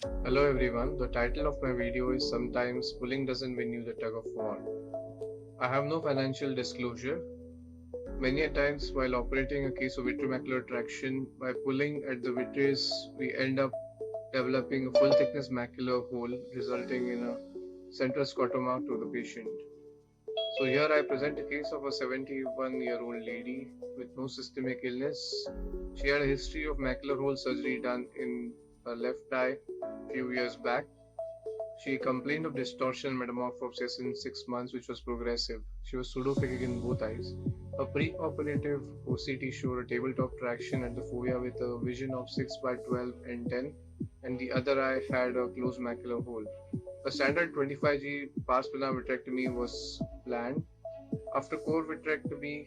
Hello everyone, the title of my video is Sometimes Pulling Doesn't Win You the Tug of War. I have no financial disclosure. Many a times while operating a case of vitreomacular traction, by pulling at the vitreous, we end up developing a full thickness macular hole resulting in a central scotoma to the patient. So here I present a case of a 71-year-old lady with no systemic illness. She had a history of macular hole surgery done in her left eye a few years back. She complained of distortion and metamorphosis in 6 months, which was progressive. She was pseudophakic in both eyes. A pre-operative OCT showed a tabletop traction at the fovea with a vision of 6 by 12 and 10, and the other eye had a closed macular hole. A standard 25G pars plana vitrectomy was planned. After core vitrectomy,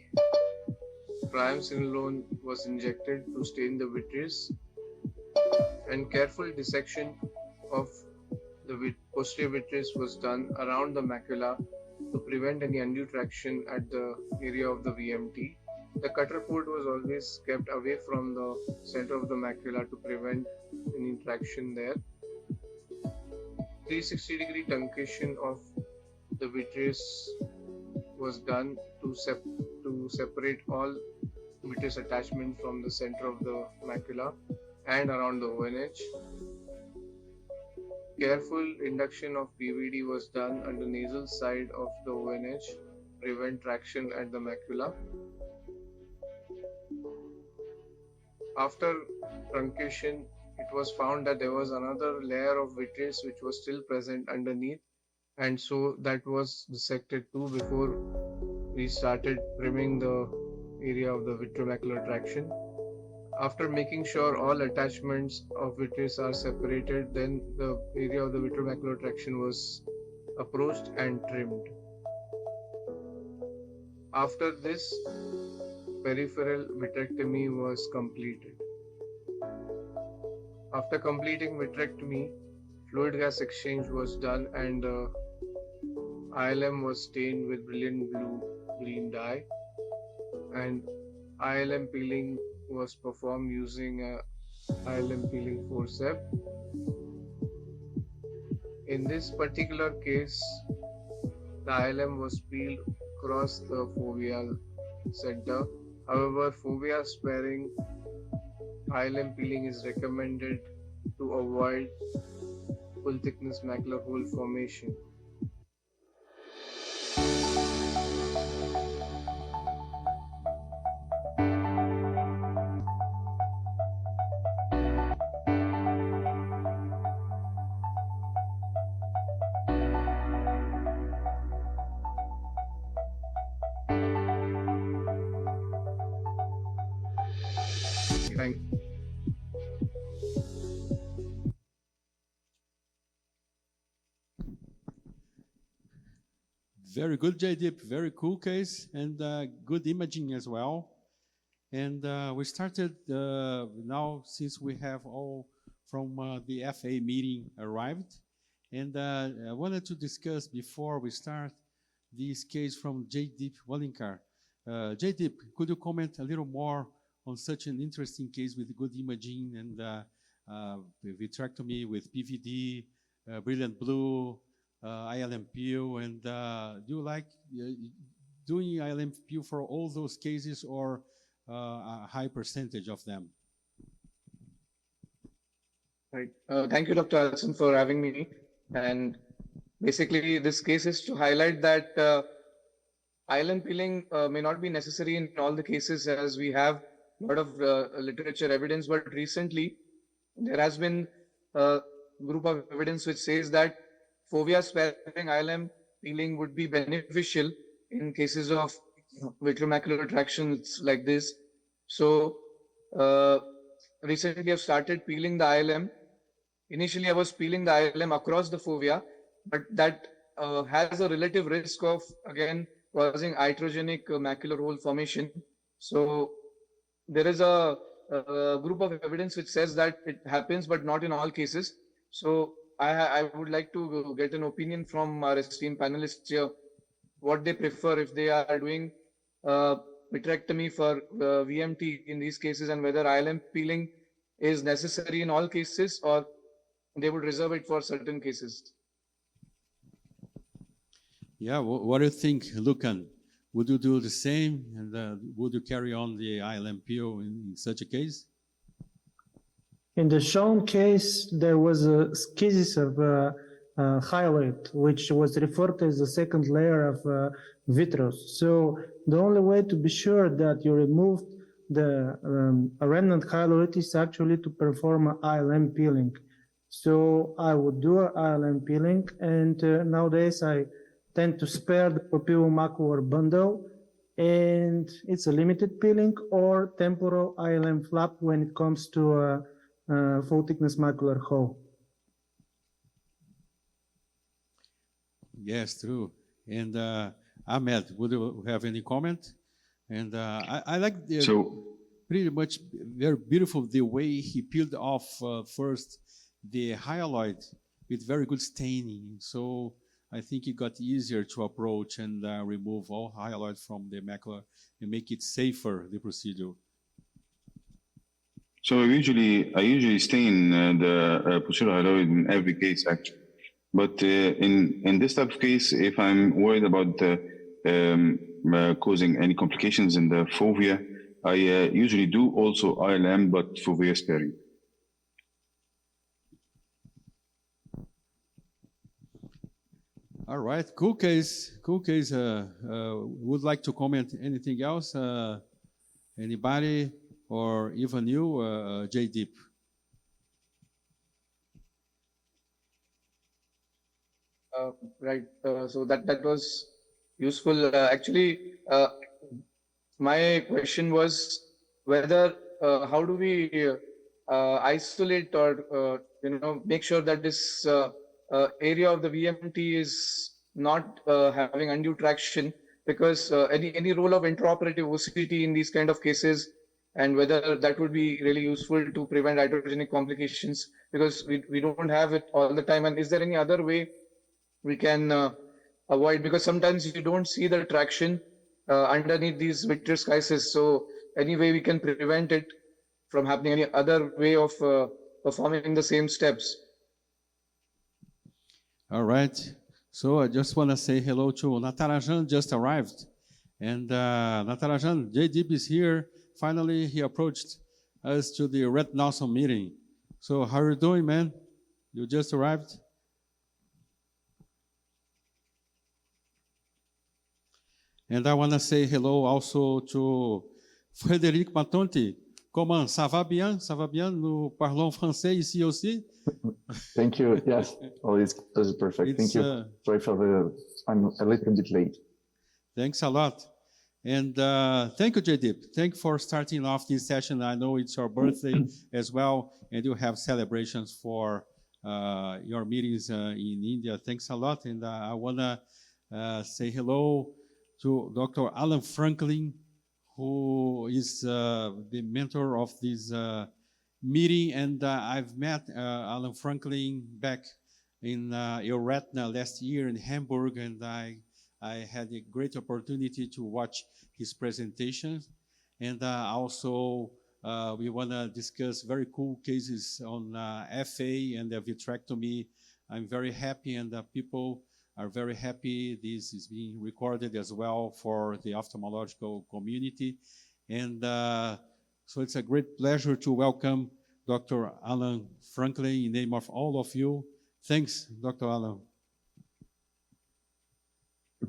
triamcinolone was injected to stain the vitreous, and careful dissection of the posterior vitreous was done around the macula to prevent any undue traction at the area of the VMT. The cutter port was always kept away from the center of the macula to prevent any traction there. 360-degree truncation of the vitreous was done to separate all vitreous attachment from the center of the macula and around the ONH. Careful induction of PVD was done on the nasal side of the ONH to prevent traction at the macula. After truncation, it was found that there was another layer of vitreous which was still present underneath, and so that was dissected too before we started trimming the area of the vitreomacular traction. After making sure all attachments of vitreous are separated, then the area of the vitreomacular traction was approached and trimmed. After this, peripheral vitrectomy was completed. After completing vitrectomy, fluid gas exchange was done and the ILM was stained with brilliant blue green dye, and ILM peeling was performed using a ILM peeling forceps. In this particular case, the ILM was peeled across the foveal center. However, fovea sparing ILM peeling is recommended to avoid full thickness macular hole formation. Thank you. Very good, JDip. Very cool case and good imaging as well. And we started now since we have all from the FA meeting arrived. And I wanted to discuss before we start this case from JDip Wallinkar. JDip, could you comment a little more on such an interesting case with good imaging and vitrectomy with PVD, brilliant blue, ILM peel, and do you like doing ILM peel for all those cases or a high percentage of them? Right. Thank you, Dr. Alson, for having me. And basically, this case is to highlight that ILM peeling may not be necessary in all the cases, as we have a lot of literature evidence. But recently, there has been a group of evidence which says that fovea sparing ILM peeling would be beneficial in cases of vitreomacular tractions like this. So recently I've started peeling the ILM. Initially I was peeling the ILM across the fovea, but that has a relative risk of again causing iatrogenic macular hole formation. So there is a group of evidence which says that it happens, but not in all cases. So I would like to get an opinion from our esteemed panelists here, what they prefer if they are doing vitrectomy for VMT in these cases, and whether ILM peeling is necessary in all cases, or they would reserve it for certain cases. Yeah, what do you think, Lucan? Would you do the same, and would you carry on the ILM peel in such a case? In the shown case, there was a cases of highlight, which was referred to as the second layer of vitreous. So the only way to be sure that you removed the remnant hyaloid is actually to perform an ILM peeling. So I would do an ILM peeling, and nowadays I tend to spare the pupillomacular bundle, and it's a limited peeling or temporal ILM flap when it comes to full thickness macular hole. Yes, true. And Ahmed, would you have any comment? And I like the pretty much very beautiful the way he peeled off first the hyaloid with very good staining. So I think it got easier to approach and remove all hyaloid from the macula and make it safer, the procedure. So I usually stain the posterior hyaloid in every case actually, but in this type of case, if I'm worried about causing any complications in the fovea, I usually do also ILM, but fovea sparing. All right, cool case. Cool case. Would like to comment anything else? Anybody? Or even you, J-Deep? Right. So that was useful. Actually, my question was whether how do we isolate or make sure that this area of the VMT is not having undue traction, because any role of intraoperative OCT in these kind of cases, and whether that would be really useful to prevent iatrogenic complications, because we don't have it all the time. And is there any other way we can avoid, because sometimes you don't see the traction underneath these vitreous cases. So any way we can prevent it from happening, any other way of performing the same steps? All right. So I just want to say hello to Natarajan, just arrived. And Natarajan, J-Deep is here. Finally, he approached us to the Retinawesome meeting. So how are you doing, man? You just arrived? And I want to say hello also to Frédéric Matonti. Comment? Ça va bien? Ça va bien? Nous parlons français ici aussi? Thank you. Yes. Oh, this is perfect. Thank you. Sorry for I'm a little bit late. Thanks a lot. And thank you, J-Deep. Thank you for starting off this session. I know it's your birthday as well, and you have celebrations for your meetings in India. Thanks a lot. And I want to say hello to Dr. Alan Franklin, who is the mentor of this meeting. And I've met Alan Franklin back in Euretina last year in Hamburg, and I had a great opportunity to watch his presentations. And also, we want to discuss very cool cases on FA and the vitrectomy. I'm very happy, and people are very happy. This is being recorded as well for the ophthalmological community. And so it's a great pleasure to welcome Dr. Alan Franklin in name of all of you. Thanks, Dr. Alan.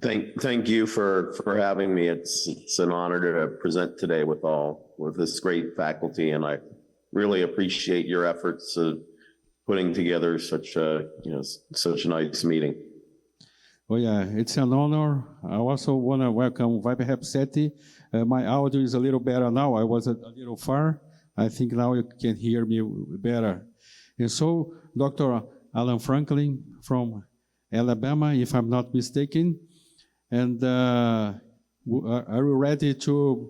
Thank you for having me. It's an honor to present today with this great faculty, and I really appreciate your efforts of putting together such a nice meeting. Oh yeah, it's an honor. I also want to welcome Vibe Seti. My audio is a little better now. I was a little far. I think now you can hear me better. And so, Dr. Alan Franklin from Alabama, if I'm not mistaken. And are you ready to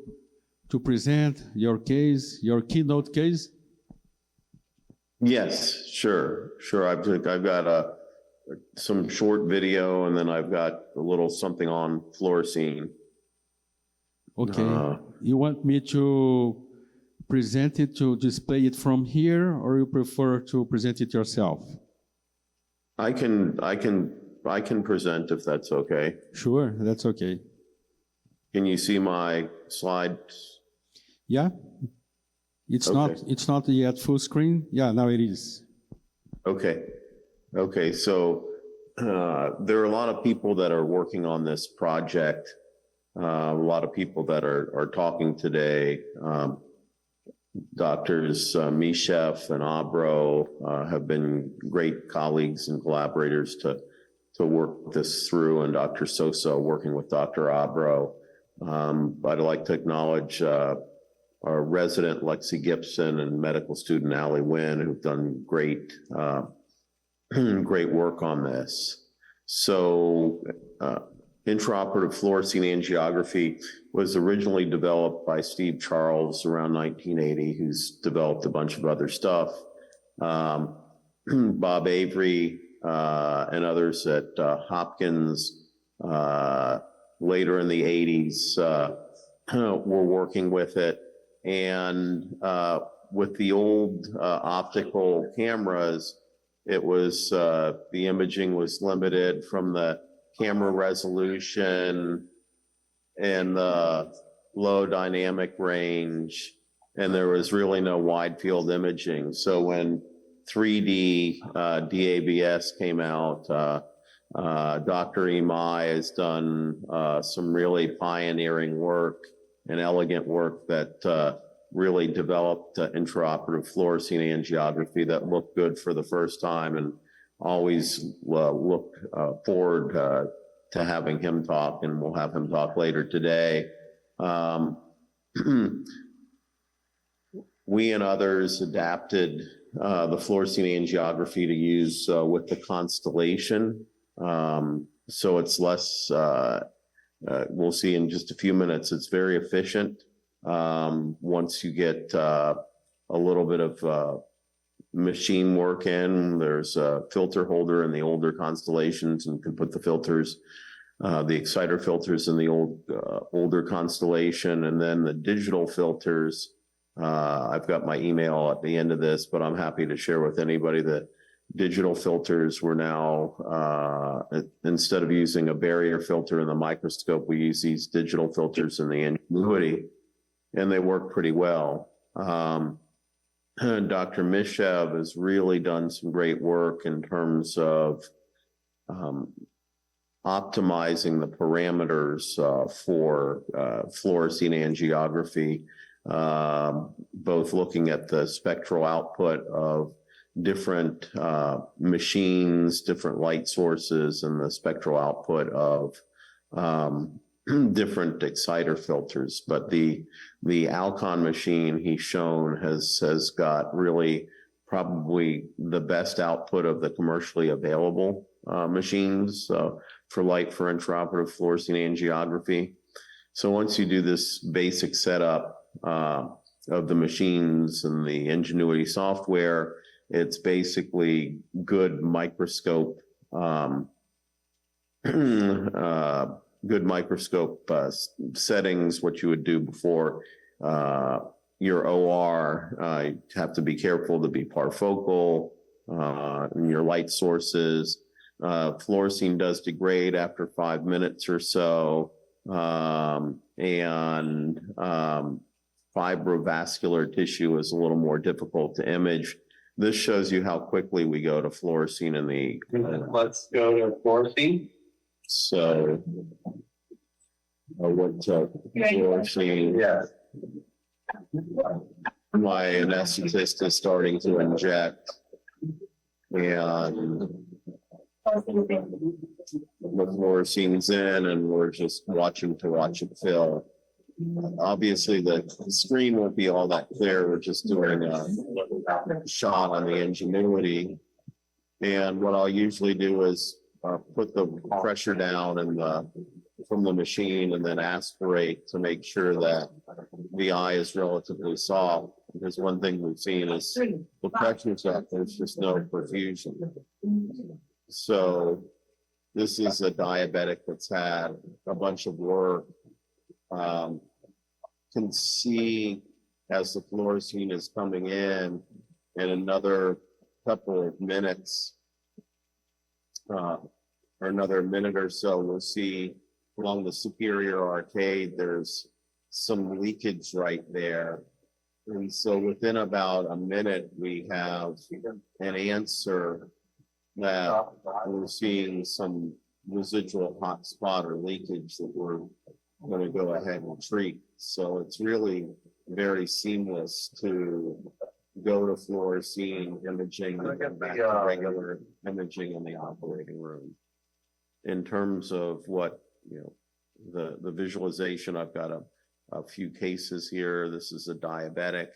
present your case, your keynote case? Yes, sure. I've got some short video, and then I've got a little something on fluorescein. Okay. You want me to present it, to display it from here, or you prefer to present it yourself? I can present if that's okay. Sure, that's okay. Can you see my slides? Yeah, it's not yet full screen. Yeah, now it is. Okay. Okay. So there are a lot of people that are working on this project. A lot of people that are talking today. Doctors Mishef and Abro have been great colleagues and collaborators to work this through, and Dr. Sosa working with Dr. Abro. I'd like to acknowledge our resident Lexi Gibson and medical student Allie Wynn, who've done great great work on this. So intraoperative fluorescein angiography was originally developed by Steve Charles around 1980, who's developed a bunch of other stuff. Bob Avery and others at Hopkins later in the 80s were working with it. And with the old optical cameras, it was the imaging was limited from the camera resolution and the low dynamic range, and there was really no wide field imaging. So when 3D DABS came out, Dr. Imai has done some really pioneering work and elegant work that really developed intraoperative fluorescein angiography that looked good for the first time, and always look forward to having him talk, and we'll have him talk later today. We and others adapted the fluorescein angiography to use with the Constellation. So it's less, we'll see in just a few minutes, it's very efficient. Once you get a little bit of machine work in, there's a filter holder in the older Constellations, and you can put the filters, the exciter filters in the older Constellation, and then the digital filters. I've got my email at the end of this, but I'm happy to share with anybody that digital filters were now, instead of using a barrier filter in the microscope, we use these digital filters in the Ingenuity, and they work pretty well. Dr. Mishev has really done some great work in terms of optimizing the parameters for fluorescein angiography, both looking at the spectral output of different machines, different light sources, and the spectral output of different exciter filters. But the Alcon machine he's shown has got really probably the best output of the commercially available machines for intraoperative fluorescein angiography. So once you do this basic setup of the machines and the Ingenuity software, it's basically good microscope settings, what you would do before your OR. You have to be careful to be parfocal in your light sources. Fluorescein does degrade after 5 minutes or so, and fibrovascular tissue is a little more difficult to image. This shows you how quickly we go to fluorescein in the. Let's go to fluorescein. So, what's fluorescein? Yeah. My anesthetist is starting to inject, and the fluorescein's in, and we're just watching it fill. Obviously, the screen won't be all that clear. We're just doing a shot on the Ingenuity. And what I'll usually do is put the pressure down from the machine, and then aspirate to make sure that the eye is relatively soft. Because one thing we've seen is the pressure's up, there's just no perfusion. So this is a diabetic that's had a bunch of work. Can see as the fluorescein is coming in another couple of minutes, for another minute or so, we'll see along the superior arcade, there's some leakage right there. And so within about a minute, we have an answer that we're seeing some residual hot spot or leakage that we're going to go ahead and treat. So it's really very seamless to go to fluorescein imaging and then back to regular imaging in the operating room. In terms of what, the visualization, I've got a few cases here. This is a diabetic,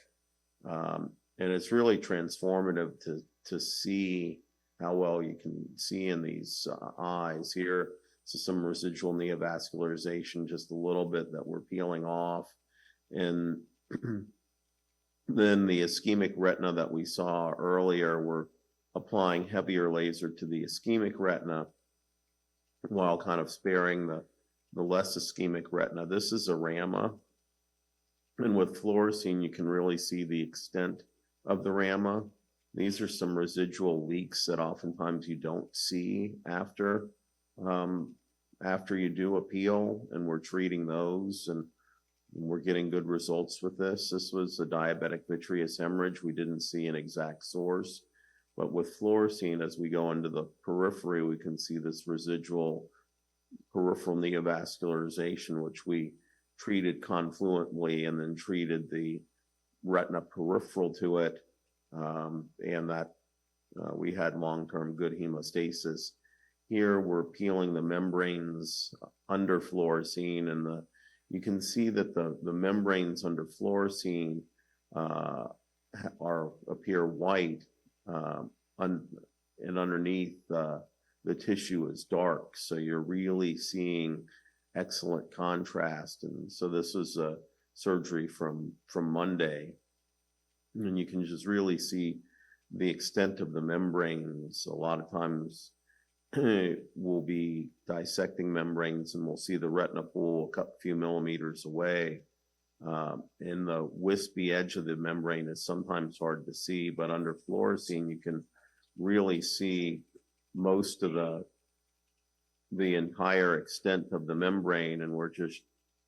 and it's really transformative to see how well you can see in these eyes here. So some residual neovascularization, just a little bit that we're peeling off. And then the ischemic retina that we saw earlier, we're applying heavier laser to the ischemic retina while kind of sparing the less ischemic retina. This is a RAMA. And with fluorescein, you can really see the extent of the RAMA. These are some residual leaks that oftentimes you don't see after you do a peel, and we're treating those, and we're getting good results with this. This was a diabetic vitreous hemorrhage. We didn't see an exact source, but with fluorescein, as we go into the periphery, we can see this residual peripheral neovascularization, which we treated confluently and then treated the retina peripheral to it, and that we had long-term good hemostasis. Here we're peeling the membranes under fluorescein, and you can see that the membranes under fluorescein appear white, and underneath the tissue is dark. So you're really seeing excellent contrast. And so this was a surgery from Monday, and you can just really see the extent of the membranes. A lot of times we'll be dissecting membranes and we'll see the retina pool a few millimeters away. And the wispy edge of the membrane is sometimes hard to see, but under fluorescein, you can really see most of the entire extent of the membrane, and we're just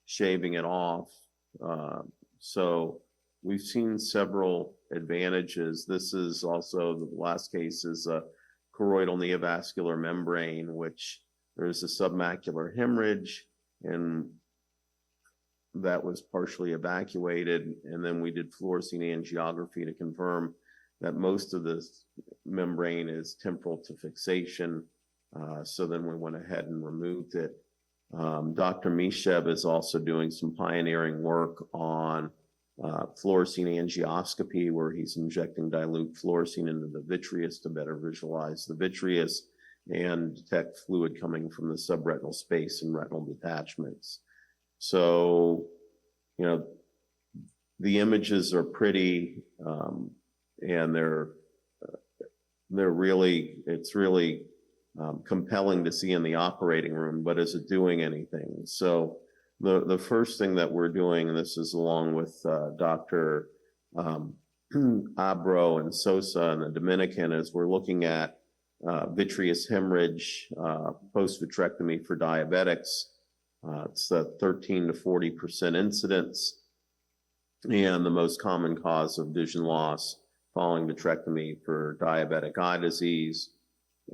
shaving it off. So we've seen several advantages. This is also, the last case is a choroidal neovascular membrane, which there's a submacular hemorrhage, and that was partially evacuated. And then we did fluorescein angiography to confirm that most of this membrane is temporal to fixation. So then we went ahead and removed it. Dr. Mishev is also doing some pioneering work on fluorescein angioscopy, where he's injecting dilute fluorescein into the vitreous to better visualize the vitreous and detect fluid coming from the subretinal space and retinal detachments. So, the images are pretty, and it's really compelling to see in the operating room, but is it doing anything? So the first thing that we're doing, and this is along with Dr. Abro and Sosa in the Dominican, is we're looking at vitreous hemorrhage post-vitrectomy for diabetics. It's a 13 to 40% incidence, and the most common cause of vision loss following vitrectomy for diabetic eye disease.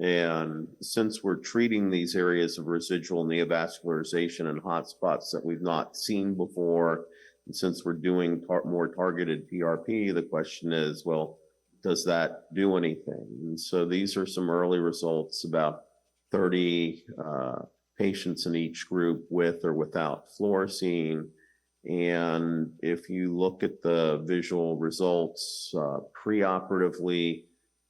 And since we're treating these areas of residual neovascularization and hotspots that we've not seen before, and since we're doing more targeted PRP, the question is, well, does that do anything? And so these are some early results, about 30 patients in each group with or without fluorescein. And if you look at the visual results preoperatively,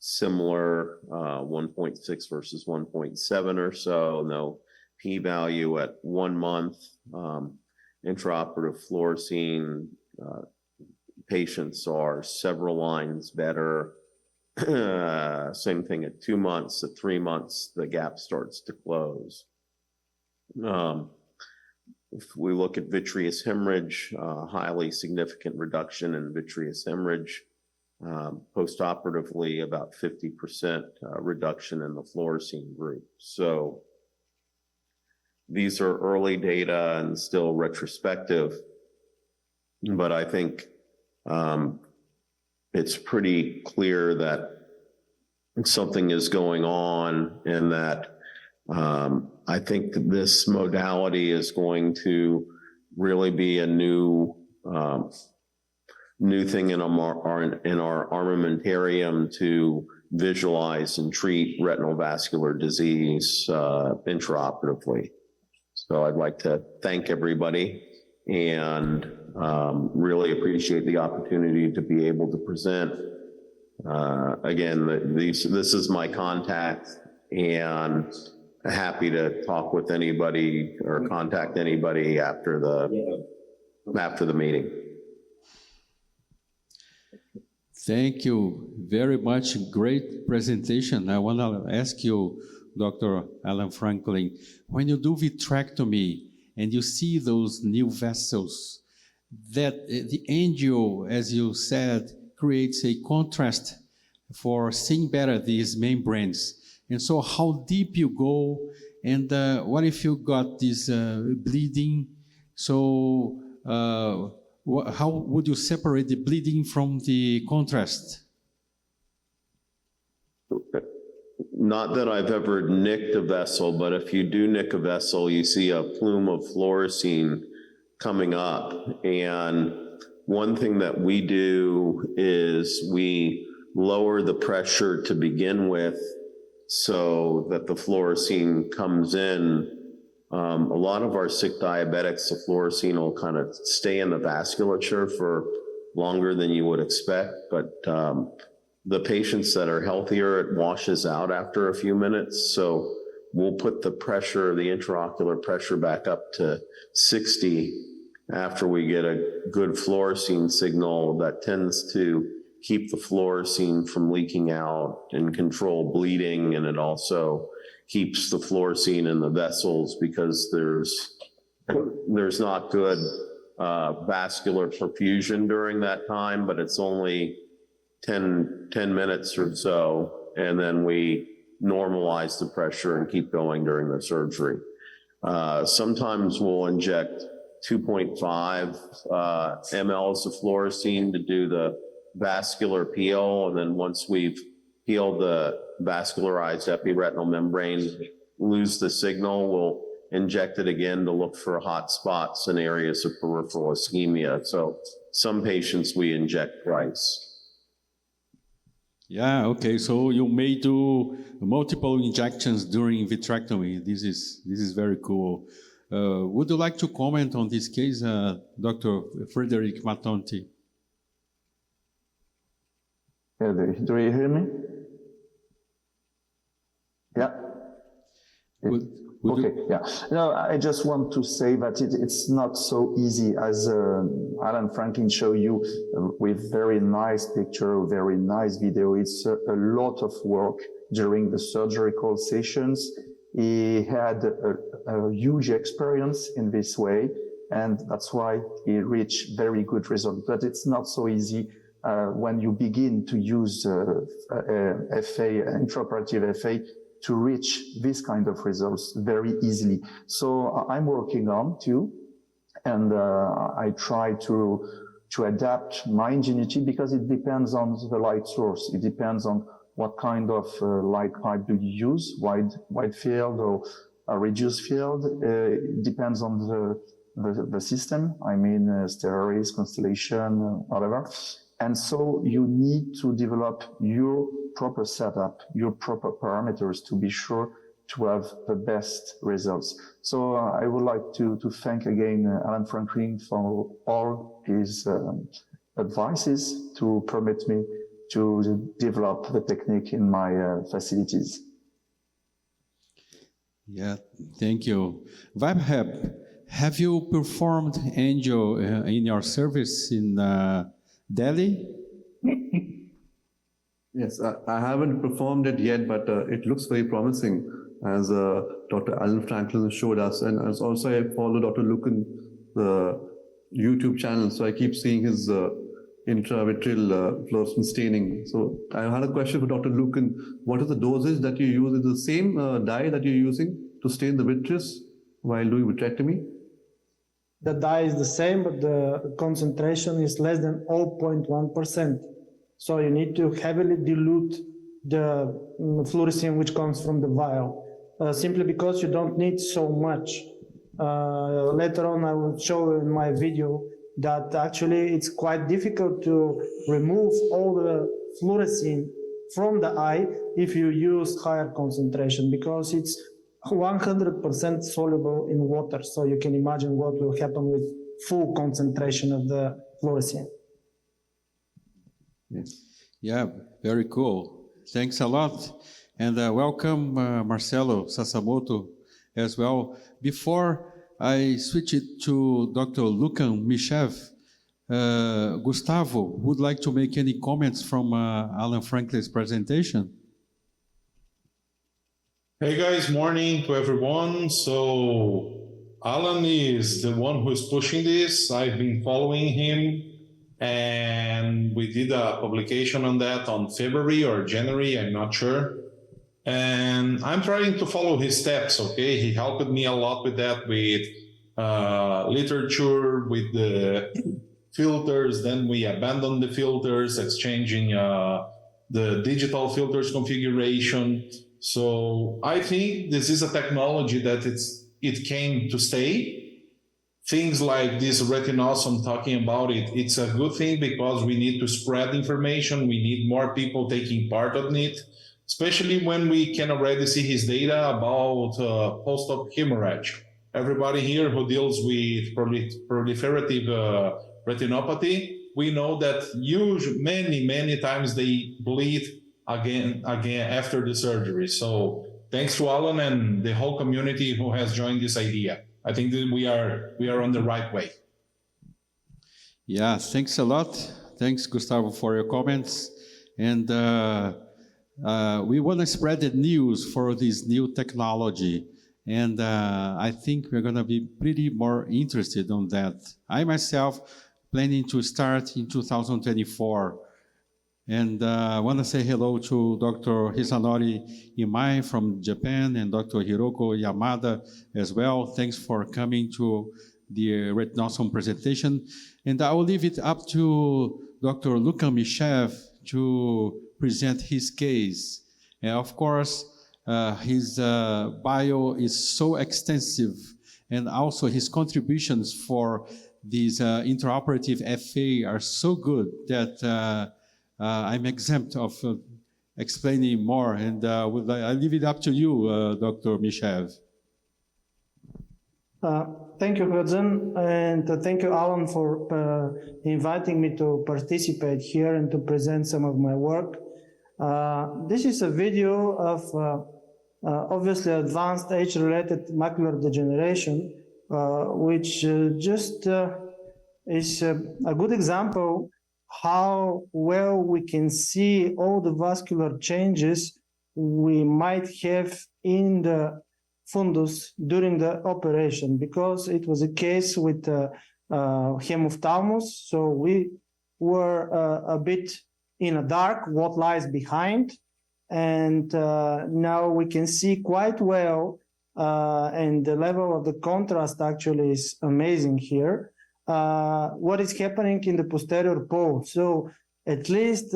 similar 1.6 versus 1.7 or so, no p-value at 1 month. Intraoperative fluorescein patients are several lines better. Same thing at 2 months. At 3 months, the gap starts to close. If we look at vitreous hemorrhage, highly significant reduction in vitreous hemorrhage. postoperatively about 50% reduction in the fluorescein group. So these are early data and still retrospective, but I think it's pretty clear that something is going on, and that I think this modality is going to really be a new thing in our armamentarium to visualize and treat retinal vascular disease intraoperatively. So I'd like to thank everybody and really appreciate the opportunity to be able to present. Again, this is my contact, and happy to talk with anybody or contact anybody after the meeting. Thank you very much. Great presentation. I want to ask you, Dr. Alan Franklin, when you do vitrectomy and you see those new vessels, that the angio, as you said, creates a contrast for seeing better these membranes. And so how deep you go, and what if you got this bleeding? So how would you separate the bleeding from the contrast? Not that I've ever nicked a vessel, but if you do nick a vessel, you see a plume of fluorescein coming up. And one thing that we do is we lower the pressure to begin with so that the fluorescein comes in. A lot of our sick diabetics, the fluorescein will kind of stay in the vasculature for longer than you would expect, but the patients that are healthier, it washes out after a few minutes. So we'll put the pressure, the intraocular pressure, back up to 60 after we get a good fluorescein signal that tends to keep the fluorescein from leaking out and control bleeding. And it also keeps the fluorescein in the vessels because there's not good vascular perfusion during that time, but it's only 10 minutes or so, and then we normalize the pressure and keep going during the surgery. Sometimes we'll inject 2.5 mLs of fluorescein to do the vascular peel, and then once we've peeled the vascularized epiretinal membrane, lose the signal, we'll inject it again to look for hot spots and areas of peripheral ischemia. So some patients we inject twice. Yeah, okay, so you may do multiple injections during vitrectomy. This is very cool. Would you like to comment on this case, Dr. Frederick Matonti? Yeah, do you hear me? Yeah. Okay, yeah. No, I just want to say that it's not so easy as Alan Franklin showed you with very nice picture, very nice video. It's a lot of work during the surgical sessions. He had a huge experience in this way, and that's why he reached very good results. But it's not so easy when you begin to use intraoperative FA to reach this kind of results very easily. So I'm working on too, and I try to adapt my ingenuity because it depends on the light source. It depends on what kind of light type do you use, wide field or a reduced field. It depends on the system. I mean, steroids, constellation, whatever. And so you need to develop your proper setup, your proper parameters to be sure to have the best results. So I would like to thank again Alan Franklin for all his advices to permit me to develop the technique in my facilities. Yeah, thank you. Vibhab, have you performed angio in your service in Delhi? Yes, I haven't performed it yet, but it looks very promising, as Dr. Alan Franklin showed us. And as also I follow Dr. Lucan, the YouTube channel, so I keep seeing his intravitreal fluorescent staining. So I had a question for Dr. Lucan. What is the dosage that you use? Is it the same dye that you're using to stain the vitreous while doing vitrectomy? The dye is the same, but the concentration is less than 0.1%. So you need to heavily dilute the fluorescein which comes from the vial, simply because you don't need so much. Later on, I will show in my video that actually it's quite difficult to remove all the fluorescein from the eye if you use higher concentration, because it's 100% soluble in water. So you can imagine what will happen with full concentration of the fluorescein. Yes. Yeah, very cool. Thanks a lot. And welcome, Marcelo Sasamoto, as well. Before I switch it to Dr. Lucan Michev, Gustavo would like to make any comments from Alan Franklin's presentation? Hey guys, morning to everyone. So Alan is the one who is pushing this. I've been following him, and we did a publication on that on February or January, I'm not sure. And I'm trying to follow his steps, okay? He helped me a lot with that, with literature, with the filters. Then we abandoned the filters, exchanging the digital filters configuration. So I think this is a technology that it came to stay. Things like this Retinawesome talking about it, it's a good thing because we need to spread information. We need more people taking part on it, especially when we can already see his data about post-op hemorrhage. Everybody here who deals with proliferative retinopathy, we know that many times they bleed again after the surgery. So thanks to Alan and the whole community who has joined this idea. I think that we are on the right way. Yeah, thanks a lot. Thanks, Gustavo, for your comments. And we want to spread the news for this new technology. And I think we're going to be pretty more interested on that. I myself planning to start in 2024. And I want to say hello to Dr. Hisanori Imai from Japan and Dr. Hiroko Yamada as well. Thanks for coming to the Retinawesome presentation. And I will leave it up to Dr. Lucan Michev to present his case. And of course, his bio is so extensive, and also his contributions for these intraoperative FA are so good that I'm exempt of explaining more, and I leave it up to you, Dr. Michev. Thank you, Hudson, and thank you, Alan, for inviting me to participate here and to present some of my work. This is a video of obviously advanced age-related macular degeneration, which just is a good example how well we can see all the vascular changes we might have in the fundus during the operation, because it was a case with hemophthalmos. So we were a bit in a dark what lies behind, and now we can see quite well, and the level of the contrast actually is amazing here. What is happening in the posterior pole. So at least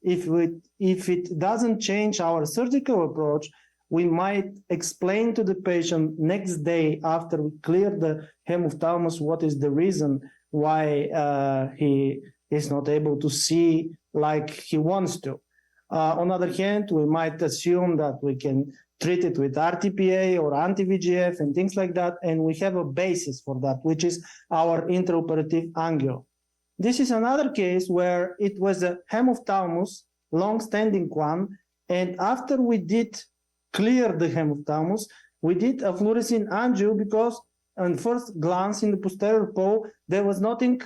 if it doesn't change our surgical approach, we might explain to the patient next day after we clear the hemophthalmos what is the reason why he is not able to see like he wants to. On the other hand, we might assume that we can treat it with RTPA or anti-VEGF and things like that, and we have a basis for that, which is our intraoperative angle. This is another case where it was a hemophthalmos, long-standing one, and after we did clear the hemophthalmos, we did a fluorescein angio because on first glance in the posterior pole, there was nothing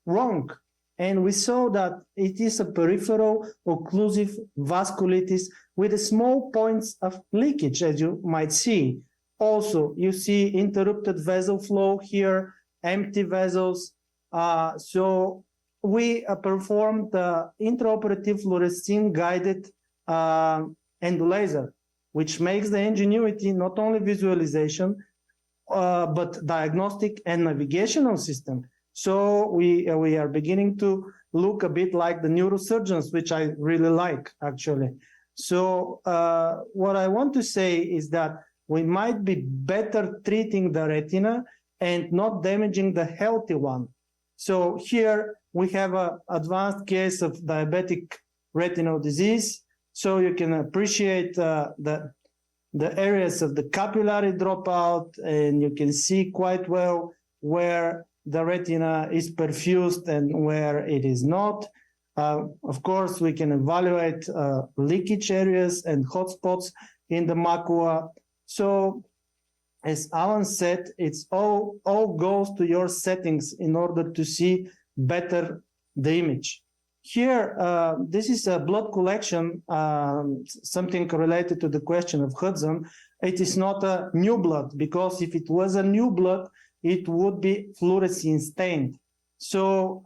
wrong. And we saw that it is a peripheral occlusive vasculitis with small points of leakage, as you might see. Also, you see interrupted vessel flow here, empty vessels. So we performed the intraoperative fluorescein guided endolaser, which makes the ingenuity not only visualization, but diagnostic and navigational system. So we are beginning to look a bit like the neurosurgeons, which I really like, actually. So what I want to say is that we might be better treating the retina and not damaging the healthy one. So here we have an advanced case of diabetic retinal disease. So you can appreciate the areas of the capillary dropout, and you can see quite well where the retina is perfused and where it is not. Of course, we can evaluate leakage areas and hotspots in the macula. So as Alan said, it's all goes to your settings in order to see better the image. Here, this is a blood collection, something related to the question of Hudson. It is not a new blood, because if it was a new blood, it would be fluorescein stained. So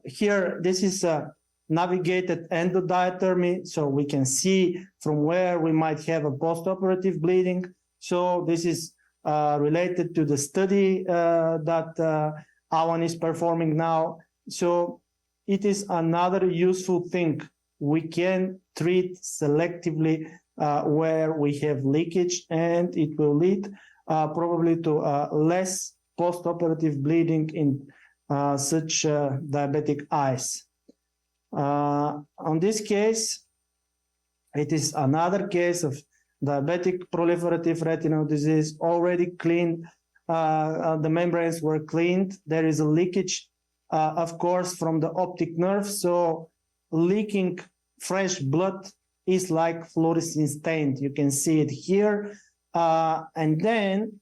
here, this is a navigated endodiathermy, so we can see from where we might have a postoperative bleeding. So this is related to the study that Alan is performing now. So it is another useful thing. We can treat selectively where we have leakage, and it will lead probably to less postoperative bleeding in such diabetic eyes. On this case, it is another case of diabetic proliferative retinal disease, already cleaned. The membranes were cleaned. There is a leakage, of course, from the optic nerve. So leaking fresh blood is like fluorescein stained. You can see it here. And then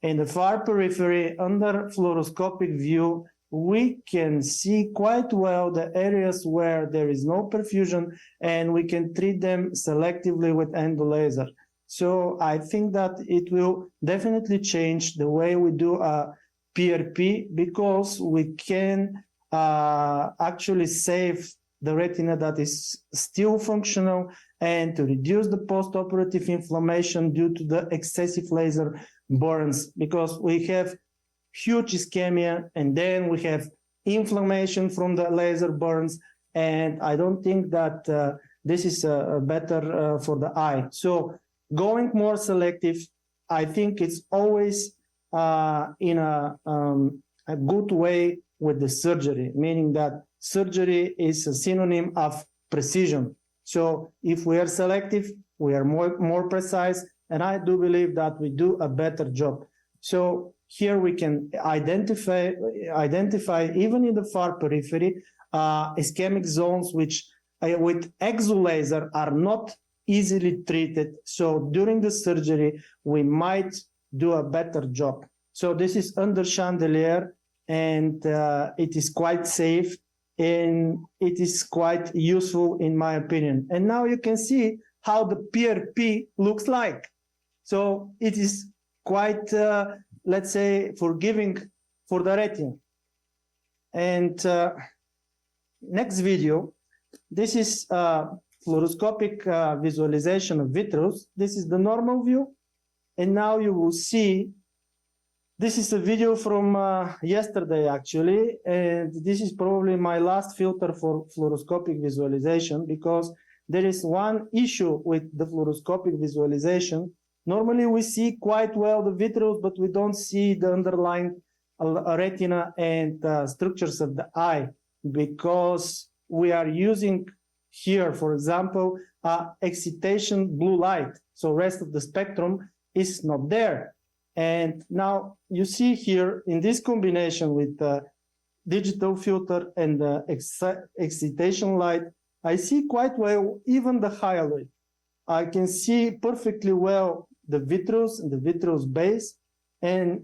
in the far periphery, under fluoroscopic view, we can see quite well the areas where there is no perfusion, and we can treat them selectively with endolaser. So I think that it will definitely change the way we do a PRP, because we can actually save the retina that is still functional, and to reduce the postoperative inflammation due to the excessive laser burns, because we have huge ischemia, and then we have inflammation from the laser burns, and I don't think that this is better for the eye. So going more selective, I think it's always in a good way with the surgery, meaning that surgery is a synonym of precision. So if we are selective, we are more precise, and I do believe that we do a better job. So here we can identify even in the far periphery ischemic zones which with exolaser are not easily treated. So during the surgery, we might do a better job. So this is under chandelier, and it is quite safe, and it is quite useful in my opinion. And now you can see how the PRP looks like. So it is quite, let's say, forgiving for the retina. And next video, this is fluoroscopic visualization of vitreous. This is the normal view. And now you will see, this is a video from yesterday actually, and this is probably my last filter for fluoroscopic visualization, because there is one issue with the fluoroscopic visualization. Normally we see quite well the vitreous, but we don't see the underlying retina and structures of the eye, because we are using here, for example, excitation blue light. So rest of the spectrum is not there. And now you see here in this combination with the digital filter and the excitation light, I see quite well even the hyaloid. I can see perfectly well the vitreous and the vitreous base, and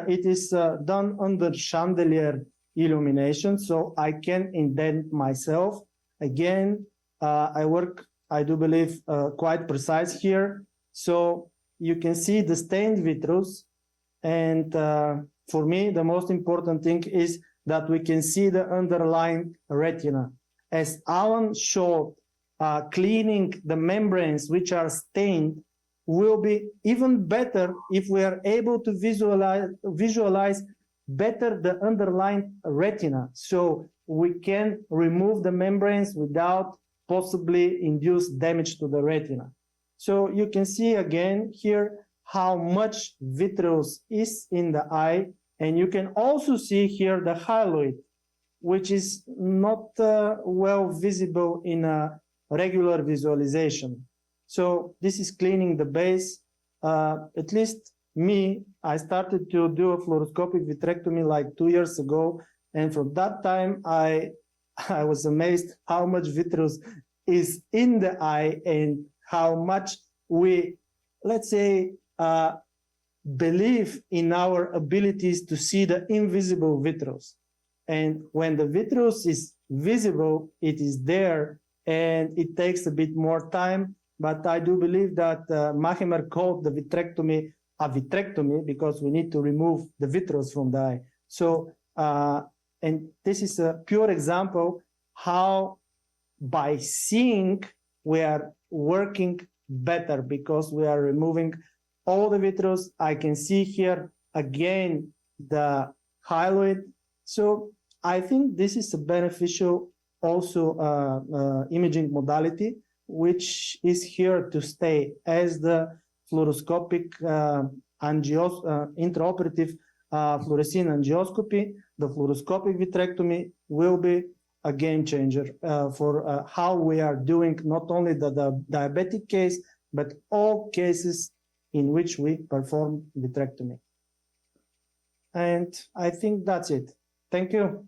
it is done under chandelier illumination, so I can indent myself. Again, I work, I do believe, quite precise here. So you can see the stained vitreous, and for me, the most important thing is that we can see the underlying retina. As Alan showed, cleaning the membranes which are stained will be even better if we are able to visualize better the underlying retina. So we can remove the membranes without possibly induce damage to the retina. So you can see again here how much vitreous is in the eye, and you can also see here the hyaloid, which is not well visible in a regular visualization. So this is cleaning the base. At least me, I started to do a fluoroscopic vitrectomy like 2 years ago, and from that time I was amazed how much vitreous is in the eye and how much we, let's say, believe in our abilities to see the invisible vitreous. And when the vitreous is visible, it is there, and it takes a bit more time. But I do believe that Mahemer called the vitrectomy a vitrectomy because we need to remove the vitreous from the eye. So, and this is a pure example how by seeing we are working better because we are removing all the vitreous. I can see here again the hyaloid. So I think this is a beneficial also imaging modality, which is here to stay as the fluoroscopic intraoperative fluorescein angioscopy. The fluoroscopic vitrectomy will be a game changer for how we are doing not only the diabetic case, but all cases in which we perform vitrectomy. And I think that's it. Thank you.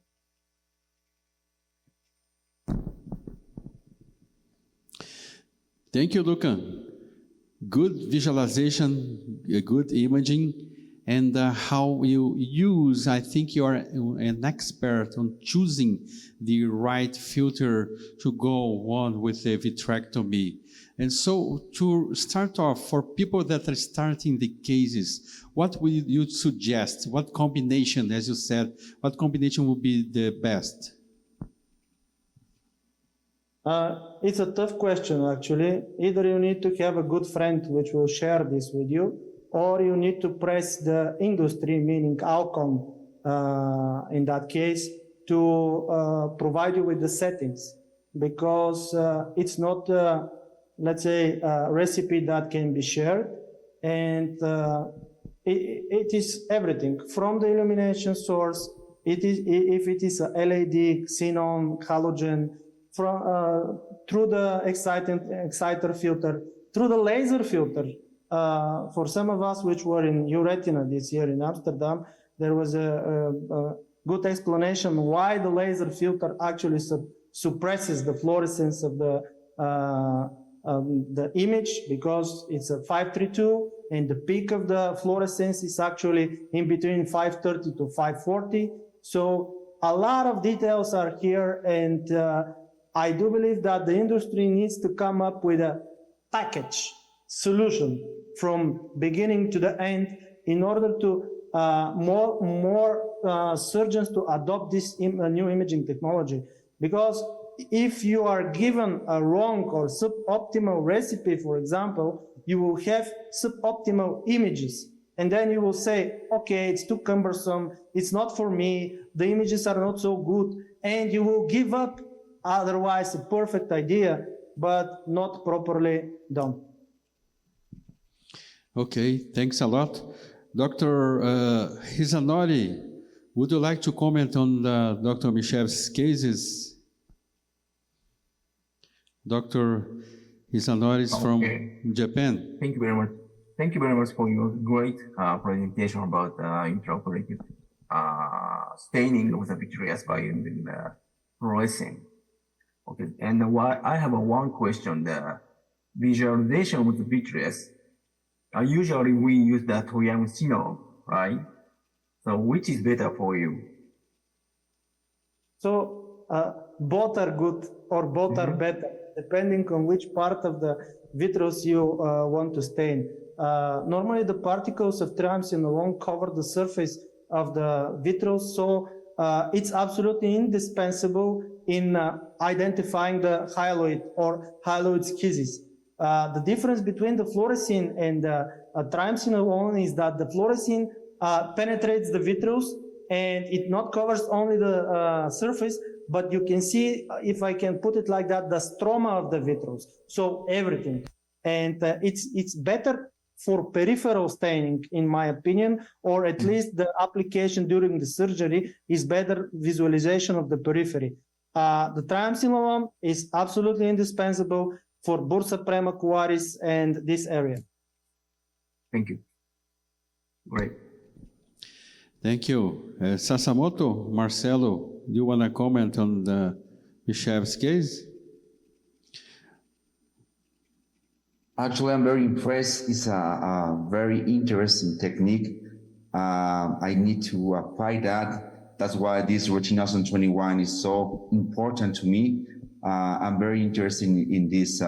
Thank you, Luca. Good visualization, good imaging, and how you use, I think you are an expert on choosing the right filter to go on with the vitrectomy. And so to start off, for people that are starting the cases, what would you suggest? What combination, as you said, what combination would be the best? It's a tough question, actually. Either you need to have a good friend which will share this with you, or you need to press the industry, meaning Alcom, in that case, to provide you with the settings, because it's not, let's say, a recipe that can be shared, and it is everything from the illumination source. It is if it is a LED, xenon, halogen, from through the exciter filter, through the laser filter. For some of us which were in Retina this year in Amsterdam, there was a good explanation why the laser filter actually suppresses the fluorescence of the image, because it's a 532 and the peak of the fluorescence is actually in between 530 to 540. So a lot of details are here, and I do believe that the industry needs to come up with a package solution from beginning to the end in order to more surgeons to adopt this new imaging technology. Because if you are given a wrong or suboptimal recipe, for example, you will have suboptimal images. And then you will say, okay, it's too cumbersome, it's not for me, the images are not so good, and you will give up otherwise a perfect idea, but not properly done. Okay, thanks a lot. Dr. Hisanori, would you like to comment on Dr. Michev's cases? Dr. Hisanori is from Japan. Thank you very much. Thank you very much for your great presentation about intraoperative staining of the vitreous by using fluorescence. Okay, and I have one question. The visualization with the vitreous, usually we use the Triamcinolone, right? So which is better for you? So both are good or both are better, depending on which part of the vitreous you want to stain. Normally the particles of triamcinolone cover the surface of the vitreous, so it's absolutely indispensable in identifying the hyaloid or hyaloid schisis. The difference between the fluorescein and triamcinolone is that the fluorescein penetrates the vitreous and it not covers only the surface, but you can see, if I can put it like that, the stroma of the vitreous, so everything. And it's better for peripheral staining, in my opinion, or at least the application during the surgery is better visualization of the periphery. The triamcinolone is absolutely indispensable for bursa prima cuaris and this area. Thank you. Great. Thank you. Sasamoto, Marcelo, do you want to comment on the Michel's case? Actually, I'm very impressed. It's a very interesting technique. I need to apply that. That's why this Retinawesome 21 is so important to me. I'm very interested in this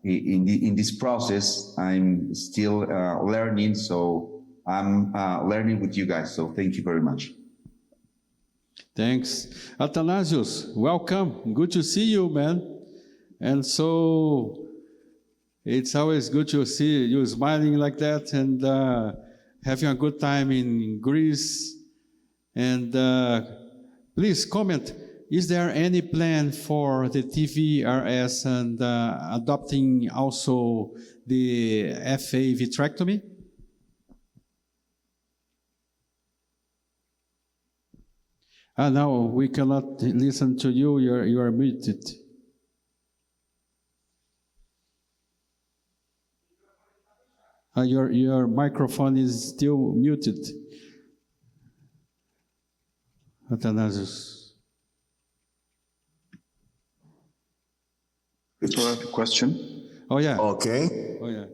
in this process. I'm still learning, so I'm learning with you guys. So thank you very much. Thanks. Athanasius, welcome. Good to see you, man. And so it's always good to see you smiling like that and having a good time in Greece. And please comment, is there any plan for the TVRS and adopting also the FA-Vitrectomy? No, we cannot listen to you. You are muted. Your microphone is still muted. Athanasius. So I have a question. Oh, yeah. Okay. Oh, yeah.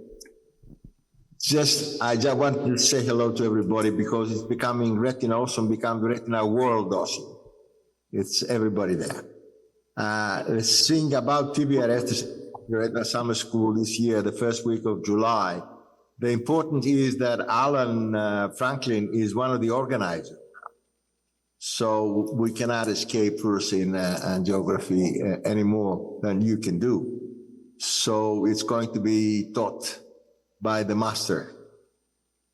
I just want to say hello to everybody because it's becoming Retinawesome, become the Retina World awesome. It's everybody there. Let's think about TVRS, the Retina Summer School this year, the first week of July. The important is that Alan Franklin is one of the organizers. So we cannot escape fluorescein and geography any more than you can do. So it's going to be taught by the master.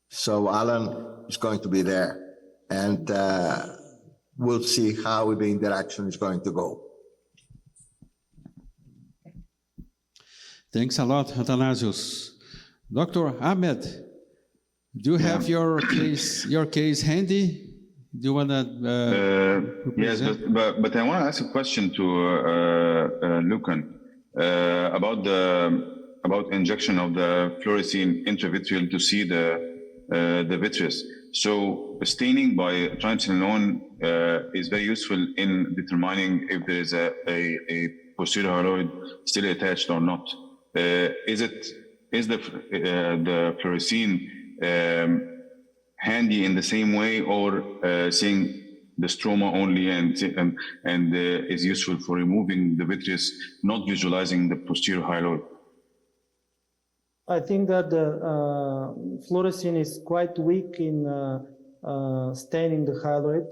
So Alan is going to be there and we'll see how the interaction is going to go. Thanks a lot, Athanasius. Dr. Ahmed, do you have your case handy? Do you want to? Yes, but I want to ask a question to Lucan about injection of the fluorescein intravitreal to see the vitreous. So staining by triamcinolone is very useful in determining if there is a posterior hyaloid still attached or not. Is the fluorescein handy in the same way, or seeing the stroma only and is useful for removing the vitreous, not visualizing the posterior hyaloid? I think that the fluorescein is quite weak in staining the hyaloid.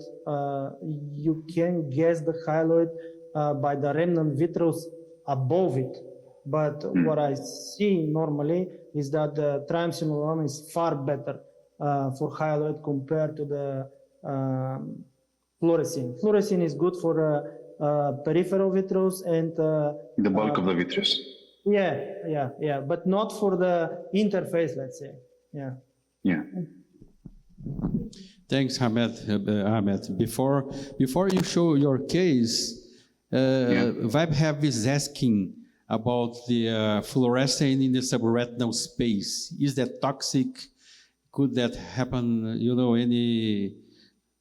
You can guess the hyaloid by the remnant vitreous above it. But what I see normally is that the triamcinolone is far better for hyaloid compared to the fluorescein. Fluorescein is good for peripheral vitreous and the bulk of the vitreous. Yeah, but not for the interface, let's say. Yeah. Thanks, Ahmed. Before you show your case, Vibehab is asking about the fluorescein in the subretinal space. Is that toxic? Could that happen?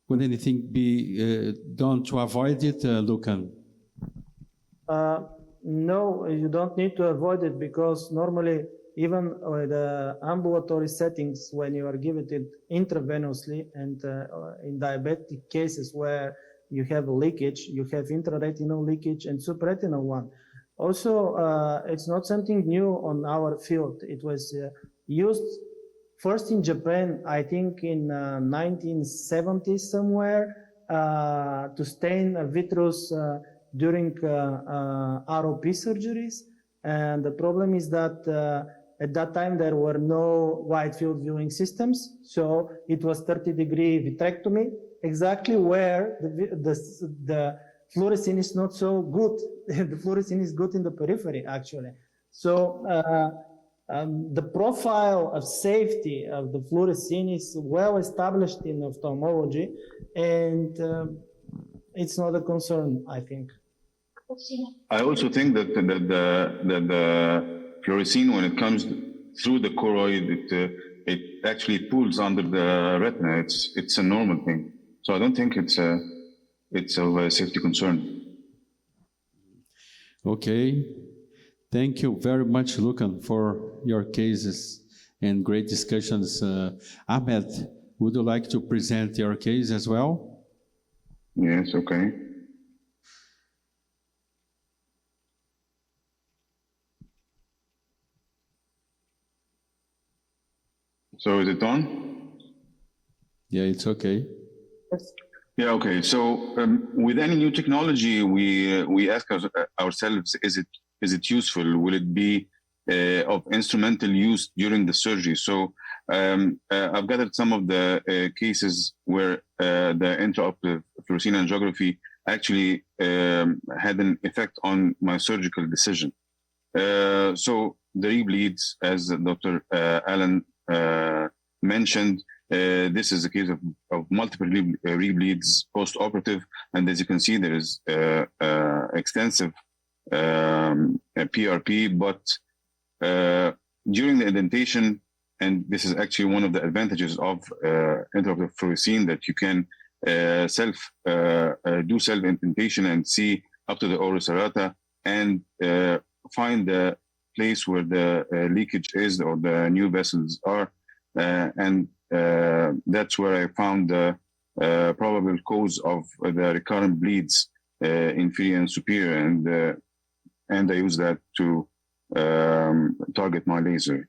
Could anything be done to avoid it, Lucan? No, you don't need to avoid it because normally, even with the ambulatory settings, when you are giving it intravenously and in diabetic cases where you have leakage, you have intraretinal leakage and supraretinal one. Also, it's not something new on our field. It was used first in Japan, I think in 1970s somewhere, to stain vitreous during ROP surgeries. And the problem is that at that time there were no wide field viewing systems, so it was 30-degree vitrectomy, exactly where the fluorescein is not so good. The fluorescein is good in the periphery, actually. So the profile of safety of the fluorescein is well established in ophthalmology, and it's not a concern, I think. I also think that the fluorescein, when it comes through the choroid, it actually pulls under the retina. It's a normal thing. So I don't think it's a safety concern. Okay. Thank you very much, Lucan, for your cases and great discussions. Ahmed, would you like to present your case as well? Yes, okay. So is it on? Yeah, it's okay. Yeah, okay. So with any new technology, we ask ourselves, is it useful? Will it be of instrumental use during the surgery? So I've gathered some of the cases where the intraoperative fluorescein angiography actually had an effect on my surgical decision. So the rebleeds, as Dr. Allen mentioned, this is a case of multiple rebleeds post-operative, and as you can see, there is extensive PRP, but during the indentation, and this is actually one of the advantages of intraoperative fluorescein, that you can do self-indentation and see up to the oris aorta and find the place where the leakage is or the new vessels are, and that's where I found the probable cause of the recurrent bleeds, inferior and superior, and I use that to target my laser.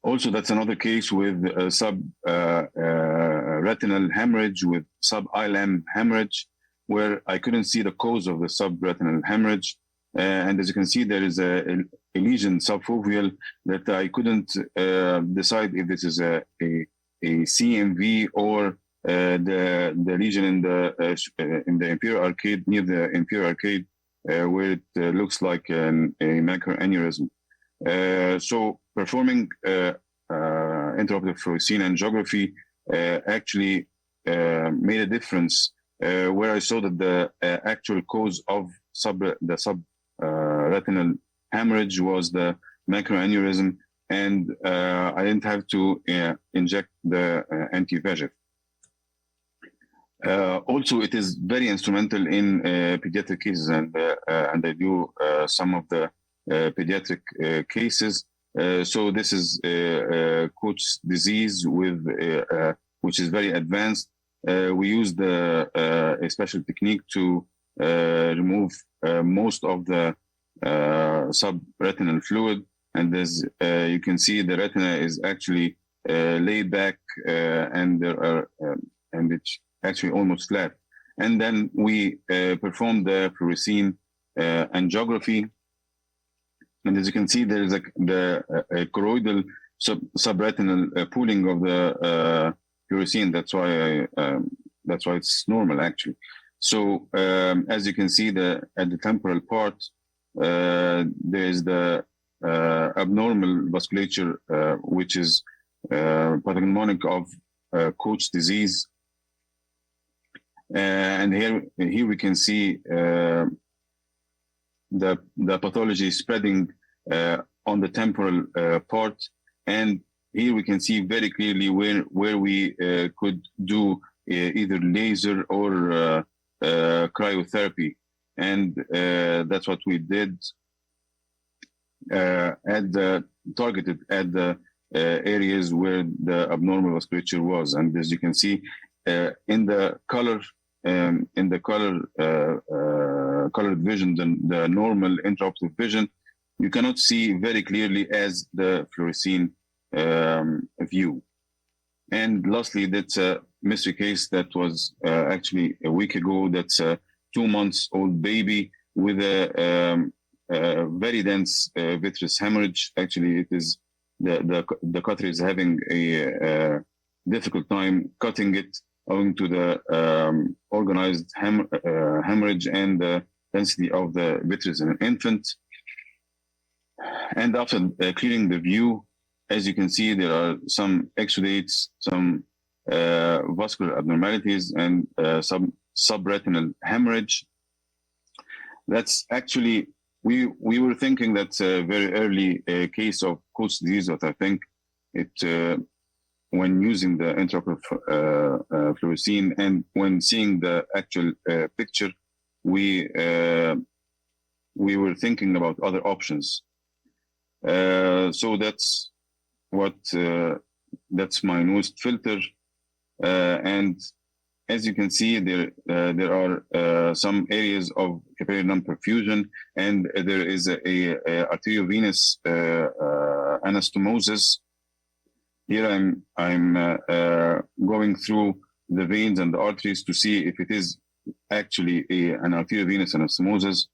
Also, that's another case with subretinal hemorrhage, with sub-ILM hemorrhage, where I couldn't see the cause of the subretinal hemorrhage. And as you can see, there is a lesion subfoveal that I couldn't decide if this is a CMV or the lesion in the inferior arcade, near the inferior arcade, where it looks like a macroaneurysm. So performing intraoperative fluorescein angiography actually made a difference, where I saw that the actual cause of the subretinal hemorrhage was the macroaneurysm, and I didn't have to inject the anti-VEGF. Also, it is very instrumental in pediatric cases, and I do some of the pediatric cases. So this is Coach's disease which is very advanced. We used a special technique to remove most of the subretinal fluid, and as you can see, the retina is actually laid back, and it's actually almost flat. And then we performed the fluorescein angiography, and as you can see, there is the choroidal subretinal pooling of the fluorescein. That's why it's normal, actually. So as you can see, at the temporal part, there is the abnormal vasculature, which is pathognomonic of Coach's disease. And here we can see the pathology spreading on the temporal part, and here we can see very clearly where we could do either laser or cryotherapy, and that's what we did targeted at the areas where the abnormal vasculature was. And as you can see in the colored vision, the normal intraoperative vision, you cannot see very clearly as the fluorescein view. And lastly, that's mystery case that was actually a week ago. That's a 2-month-old baby with a very dense vitreous hemorrhage. Actually, it is the cutter is having a difficult time cutting it owing to the organized hemorrhage and the density of the vitreous in an infant. And after clearing the view, as you can see, there are some exudates, some vascular abnormalities, and some subretinal hemorrhage. That's actually, we were thinking that's a very early case of Coats disease, but I think it, when using the intraoperative fluorescein and when seeing the actual picture, we were thinking about other options. So that's what that's my newest filter, and as you can see, there are some areas of capillary non-perfusion, and there is a arteriovenous anastomosis. Here I'm going through the veins and the arteries to see if it is actually an arteriovenous anastomosis,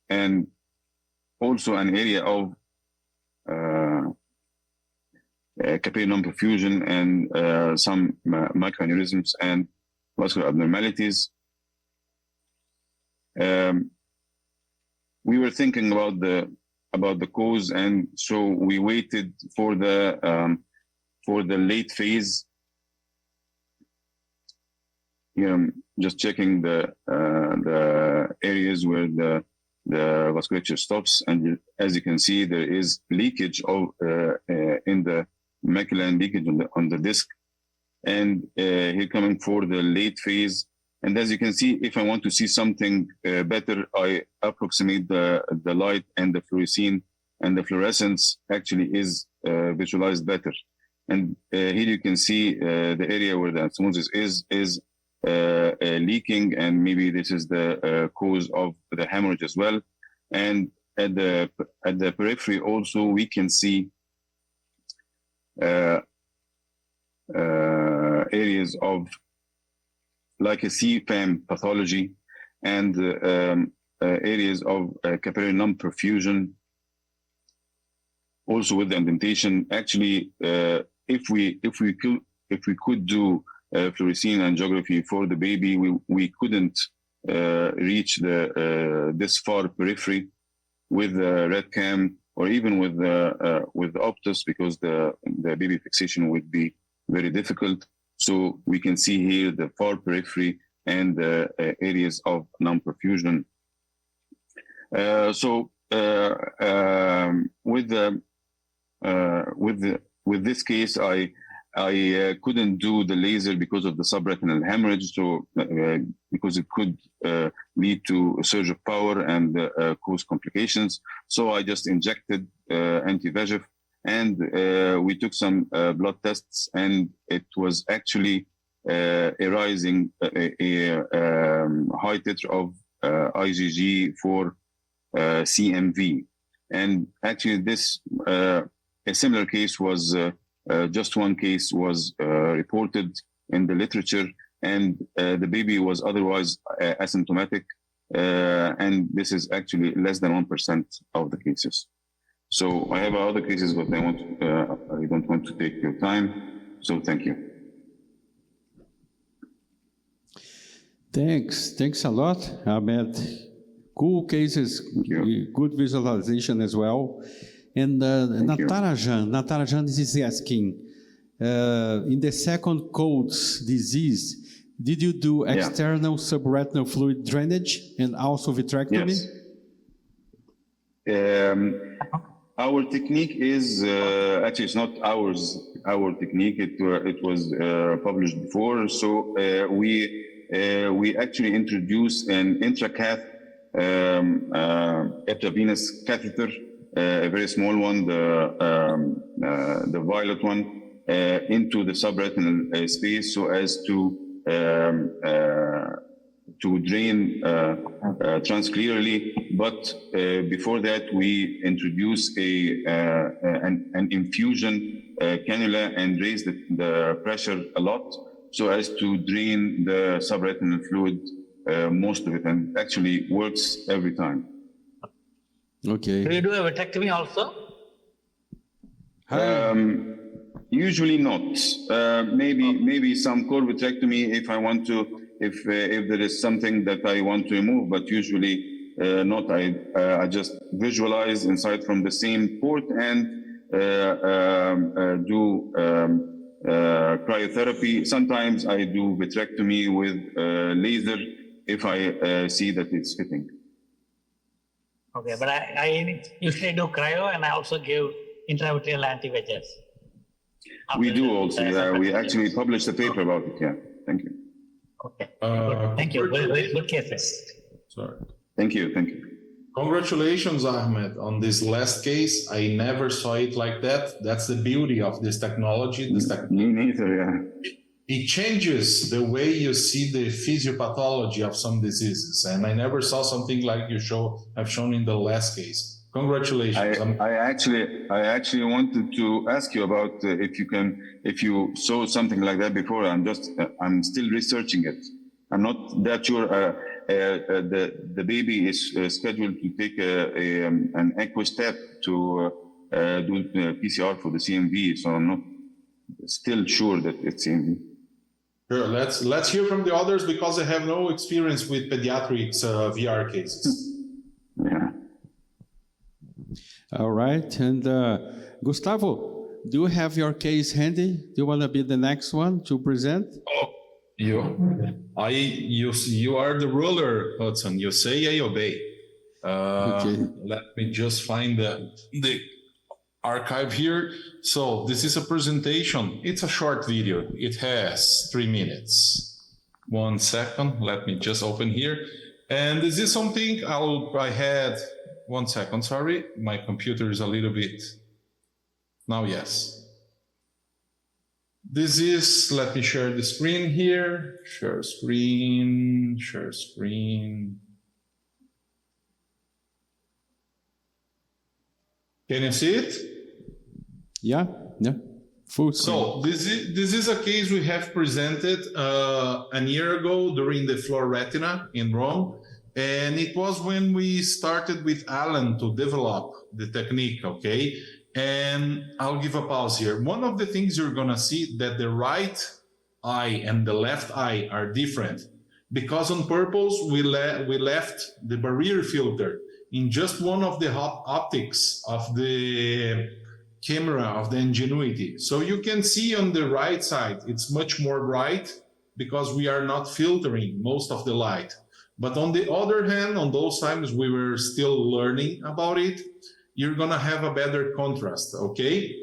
and also an area of capillary non-perfusion and some microaneurysms and vascular abnormalities. We were thinking about the cause, and so we waited for the late phase. Here I'm just checking the areas where the vasculature stops, and as you can see, there is leakage of in the macula and leakage on the disc, and here coming for the late phase. And as you can see, if I want to see something better, I approximate the light and the fluorescein, and the fluorescence actually is visualized better. And here you can see the area where the anastomosis is leaking, and maybe this is the cause of the hemorrhage as well. And at the periphery also we can see areas of like a CFAM pathology, and areas of capillary non-perfusion, also with the indentation. Actually, if we could do fluorescein angiography for the baby, we couldn't reach this far periphery with the red cam or even with the Optus, because the baby fixation would be very difficult. So we can see here the far periphery and the areas of non-perfusion. With this case, I couldn't do the laser because of the subretinal hemorrhage, so because it could lead to a surge of power and cause complications. So I just injected anti-VEGF, and we took some blood tests, and it was actually a rising high titer of IgG for CMV. And actually this, a similar case was, just one case was reported in the literature, and the baby was otherwise asymptomatic, and this is actually less than 1% of the cases. So I have other cases, but I don't want to take your time. So thank you. Thanks a lot, Ahmed. Cool cases, good visualization as well. And Natarajan is asking, in the second Coats disease, did you do external subretinal fluid drainage and also vitrectomy? Yes. Our technique is, actually it's not our technique, it was published before. So we actually introduced an intracath intravenous catheter, a very small one, the violet one, into the subretinal space, so as to drain transclearly but before that, we introduce an infusion cannula and raise the pressure a lot so as to drain the subretinal fluid, most of it, and actually works every time. Okay. Do you do a vitrectomy also? Usually not. Maybe some core vitrectomy if I want to, if there is something that I want to remove, but usually not. I just visualize inside from the same port and do cryotherapy. Sometimes I do vitrectomy with laser if I see that it's fitting. Okay, but I usually do cryo and I also give intravitreal anti-VEGF. We do also, yeah. We actually published a paper about it, yeah. Thank you. Okay, good. Thank you. Very good cases. Sorry. Thank you, thank you. Congratulations, Ahmed, on this last case. I never saw it like that. That's the beauty of this technology. Me neither, yeah. It changes the way you see the physiopathology of some diseases. And I never saw something like you have shown in the last case. Congratulations. I actually wanted to ask you about if you saw something like that before. I'm still researching it. I'm not that sure. The baby is scheduled to take an echo step to do PCR for the CMV, so I'm not still sure that it's CMV. Sure. Let's hear from the others because I have no experience with pediatrics VR cases. Yeah. All right. And Gustavo, do you have your case handy? Do you want to be the next one to present? Oh, you are the ruler, Hudson. You say, I obey. Okay. Let me just find the archive here. So this is a presentation. It's a short video. It has 3 minutes. 1 second. Let me just open here. And this is something I had. 1 second, sorry. My computer is a little bit. Now, yes. This is, let me share the screen here. Share screen, share screen. Can you see it? Yeah, yeah. Full screen. So this is a case we have presented a year ago during the Floor Retina in Rome. And it was when we started with Alan to develop the technique, okay? And I'll give a pause here. One of the things you're gonna see that the right eye and the left eye are different because on purpose, we left the barrier filter in just one of the optics of the camera of the Ingenuity. So you can see on the right side, it's much more bright because we are not filtering most of the light. But on the other hand, on those times we were still learning about it, you're gonna have a better contrast, okay?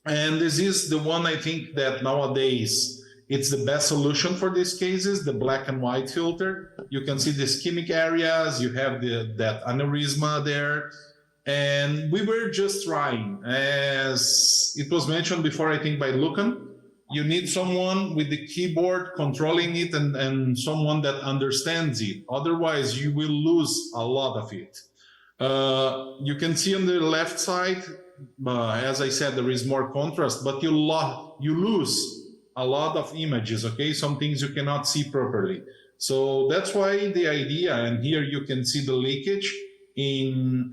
And this is the one I think that nowadays it's the best solution for these cases, the black and white filter. You can see the ischemic areas, you have that aneurysma there. And we were just trying, as it was mentioned before, I think by Lucan, you need someone with the keyboard controlling it and someone that understands it. Otherwise, you will lose a lot of it. You can see on the left side, as I said, there is more contrast, but you lose a lot of images, okay? Some things you cannot see properly. So that's why the idea, and here you can see the leakage.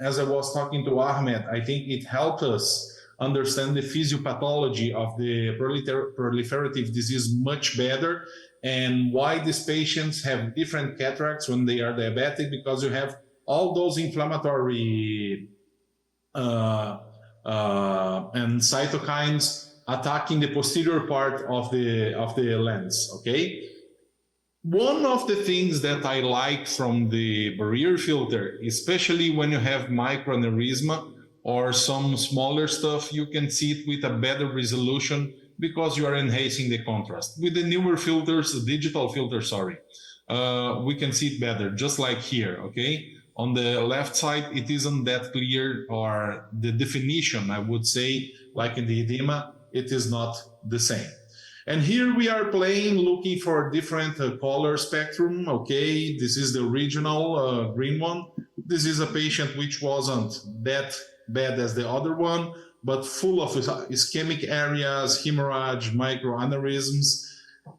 As I was talking to Ahmed, I think it helped us understand the physiopathology of the proliferative disease much better and why these patients have different cataracts when they are diabetic, because you have all those inflammatory and cytokines attacking the posterior part of the lens, okay? One of the things that I like from the barrier filter, especially when you have microaneurysma or some smaller stuff, you can see it with a better resolution because you are enhancing the contrast. With the newer filters, the digital filter, sorry, we can see it better, just like here, okay? On the left side, it isn't that clear, or the definition, I would say, like in the edema, it is not the same. And here we are playing, looking for different color spectrum. Okay, this is the original green one. This is a patient which wasn't that bad as the other one, but full of ischemic areas, hemorrhage, microaneurysms.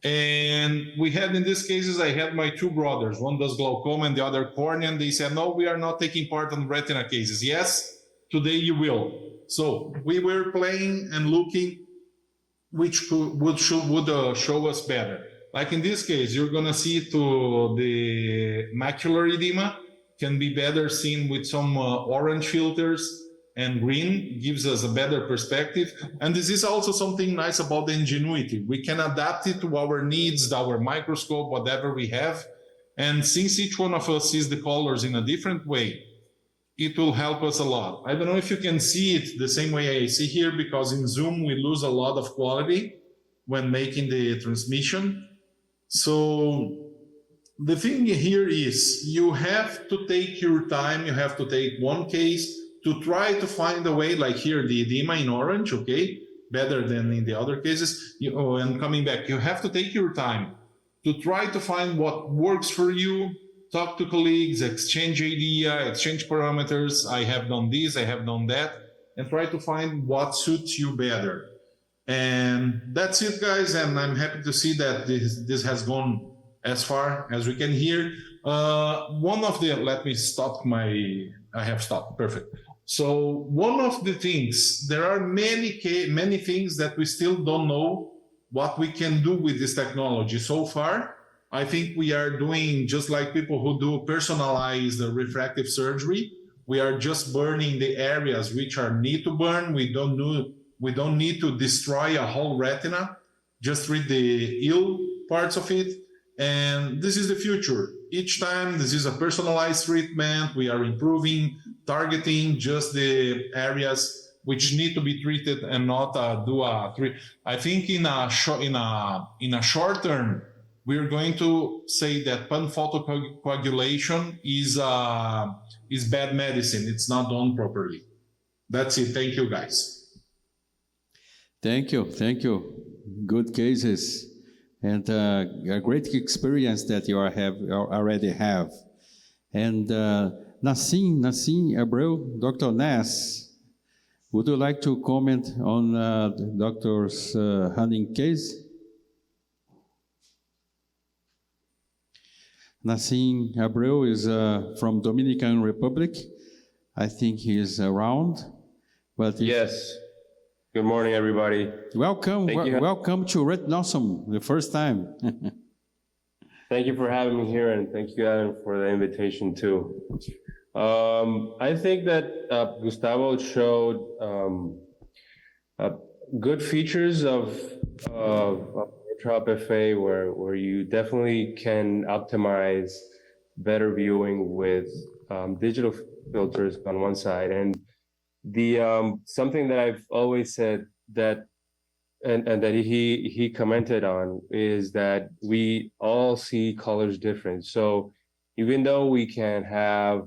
And we had, in these cases, I had my two brothers. One does glaucoma and the other cornea. And they said, no, we are not taking part on retina cases. Yes, today you will. So we were playing and looking which would show us better. Like in this case, you're going to see to the macular edema can be better seen with some orange filters, and green gives us a better perspective. And this is also something nice about the ingenuity. We can adapt it to our needs, our microscope, whatever we have. And since each one of us sees the colors in a different way, it will help us a lot. I don't know if you can see it the same way I see here, because in Zoom we lose a lot of quality when making the transmission. So the thing here is you have to take your time. You have to take one case to try to find a way, like here, the edema in orange, okay, better than in the other cases. And coming back, you have to take your time to try to find what works for you. Talk to colleagues, exchange idea, exchange parameters. I have done this, I have done that, and try to find what suits you better. And that's it, guys. And I'm happy to see that this has gone as far as we can hear. Let me stop I have stopped, perfect. So one of the things, there are many things that we still don't know what we can do with this technology so far. I think we are doing just like people who do personalized refractive surgery. We are just burning the areas which are need to burn. We don't need to destroy a whole retina, just treat the ill parts of it. And this is the future. Each time this is a personalized treatment. We are improving, targeting just the areas which need to be treated and not do a treat. I think in a short term, we're going to say that pan-photocoagulation is bad medicine. It's not done properly. That's it. Thank you, guys. Thank you. Good cases. And a great experience that you already have. And Nassim Abreu, Dr. Nass, would you like to comment on Dr. Hanning case? Nassim Abreu is from Dominican Republic. I think he is around. But yes. Good morning, everybody. Welcome to Retinawesome, the first time. Thank you for having me here, and thank you, Adam, for the invitation too. I think that Gustavo showed good features of Intraoperative FA, where you definitely can optimize better viewing with digital filters on one side, and the something that I've always said that and that he commented on is that we all see colors different. So even though we can have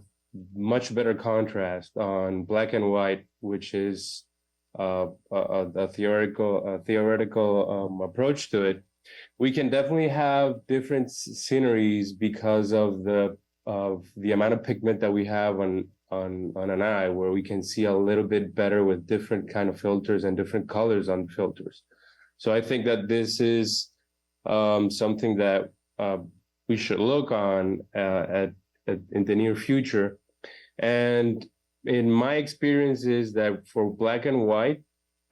much better contrast on black and white, which is a theoretical approach to it, we can definitely have different sceneries because of the amount of pigment that we have on an eye, where we can see a little bit better with different kind of filters and different colors on filters. So I think that this is something that we should look on in the near future. And in my experience is that for black and white,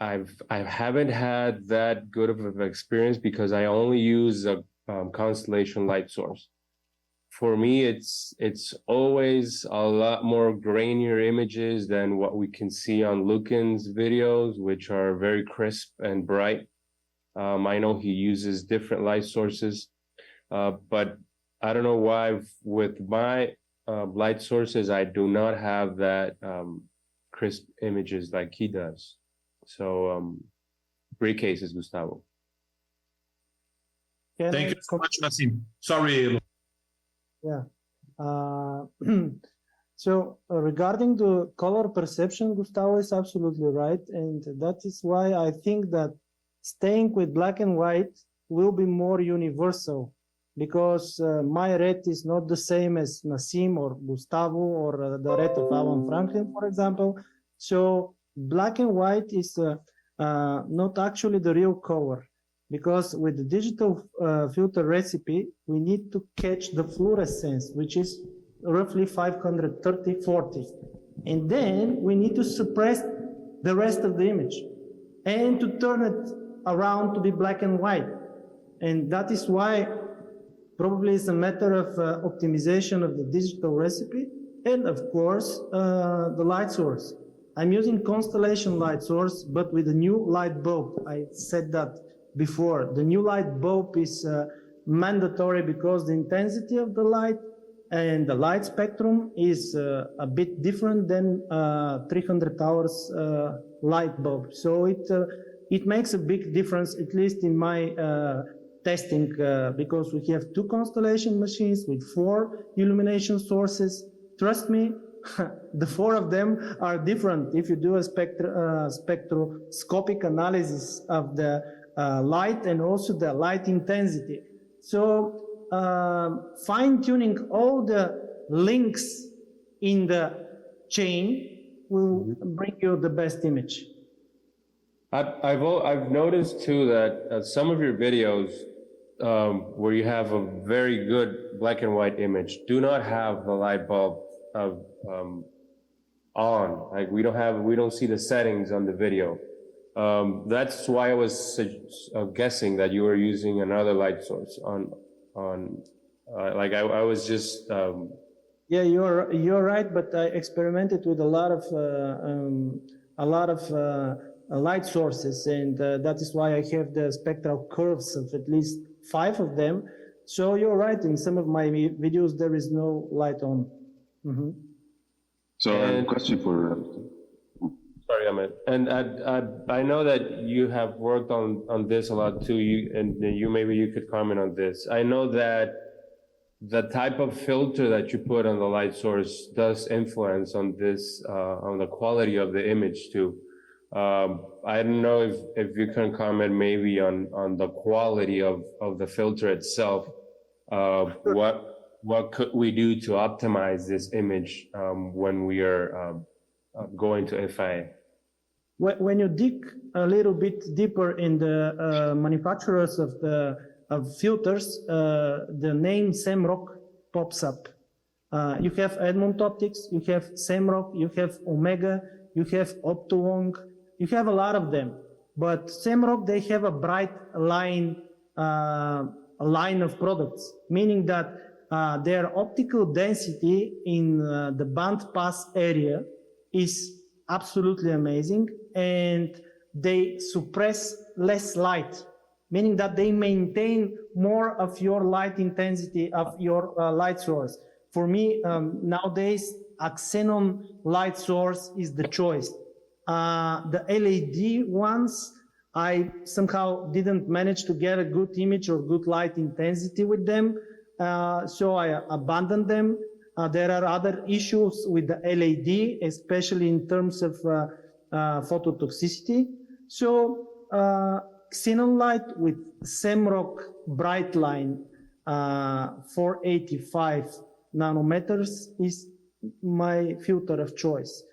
I haven't had that good of an experience because I only use a constellation light source. For me, it's always a lot more grainier images than what we can see on Lucan's videos, which are very crisp and bright. I know he uses different light sources, but I don't know why with my light sources, I do not have that crisp images like he does. So great cases, Gustavo. Thank you so much, Nassim. Sorry. Yeah. So regarding the color perception, Gustavo is absolutely right. And that is why I think that staying with black and white will be more universal, because my ret is not the same as Nassim or Gustavo or the ret of Alan Franklin, for example. So black and white is not actually the real color, because with the digital filter recipe, we need to catch the fluorescence, which is roughly 530-40. And then we need to suppress the rest of the image and to turn it around to be black and white. And that is why probably it's a matter of optimization of the digital recipe and of course the light source. I'm using constellation light source, but with a new light bulb. I said that before. The new light bulb is mandatory because the intensity of the light and the light spectrum is a bit different than 300 hours light bulb. So it makes a big difference, at least in my testing, because we have 2 constellation machines with 4 illumination sources. Trust me, the 4 of them are different if you do a spectroscopic analysis of the light and also the light intensity. So fine-tuning all the links in the chain will bring you the best image. I've noticed too that some of your videos where you have a very good black and white image do not have the light bulb on. Like we don't see the settings on the video. That's why I was guessing that you were using another light source like I was just. Yeah, you're right, but I experimented with a lot of light sources, and that is why I have the spectral curves of at least 5 of them. So you're right, in some of my videos there is no light on. Mm-hmm. So I have a question for... Sorry, Ahmed. And I know that you have worked on this a lot too, maybe you could comment on this. I know that the type of filter that you put on the light source does influence on this, on the quality of the image too. I don't know if you can comment maybe on the quality of the filter itself. What could we do to optimize this image when we are going to FA? When you dig a little bit deeper in the manufacturers of filters, the name Semrock pops up. You have Edmond Optics, you have Semrock, you have Omega, you have Optolong, you have a lot of them. But Semrock, they have a bright line of products, meaning that their optical density in the band pass area is absolutely amazing, and they suppress less light, meaning that they maintain more of your light intensity of your light source. For me, nowadays, a xenon light source is the choice. The LED ones, I somehow didn't manage to get a good image or good light intensity with them, so I abandoned them. There are other issues with the LED, especially in terms of phototoxicity. So xenon light with Semrock bright line 485 nanometers is my filter of choice.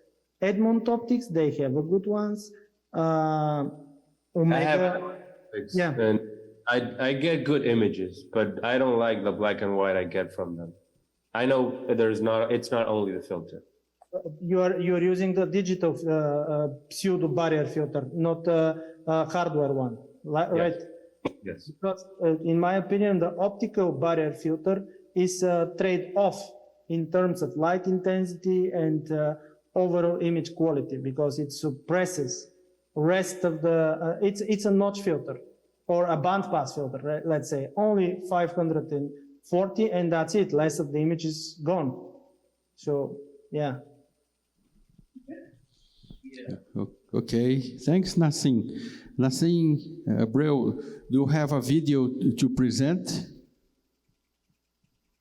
Edmond Optics, they have a good ones. Omega, yeah. And I get good images, but I don't like the black and white I get from them. I know it's not only the filter. You are using the digital pseudo barrier filter, not hardware one, right? Yes. Because in my opinion, the optical barrier filter is a trade-off in terms of light intensity and overall image quality, because it suppresses rest of the. It's a notch filter or a bandpass filter, right? Let's say only 540, and that's it. Less of the image is gone. So yeah. Okay, thanks, Nassim. Nassim Abreu, do you have a video to present?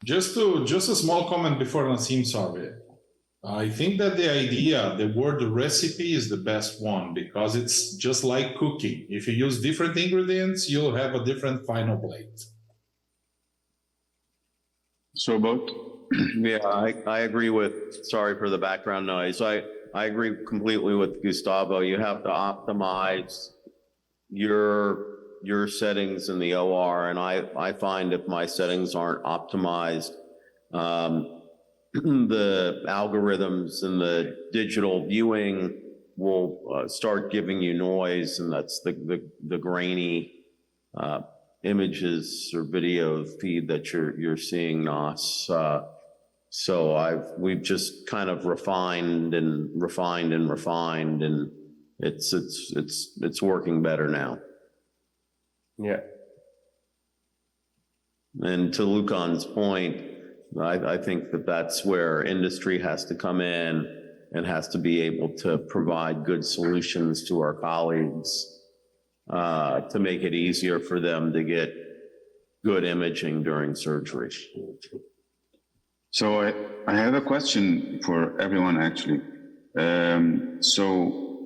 Just a small comment before Nassim, sorry. I think that the word recipe is the best one because it's just like cooking. If you use different ingredients, you'll have a different final plate. So about Yeah, I agree with, sorry for the background noise. I agree completely with Gustavo. You have to optimize your settings in the OR. And I find if my settings aren't optimized, the algorithms and the digital viewing will start giving you noise, and that's the grainy images or video feed that you're seeing, Nas. So we've just kind of refined, and it's working better now. Yeah. And to Lucan's point, I think that that's where industry has to come in and has to be able to provide good solutions to our colleagues to make it easier for them to get good imaging during surgery. So I have a question for everyone, actually. So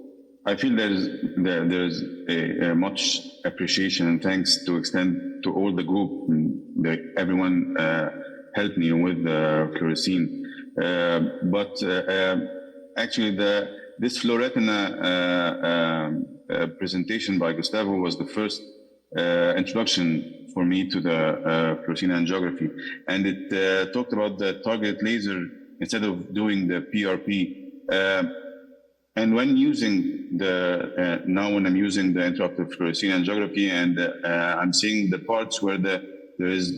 I feel there's a much appreciation and thanks to extend to all the group. Everyone helped me with the fluorescein. But actually, this fluoretina presentation by Gustavo was the first introduction for me to the fluorescein angiography. And it talked about the targeted laser instead of doing the PRP. And when using now when I'm using the intraoperative fluorescein angiography and I'm seeing the parts where there is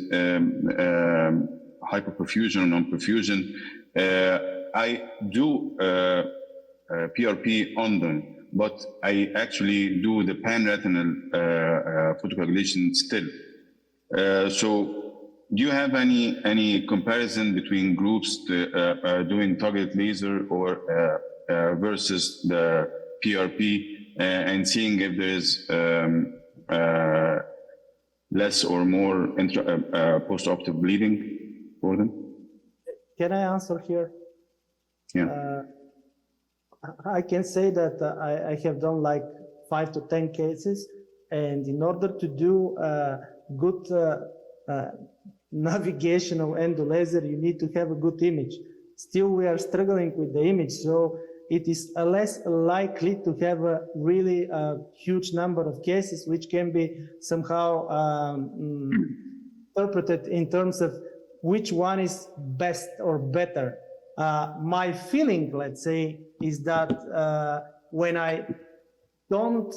hyperperfusion or non-perfusion, I do PRP on them, but I actually do the pan-retinal photocoagulation still. So do you have any comparison between groups doing targeted laser or versus the PRP and seeing if there is less or more post-operative bleeding for them? Can I answer here? Yeah. I can say that I have done like 5 to 10 cases, and in order to do good navigation of endolaser, you need to have a good image. Still, we are struggling with the image, so it is less likely to have a really huge number of cases which can be somehow interpreted in terms of which one is best or better. My feeling, let's say, is that when I don't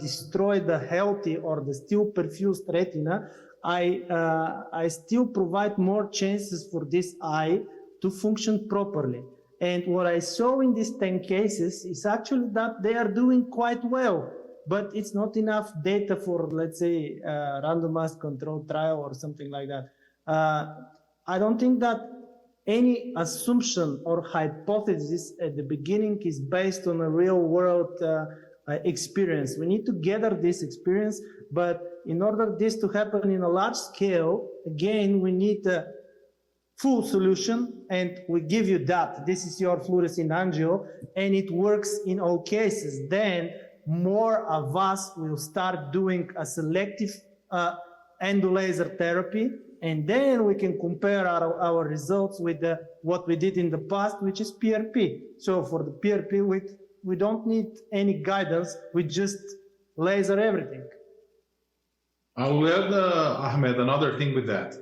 destroy the healthy or the still perfused retina, I still provide more chances for this eye to function properly. And what I saw in these 10 cases is actually that they are doing quite well, but it's not enough data for, let's say, a randomized controlled trial or something like that. I don't think that any assumption or hypothesis at the beginning is based on a real world experience. We need to gather this experience, but in order this to happen in a large scale, again, we need a full solution, and we give you that. This is your fluorescein angio, and it works in all cases. Then more of us will start doing a selective endolaser therapy, and then we can compare our results with what we did in the past, which is PRP. So for the PRP, we don't need any guidance. We just laser everything. I'll add, Ahmed, another thing with that.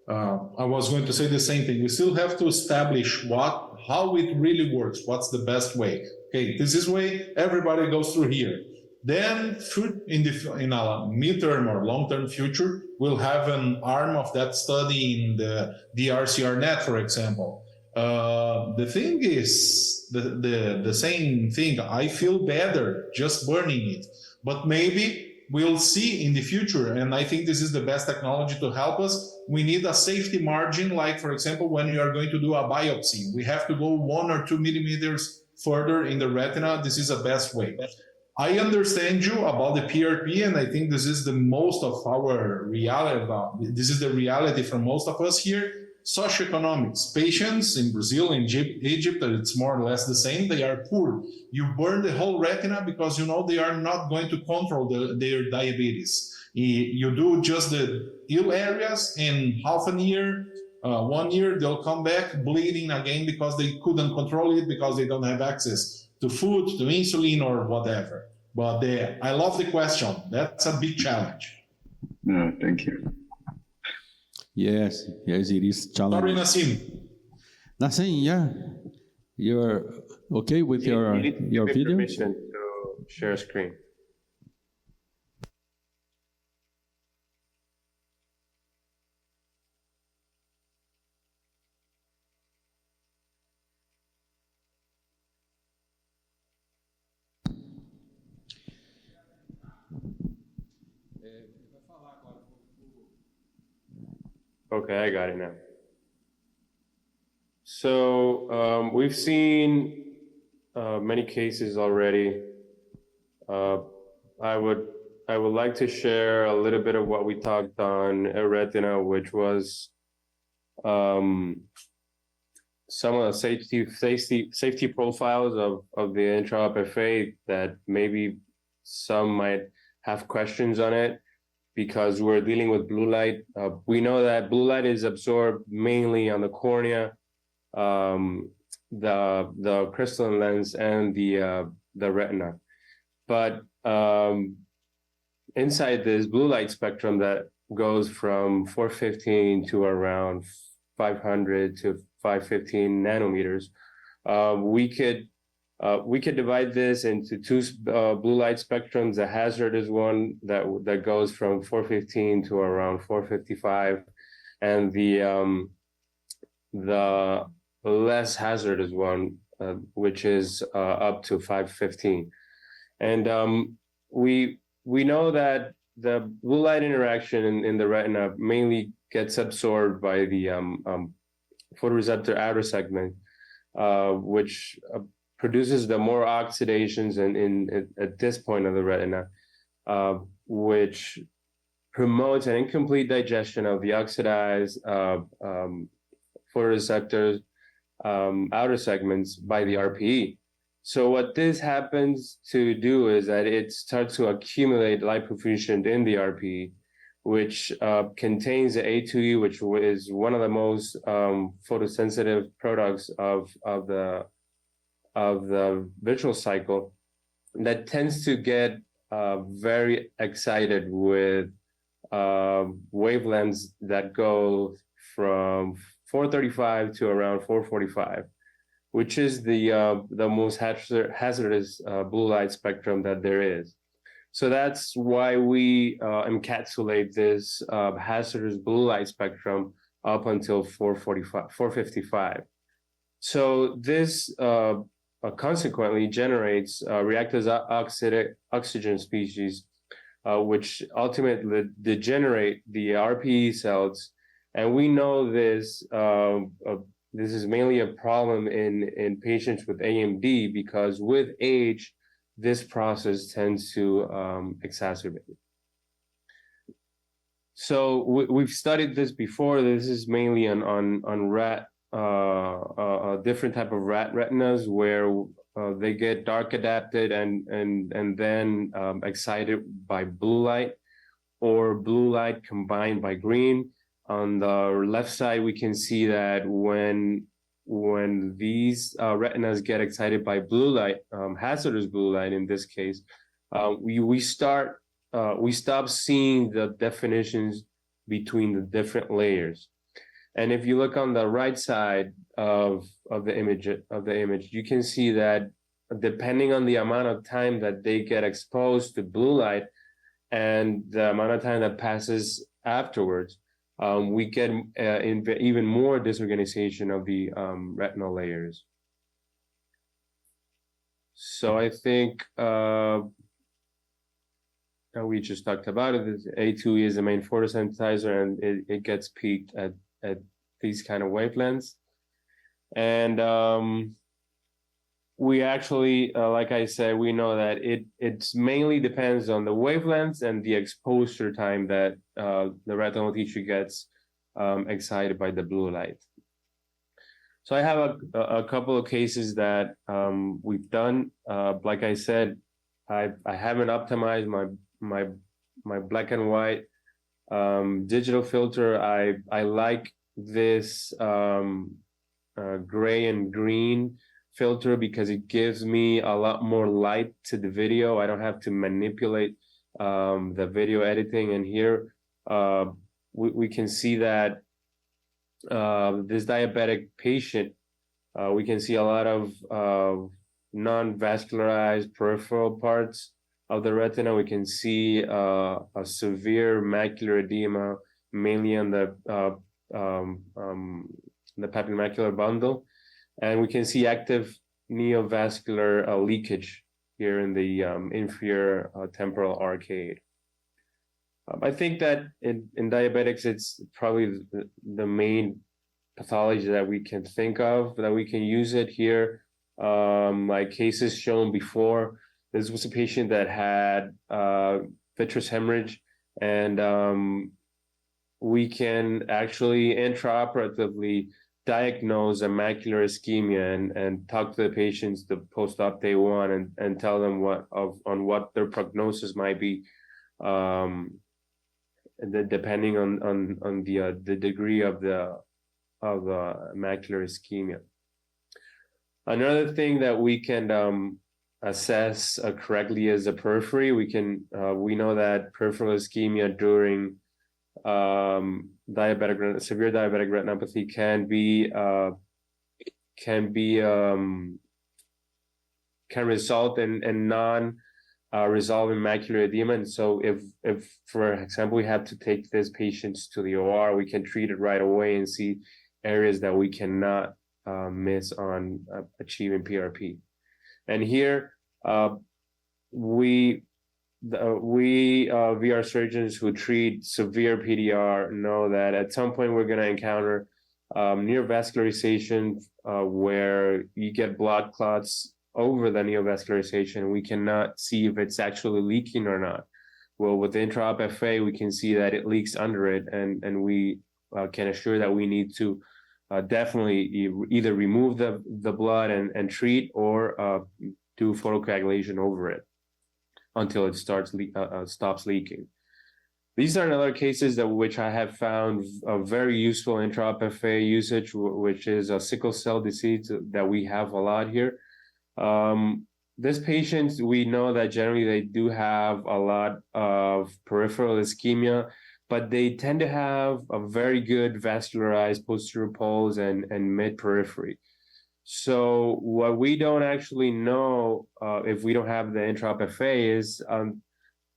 I was going to say the same thing. We still have to establish how it really works. What's the best way? Okay, this is way everybody goes through here. Then in a midterm or long-term future, we'll have an arm of that study in the DRCR-net, for example. The thing is the same thing. I feel better just burning it, but maybe we'll see in the future, and I think this is the best technology to help us. We need a safety margin, like, for example, when you are going to do a biopsy, we have to go 1 or 2 millimeters further in the retina. This is the best way. I understand you about the PRP, and I think this is the most of our reality. This is the reality for most of us here. socioeconomics. Patients in Brazil, in Egypt, it's more or less the same. They are poor. You burn the whole retina because you know they are not going to control their diabetes. You do just the ill areas in half a year, 1 year, they'll come back bleeding again because they couldn't control it because they don't have access to food, to insulin, or whatever. But I love the question. That's a big challenge. No, thank you. Yes, it is challenging. Sorry, Nassim. Nassim, yeah, you're okay with your video? Permission to share screen. Okay, I got it now. So we've seen many cases already. I would like to share a little bit of what we talked on retina, which was some of the safety profiles of the intraoperative FA that maybe some might have questions on it, because we're dealing with blue light. We know that blue light is absorbed mainly on the cornea, the crystalline lens, and the retina. But inside this blue light spectrum that goes from 415 to around 500 to 515 nanometers, we could divide this into two blue light spectrums. The hazardous one that goes from 415 to around 455, and the less hazardous one, which is up to 515. And we know that the blue light interaction in the retina mainly gets absorbed by the photoreceptor outer segment, which produces the more oxidations at this point of the retina, which promotes an incomplete digestion of the oxidized photoreceptor outer segments by the RPE. So what this happens to do is that it starts to accumulate lipofuscin in the RPE, which contains the A2E, which is one of the most photosensitive products of the visual cycle, that tends to get very excited with wavelengths that go from 435 to around 445, which is the most hazardous blue light spectrum that there is. So that's why we encapsulate this hazardous blue light spectrum up until 455. So this consequently generates reactive oxygen species, which ultimately degenerate the RPE cells. And we know this is mainly a problem in patients with AMD, because with age, this process tends to exacerbate. So we've studied this before. This is mainly on rat, a different type of rat retinas, where they get dark adapted and then excited by blue light, or blue light combined by green. On the left side, we can see that when these retinas get excited by blue light, hazardous blue light in this case, we stop seeing the definitions between the different layers. And if you look on the right side of the image, you can see that depending on the amount of time that they get exposed to blue light and the amount of time that passes afterwards, we get even more disorganization of the retinal layers. So I think we just talked about it. A2E is the main photosynthesizer, and it gets peaked at these kind of wavelengths. And we actually, like I said, we know that it mainly depends on the wavelengths and the exposure time that the retinal tissue gets excited by the blue light. So I have a couple of cases that we've done. Like I said, I haven't optimized my black and white digital filter. I like this gray and green filter because it gives me a lot more light to the video. I don't have to manipulate the video editing. And here we can see that this diabetic patient, we can see a lot of non-vascularized peripheral parts of the retina. We can see a severe macular edema, mainly on the papillomacular bundle, and we can see active neovascular leakage here in the inferior temporal arcade. I think that in diabetics, it's probably the main pathology that we can think of, that we can use it here. Like cases shown before, this was a patient that had vitreous hemorrhage, and we can actually intraoperatively diagnose a macular ischemia and talk to the patients the post-op day one and tell them on what their prognosis might be, depending on the degree of the macular ischemia. Another thing that we can assess correctly is the periphery. We know that peripheral ischemia during severe diabetic retinopathy can result in non-resolving macular edema. And so if for example we have to take these patients to the OR, we can treat it right away and see areas that we cannot miss on achieving PRP. And here we VR surgeons who treat severe PDR know that at some point we're going to encounter neovascularization where you get blood clots over the neovascularization. We cannot see if it's actually leaking or not. Well, with the intraop FA, we can see that it leaks under it, and we can assure that we need to definitely either remove the blood and treat, or do photocoagulation over it until it stops leaking. These are other cases which I have found very useful intraop FA usage, which is a sickle cell disease that we have a lot here. This patient, we know that generally they do have a lot of peripheral ischemia, but they tend to have a very good vascularized posterior poles and mid-periphery. So what we don't actually know if we don't have the intraop FA is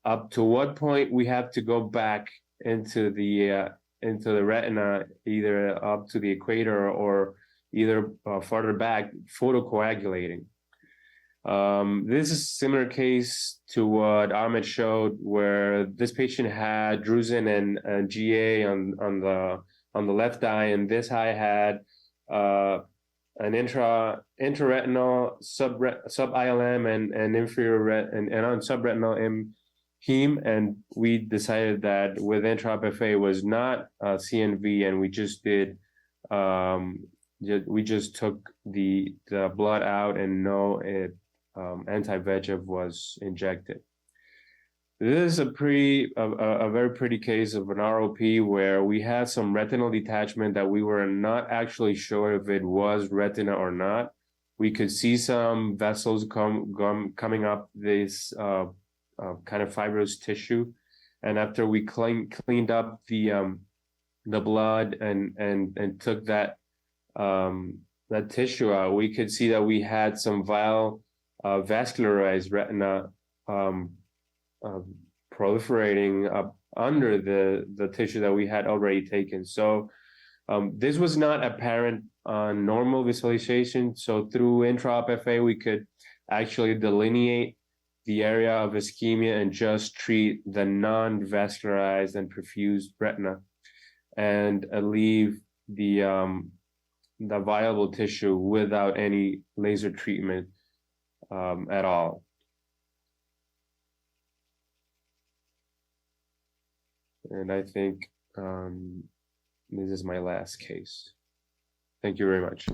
up to what point we have to go back into the retina, either up to the equator or either farther back, photocoagulating. This is a similar case to what Ahmed showed, where this patient had drusen and GA on the left eye, and this eye had an intraretinal sub-ILM and inferior and on subretinal heme, and we decided that with intraop FA was not CNV, and we just did we just took the blood out and anti-VEGF was injected. This is a very pretty case of an ROP where we had some retinal detachment that we were not actually sure if it was retina or not. We could see some vessels coming up this kind of fibrous tissue, and after we cleaned up the blood and took that tissue out, we could see that we had some vascularized retina proliferating up under the tissue that we had already taken. So this was not apparent on normal visualization. So through intraop FA, we could actually delineate the area of ischemia and just treat the non-vascularized and perfused retina and leave the viable tissue without any laser treatment at all. And I think this is my last case. Thank you very much.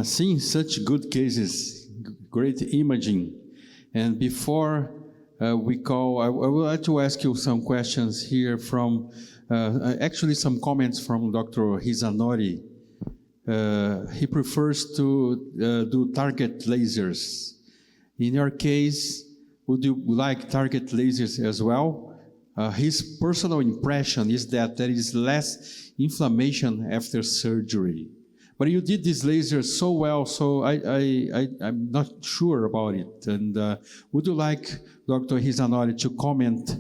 Seeing such good cases, great imaging. And before we call, I would like to ask you some questions here from, actually some comments from Dr. Hizanori. He prefers to do target lasers. In your case, would you like target lasers as well? His personal impression is that there is less inflammation after surgery. But you did this laser so well, so I'm not sure about it. And would you like Dr. Hizanori to comment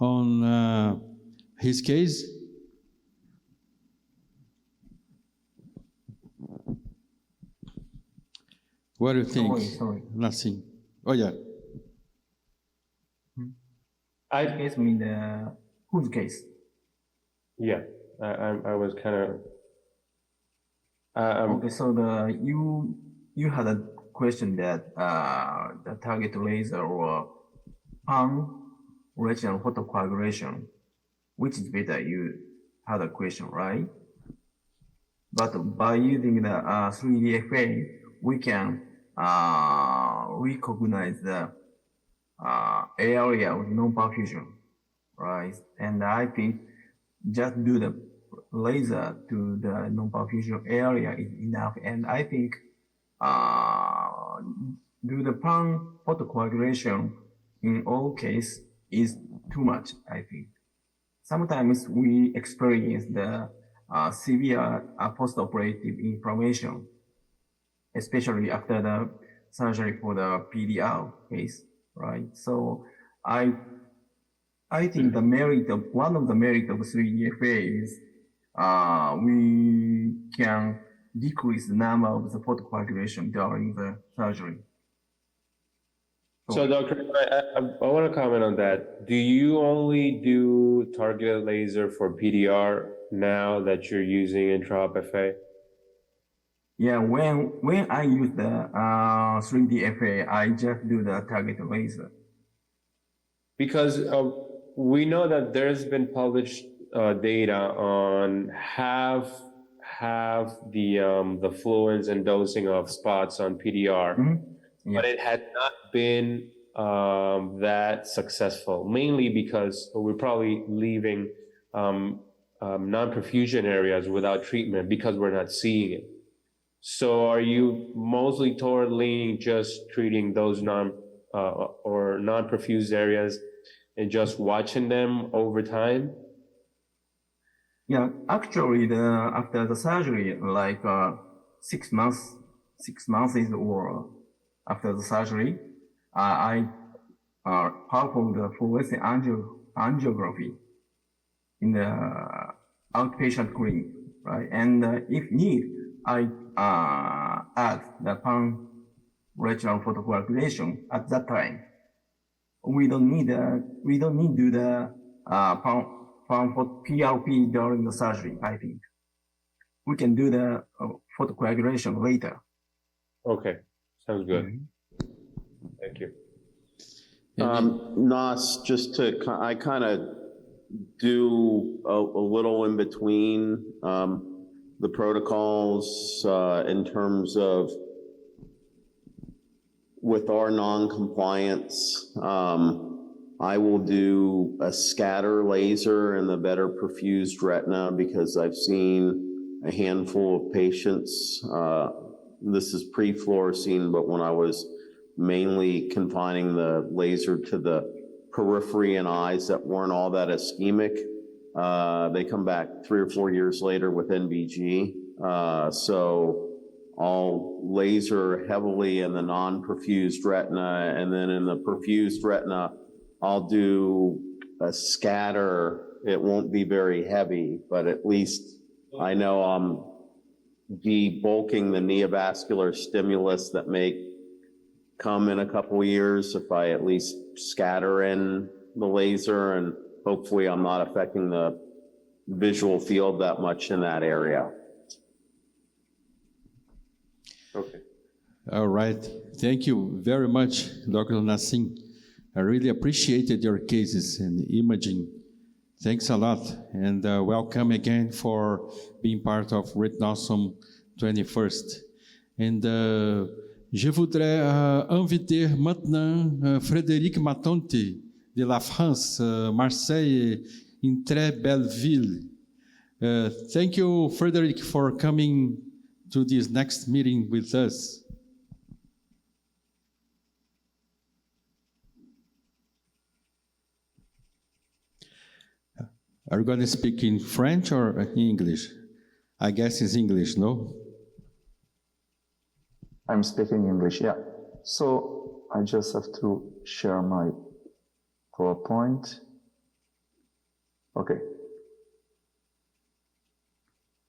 on his case? What do you think? Sorry. Nothing. Oh, yeah. I guess mean whose case? Yeah, I was kind of. Okay, so you had a question that the target laser or pan-regional photocoagulation, which is better? You had a question, right? But by using the 3D FA, we can recognize the area with non-perfusion, right? And I think just do the laser to the non-perfusion area is enough. And I think do the pan photocoagulation in all cases is too much, I think. Sometimes we experience the severe post-operative inflammation, especially after the surgery for the PDR case, right? So I think the merit of one of the merit of 3DFA is we can decrease the number of the photocoagulation during the surgery. So, Doctor, I want to comment on that. Do you only do targeted laser for PDR now that you're using Intraop FA? Yeah, when I use the 3D FA, I just do the targeted laser. Because we know that there's been published data on half the fluence and dosing of spots on PDR, Mm-hmm. but it had not been that successful, mainly because we're probably leaving non-perfusion areas without treatment because we're not seeing it. So are you mostly toward leaning just treating those non-perfused areas and just watching them over time? Yeah, actually, after the surgery, like 6 months is or after the surgery, I performed the fluorescent angiography in the outpatient clinic, right? And if need, I add the pan-regional photocoagulation at that time. We don't need to do the PRP during the surgery, I think. We can do the photocoagulation later. Okay, sounds good. Mm-hmm. Thank you. Nas, I kind of do a little in between the protocols in terms of with our non-compliance. I will do a scatter laser in the better perfused retina because I've seen a handful of patients. This is pre-fluorescein, but when I was mainly confining the laser to the periphery and eyes that weren't all that ischemic, they come back 3 or 4 years later with NVG. So I'll laser heavily in the non-perfused retina, and then in the perfused retina, I'll do a scatter. It won't be very heavy, but at least I know I'm debulking the neovascular stimulus that may come in a couple of years if I at least scatter in the laser, and hopefully I'm not affecting the visual field that much in that area. Okay. All right. Thank you very much, Dr. Nassim. I really appreciated your cases and imaging. Thanks a lot, and welcome again for being part of Retinawesome 21st. And je voudrais inviter maintenant Frédéric Matonte de la France, Marseille, une très belle ville. Thank you, Frédéric, for coming to this next meeting with us. Are you going to speak in French or in English? I guess it's English, no? I'm speaking English, yeah. So I just have to share my PowerPoint. Okay.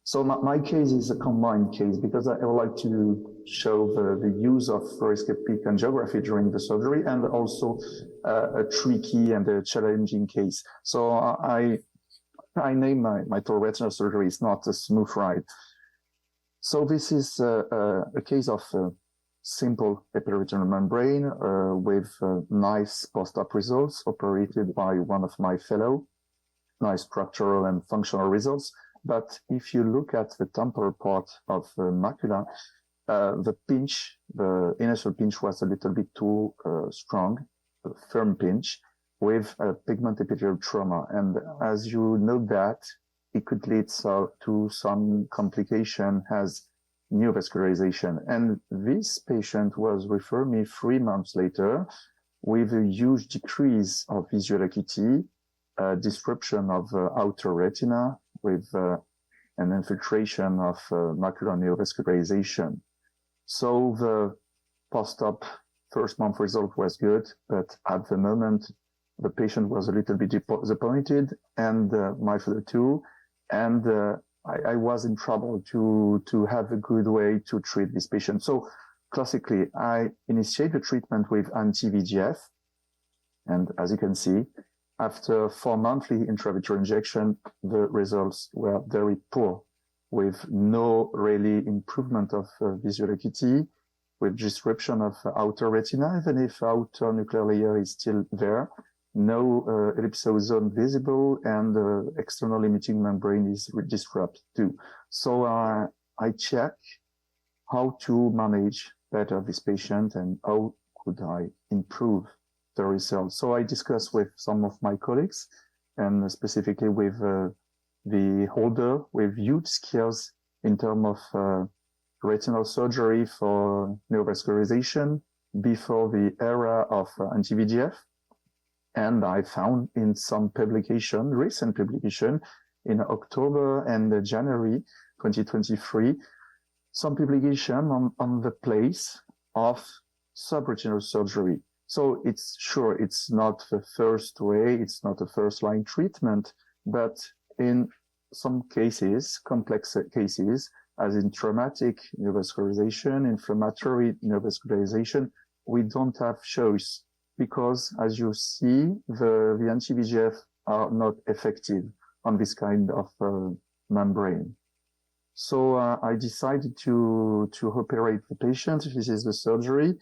So my case is a combined case because I would like to show the use of fluoroscopic angiography during the surgery and also a tricky and a challenging case. So I name my total retinal surgery. It's not a smooth ride. So this is a case of simple epiretinal membrane with nice post-op results operated by one of my fellow, nice structural and functional results. But if you look at the temporal part of the macula, the pinch, the initial pinch was a little bit too strong, a firm pinch, with a pigment epithelial trauma. And as you know that, it could lead to some complication as neovascularization. And this patient was referred me 3 months later with a huge decrease of visual acuity, disruption of outer retina with an infiltration of macular neovascularization. So the post-op first month result was good, but at the moment, the patient was a little bit disappointed, and my father too, and I was in trouble to have a good way to treat this patient. So classically, I initiate the treatment with anti-VEGF, and as you can see, after 4 monthly intravitreal injection, the results were very poor, with no really improvement of visual acuity, with disruption of outer retina, even if outer nuclear layer is still there. No ellipsoid zone visible, and the external limiting membrane is disrupted too. So I check how to manage better this patient and how could I improve the results. So I discussed with some of my colleagues, and specifically with the holder with huge skills in terms of retinal surgery for neovascularization before the era of anti-VEGF. And I found in some publication, recent publication, in October and January 2023, some publication on the place of subretinal surgery. So it's sure it's not the first way, it's not a first line treatment, but in some cases, complex cases, as in traumatic neovascularization, inflammatory neovascularization, we don't have choice, because as you see, the anti-VEGF are not effective on this kind of membrane. So I decided to operate the patient. This is the surgery.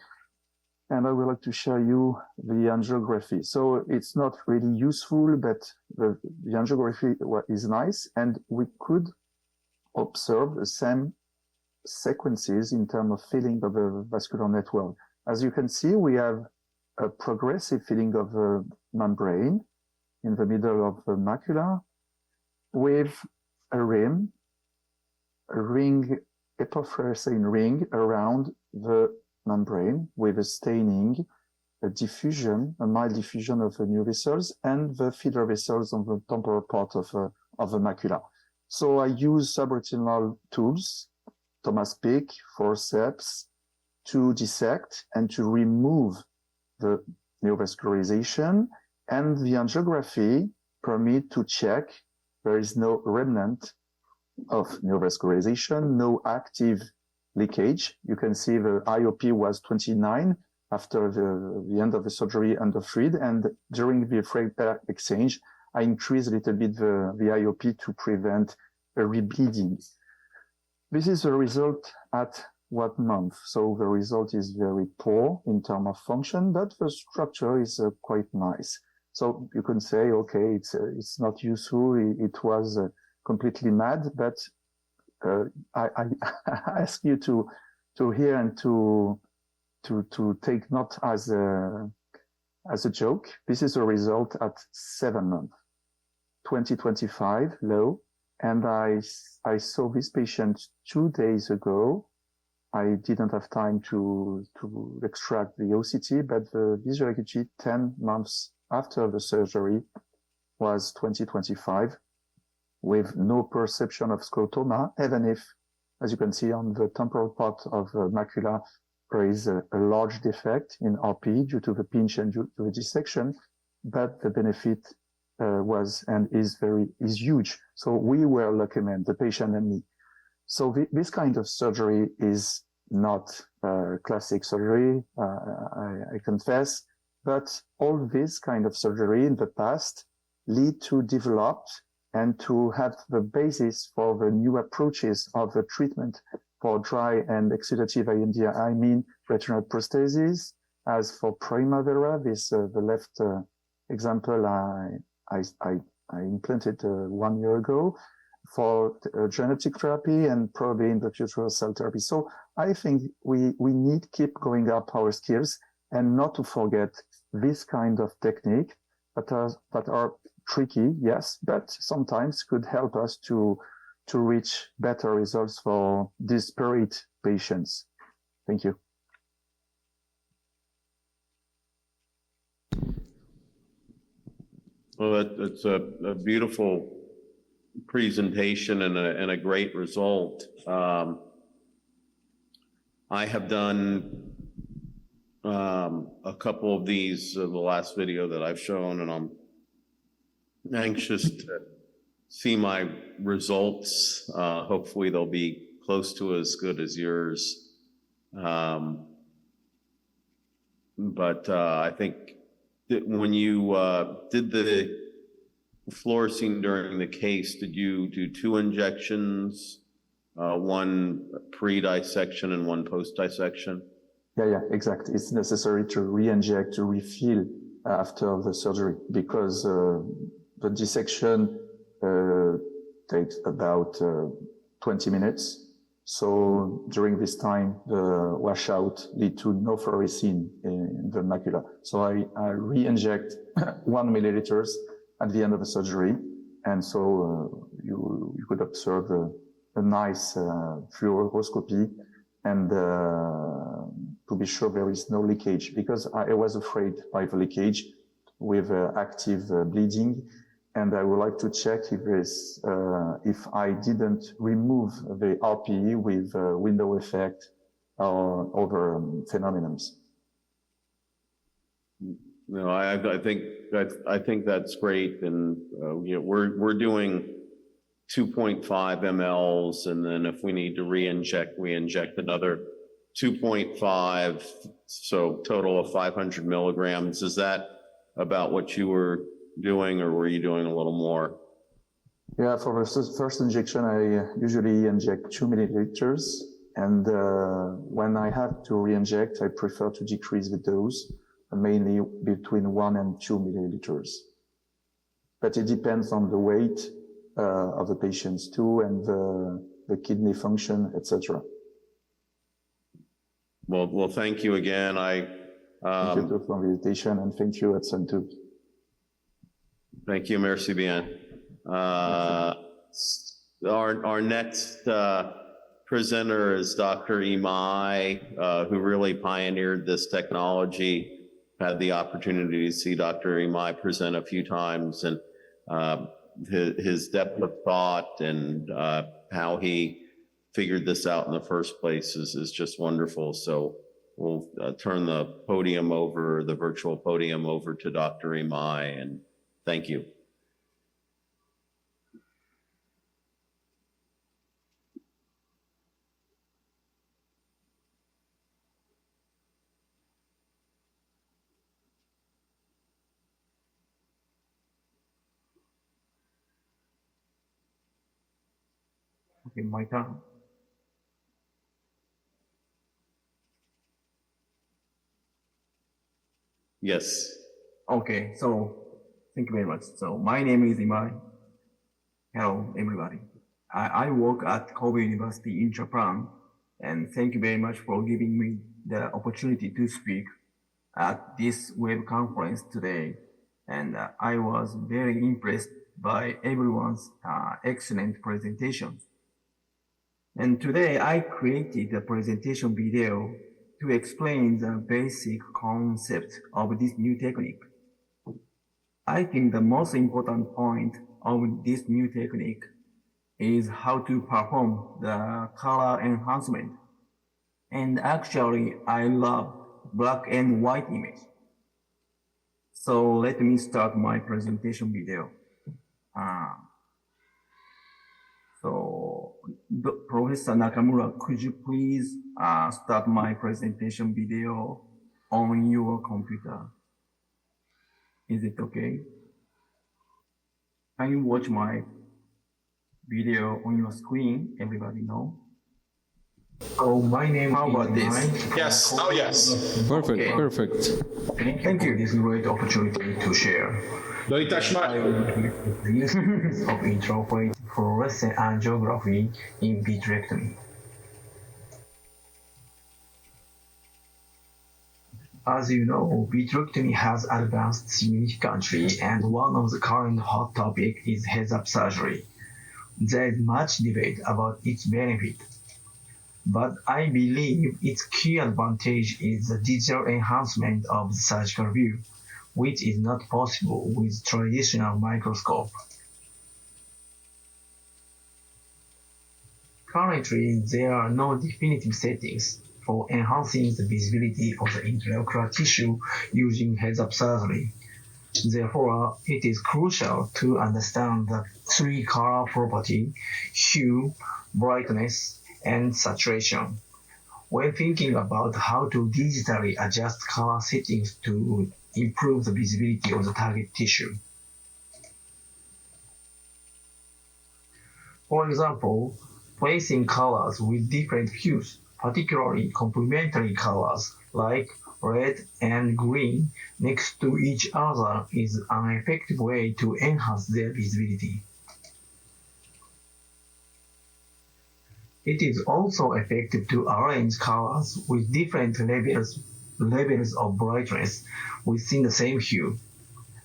And I would like to show you the angiography. So it's not really useful, but the angiography is nice. And we could observe the same sequences in terms of filling of the vascular network. As you can see, we have a progressive filling of the membrane in the middle of the macula with a ring, epophorescent ring around the membrane with a staining, a diffusion, a mild diffusion of the new vessels and the feeder vessels on the temporal part of the macula. So I use subretinal tools, Thomas Pick, forceps, to dissect and to remove the neovascularization, and the angiography permit to check there is no remnant of neovascularization, no active leakage. You can see the IOP was 29 after the end of the surgery under fluid, and during the free exchange, I increased a little bit the IOP to prevent a rebleeding. This is the result at what month? So the result is very poor in terms of function, but the structure is quite nice. So you can say, okay, it's not useful. It was completely mad, but I ask you to hear and to take not as a joke. This is a result at 7 months, 2025 low. And I saw this patient 2 days ago. I didn't have time to extract the OCT, but the visual acuity 10 months after the surgery was 2025 with no perception of sclerotoma, even if, as you can see on the temporal part of the macula, there is a large defect in RP due to the pinch and due to the dissection, but the benefit was and is huge. So we were lucky men, the patient and me. So this kind of surgery is not classic surgery, I confess, but all this kind of surgery in the past lead to develop and to have the basis for the new approaches of the treatment for dry and exudative AMD. I mean retinal prosthesis. As for Primavera, this the left example I implanted 1 year ago, for genetic therapy and probably in the future cell therapy. So I think we need keep going up our skills and not to forget this kind of technique that are tricky, yes, but sometimes could help us to reach better results for disparate patients. Thank you. Well, it's a beautiful presentation and a great result. I have done a couple of these, the last video that I've shown, and I'm anxious to see my results. Hopefully they'll be close to as good as yours. But I think that when you did the fluorescein during the case, did you do 2 injections, one pre-dissection and one post-dissection? Yeah, exactly. It's necessary to re-inject, to refill after the surgery, because the dissection takes about 20 minutes. So during this time, the washout lead to no fluorescein in the macula. So I re-inject 1 milliliters at the end of the surgery. And so you could observe a nice fluoroscopy, and to be sure there is no leakage, because I was afraid by the leakage with active bleeding. And I would like to check if I didn't remove the RPE with window effect or other phenomenons. No, I think that's great, and we're doing 2.5 mLs, and then if we need to re-inject, we inject another 2.5, so total of 500 milligrams. Is that about what you were doing, or were you doing a little more? Yeah, for the first injection, I usually inject 2 milliliters, and when I have to re-inject, I prefer to decrease the dose, mainly between 1 and 2 milliliters. But it depends on the weight of the patients too, and the kidney function, etc. Well, thank you again. Thank you for the invitation, and thank you, Edson, too. Thank you, merci bien. Our next presenter is Dr. Imai, who really pioneered this technology. Had the opportunity to see Dr. Imai present a few times, and his depth of thought and how he figured this out in the first place is just wonderful. So we'll turn the podium over, the virtual podium over to Dr. Imai, and thank you. Okay, my turn. Yes. Okay, so Thank you very much. So my name is Imai. Hello, everybody. I work at Kobe University in Japan, and thank you very much for giving me the opportunity to speak at this web conference today. And I was very impressed by everyone's excellent presentations. And today I created a presentation video to explain the basic concept of this new technique. I think the most important point of this new technique is how to perform the color enhancement. And actually, I love black and white image. So let me start my presentation video. Professor Nakamura, could you please start my presentation video on your computer? Is it okay? Can you watch my video on your screen? Everybody know? Oh, my name How about is this? Yes. Oh, yes. Perfect, Okay. perfect. Thank you for this great opportunity to share. I will the use of intraoperative fluorescent angiography in vitrectomy. As you know, vitrectomy has advanced significantly, and one of the current hot topics is heads-up surgery. There is much debate about its benefit, but I believe its key advantage is the digital enhancement of the surgical view, which is not possible with traditional microscope. Currently, there are no definitive settings for enhancing the visibility of the intraocular tissue using heads-up surgery. Therefore, it is crucial to understand the three color property: hue, brightness, and saturation, when thinking about how to digitally adjust color settings to improve the visibility of the target tissue. For example, placing colors with different hues, particularly complementary colors like red and green, next to each other is an effective way to enhance their visibility. It is also effective to arrange colors with different levels of brightness within the same hue,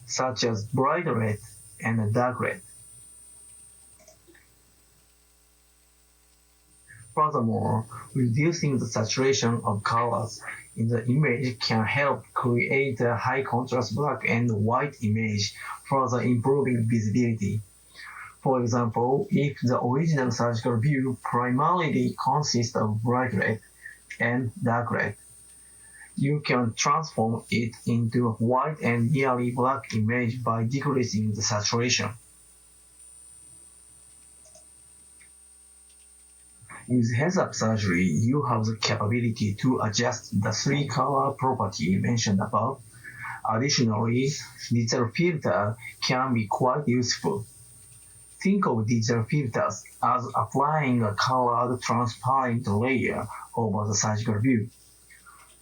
such as bright red and dark red. Furthermore, reducing the saturation of colors in the image can help create a high contrast black and white image, further improving visibility. For example, if the original surgical view primarily consists of bright red and dark red, you can transform it into a white and nearly black image by decreasing the saturation. With heads-up surgery, you have the capability to adjust the three color property mentioned above. Additionally, digital filter can be quite useful. Think of digital filters as applying a colored transparent layer over the surgical view.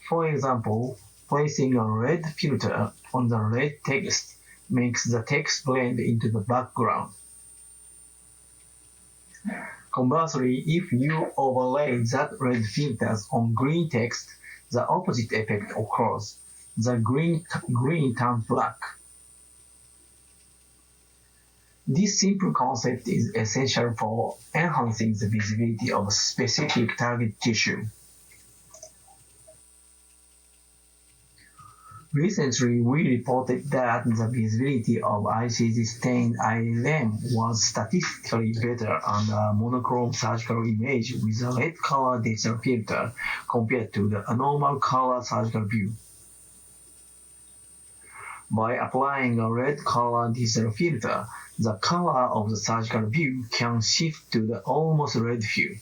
For example, placing a red filter on the red text makes the text blend into the background. Conversely, if you overlay that red filters on green text, the opposite effect occurs. The green turns black. This simple concept is essential for enhancing the visibility of a specific target tissue. Recently, we reported that the visibility of ICG-stained ILM was statistically better on a monochrome surgical image with a red color digital filter compared to the normal color surgical view. By applying a red color digital filter, the color of the surgical view can shift to the almost red hue.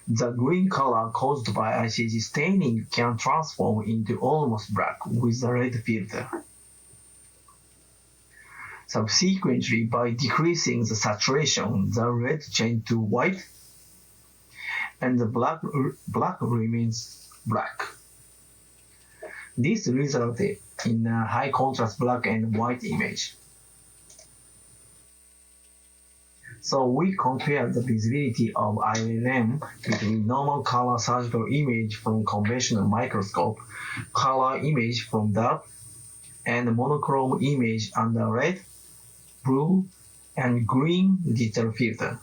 The green color caused by ICG staining can transform into almost black with the red filter. Subsequently, by decreasing the saturation, the red changes to white, and the black remains black. This resulted in a high contrast black and white image. So we compared the visibility of ILM between normal color surgical image from conventional microscope, color image from DAP, and monochrome image under red, blue, and green digital filter.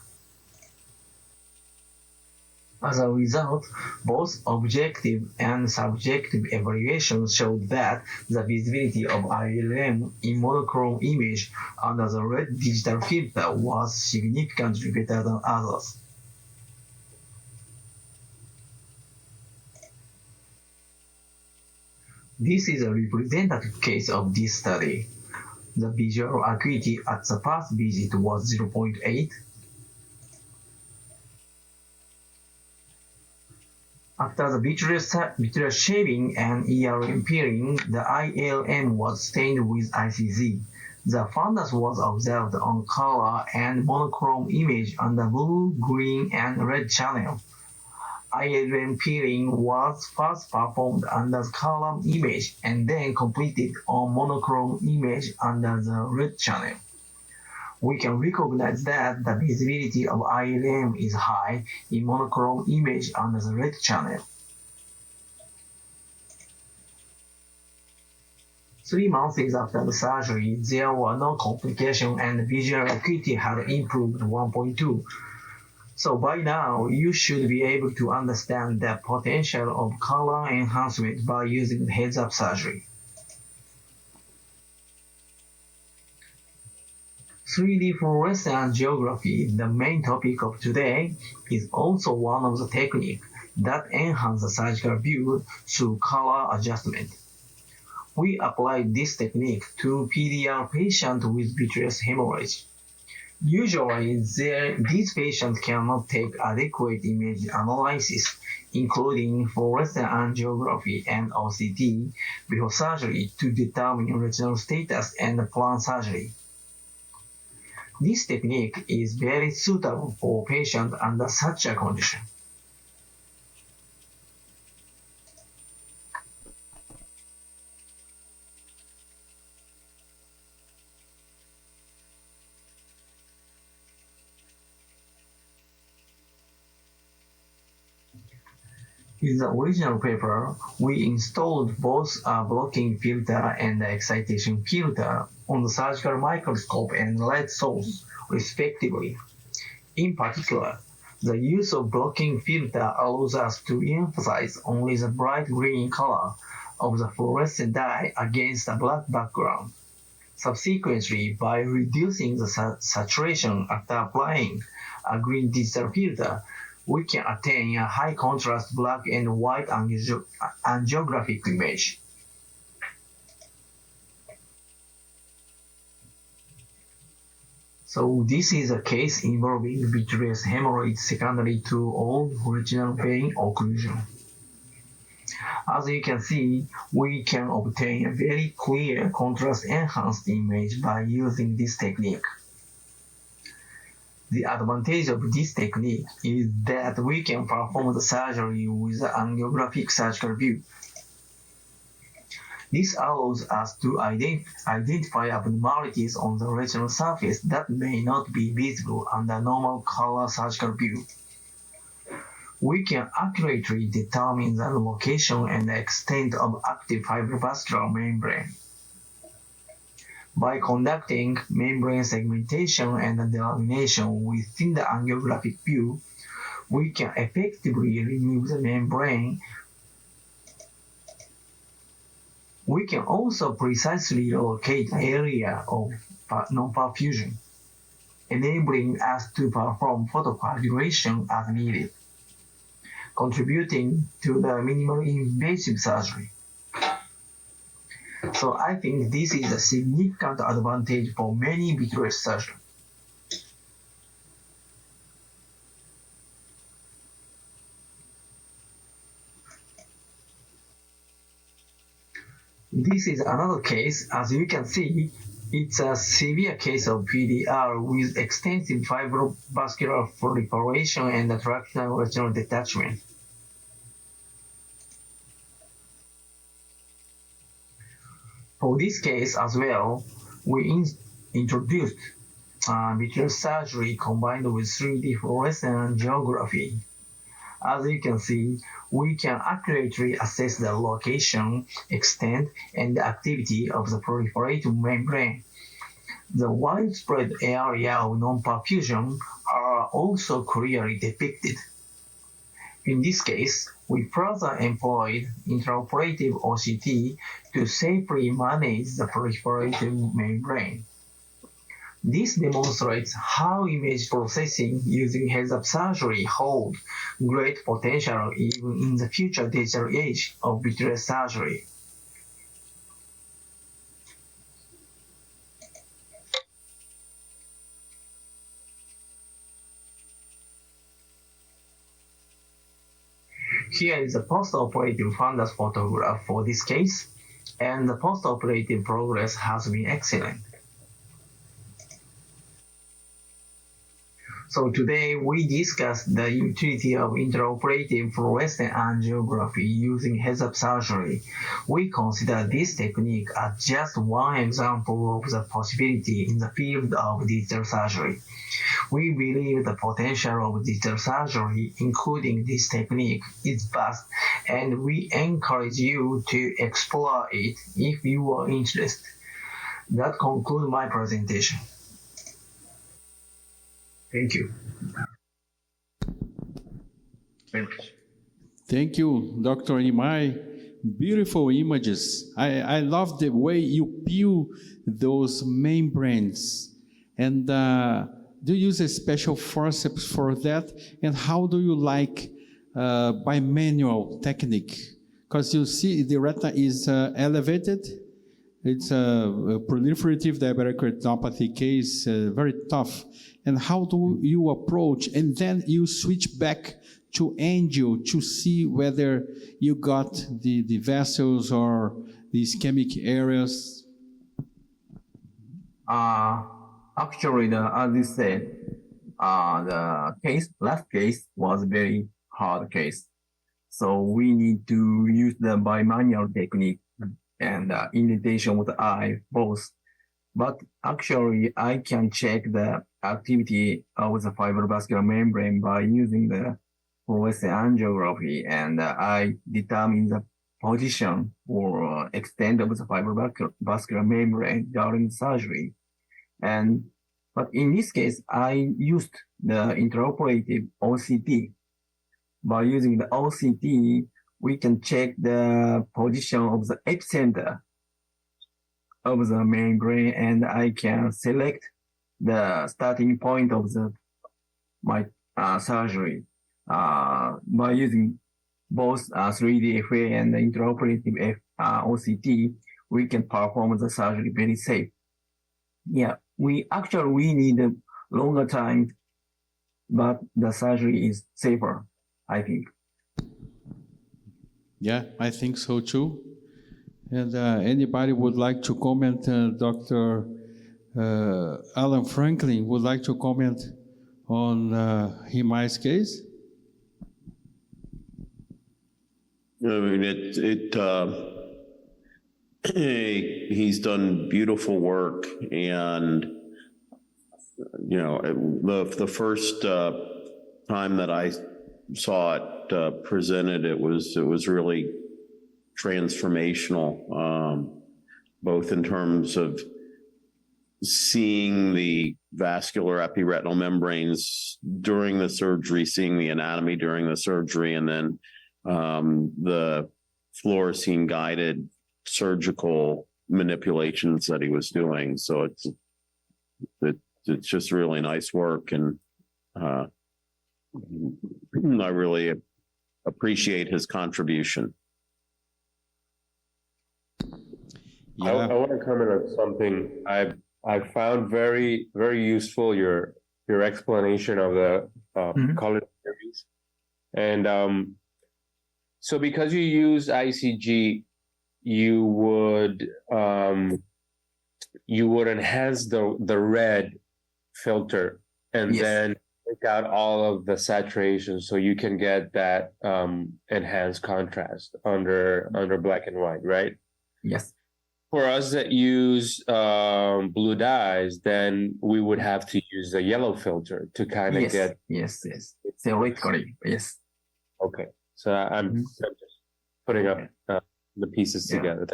As a result, both objective and subjective evaluations showed that the visibility of ILM in monochrome image under the red digital filter was significantly better than others. This is a representative case of this study. The visual acuity at the first visit was 0.8. After the vitreous shaving and ERM peeling, the ILM was stained with ICZ. The fundus was observed on color and monochrome image under blue, green, and red channel. ILM peeling was first performed under color image and then completed on monochrome image under the red channel. We can recognize that the visibility of ILM is high in monochrome image under the red channel. 3 months after the surgery, there were no complications and visual acuity had improved 1.2. So by now, you should be able to understand the potential of color enhancement by using heads-up surgery. 3D fluorescence angiography, the main topic of today, is also one of the techniques that enhance the surgical view through color adjustment. We applied this technique to PDR patients with vitreous hemorrhage. Usually, these patients cannot take adequate image analysis, including fluorescence angiography and OCT, before surgery to determine retinal status and plan surgery. This technique is very suitable for patients under such a condition. In the original paper, we installed both a blocking filter and excitation filter on the surgical microscope and light source, respectively. In particular, the use of blocking filter allows us to emphasize only the bright green color of the fluorescent dye against a black background. Subsequently, by reducing the saturation after applying a green digital filter, we can attain a high contrast black and white angiographic image. So this is a case involving vitreous hemorrhage secondary to old retinal vein occlusion. As you can see, we can obtain a very clear contrast enhanced image by using this technique. The advantage of this technique is that we can perform the surgery with an angiographic surgical view. This allows us to identify abnormalities on the retinal surface that may not be visible under normal color surgical view. We can accurately determine the location and extent of active fibrovascular membrane. By conducting membrane segmentation and delamination within the angiographic view, we can effectively remove the membrane. We can also precisely locate the area of non-perfusion, enabling us to perform photocoagulation as needed, contributing to the minimally invasive surgery. So I think this is a significant advantage for many vitreous surgeons. This is another case. As you can see, it's a severe case of PDR with extensive fibrovascular proliferation and tractional retinal detachment. For this case as well, we introduced vitreous surgery combined with 3D fluorescent angiography. As you can see, we can accurately assess the location, extent, and the activity of the proliferative membrane. The widespread area of non-perfusion are also clearly depicted. In this case, we further employed intraoperative OCT to safely manage the proliferative membrane. This demonstrates how image processing using heads-up surgery holds great potential even in the future digital age of vitreous surgery. Here is a post-operative fundus photograph for this case, and the post-operative progress has been excellent. So today we discussed the utility of intraoperative fluorescent angiography using heads-up surgery. We consider this technique as just one example of the possibility in the field of digital surgery. We believe the potential of digital surgery, including this technique, is vast, and we encourage you to explore it if you are interested. That concludes my presentation. Thank you. Very much. Thank you, Dr. Imai. Beautiful images. I love the way you peel those membranes. And do you use a special forceps for that? And how do you like bimanual technique? Because you see the retina is elevated. It's a proliferative diabetic retinopathy case, very tough. And how do you approach? And then you switch back to angio to see whether you got the vessels or the ischemic areas. Actually, as you said, the last case was very hard case. So we need to use the bimanual technique and indentation with the eye, both. But actually, I can check the activity of the fibrovascular membrane by using the fluorescent angiography, and I determine the position or extent of the fibrovascular membrane during surgery. But in this case, I used the intraoperative OCT. By using the OCT, we can check the position of the epicenter of the membrane, and I can select the starting point of my surgery. By using both 3D FA and the intraoperative OCT, we can perform the surgery very safe. Yeah, we need a longer time, but the surgery is safer, I think. Yeah, I think so too. And anybody would like to comment? Dr. Alan Franklin would like to comment on Imai's case? I mean, he's done beautiful work, and you know, the first time that I saw it presented, it was really transformational, both in terms of seeing the vascular epiretinal membranes during the surgery, seeing the anatomy during the surgery, and then the fluorescein guided surgical manipulations that he was doing. So it's just really nice work, and I really appreciate his contribution. Yeah. I want to comment on something I found very, very useful, your explanation of the color theories. And so because you use ICG, you would enhance the red filter and then take out all of the saturation, so you can get that enhanced contrast under black and white, right? Yes. For us that use blue dyes, then we would have to use a yellow filter to kind of get. Yes. Theoretically, yes. Okay, so I'm just putting up the pieces together.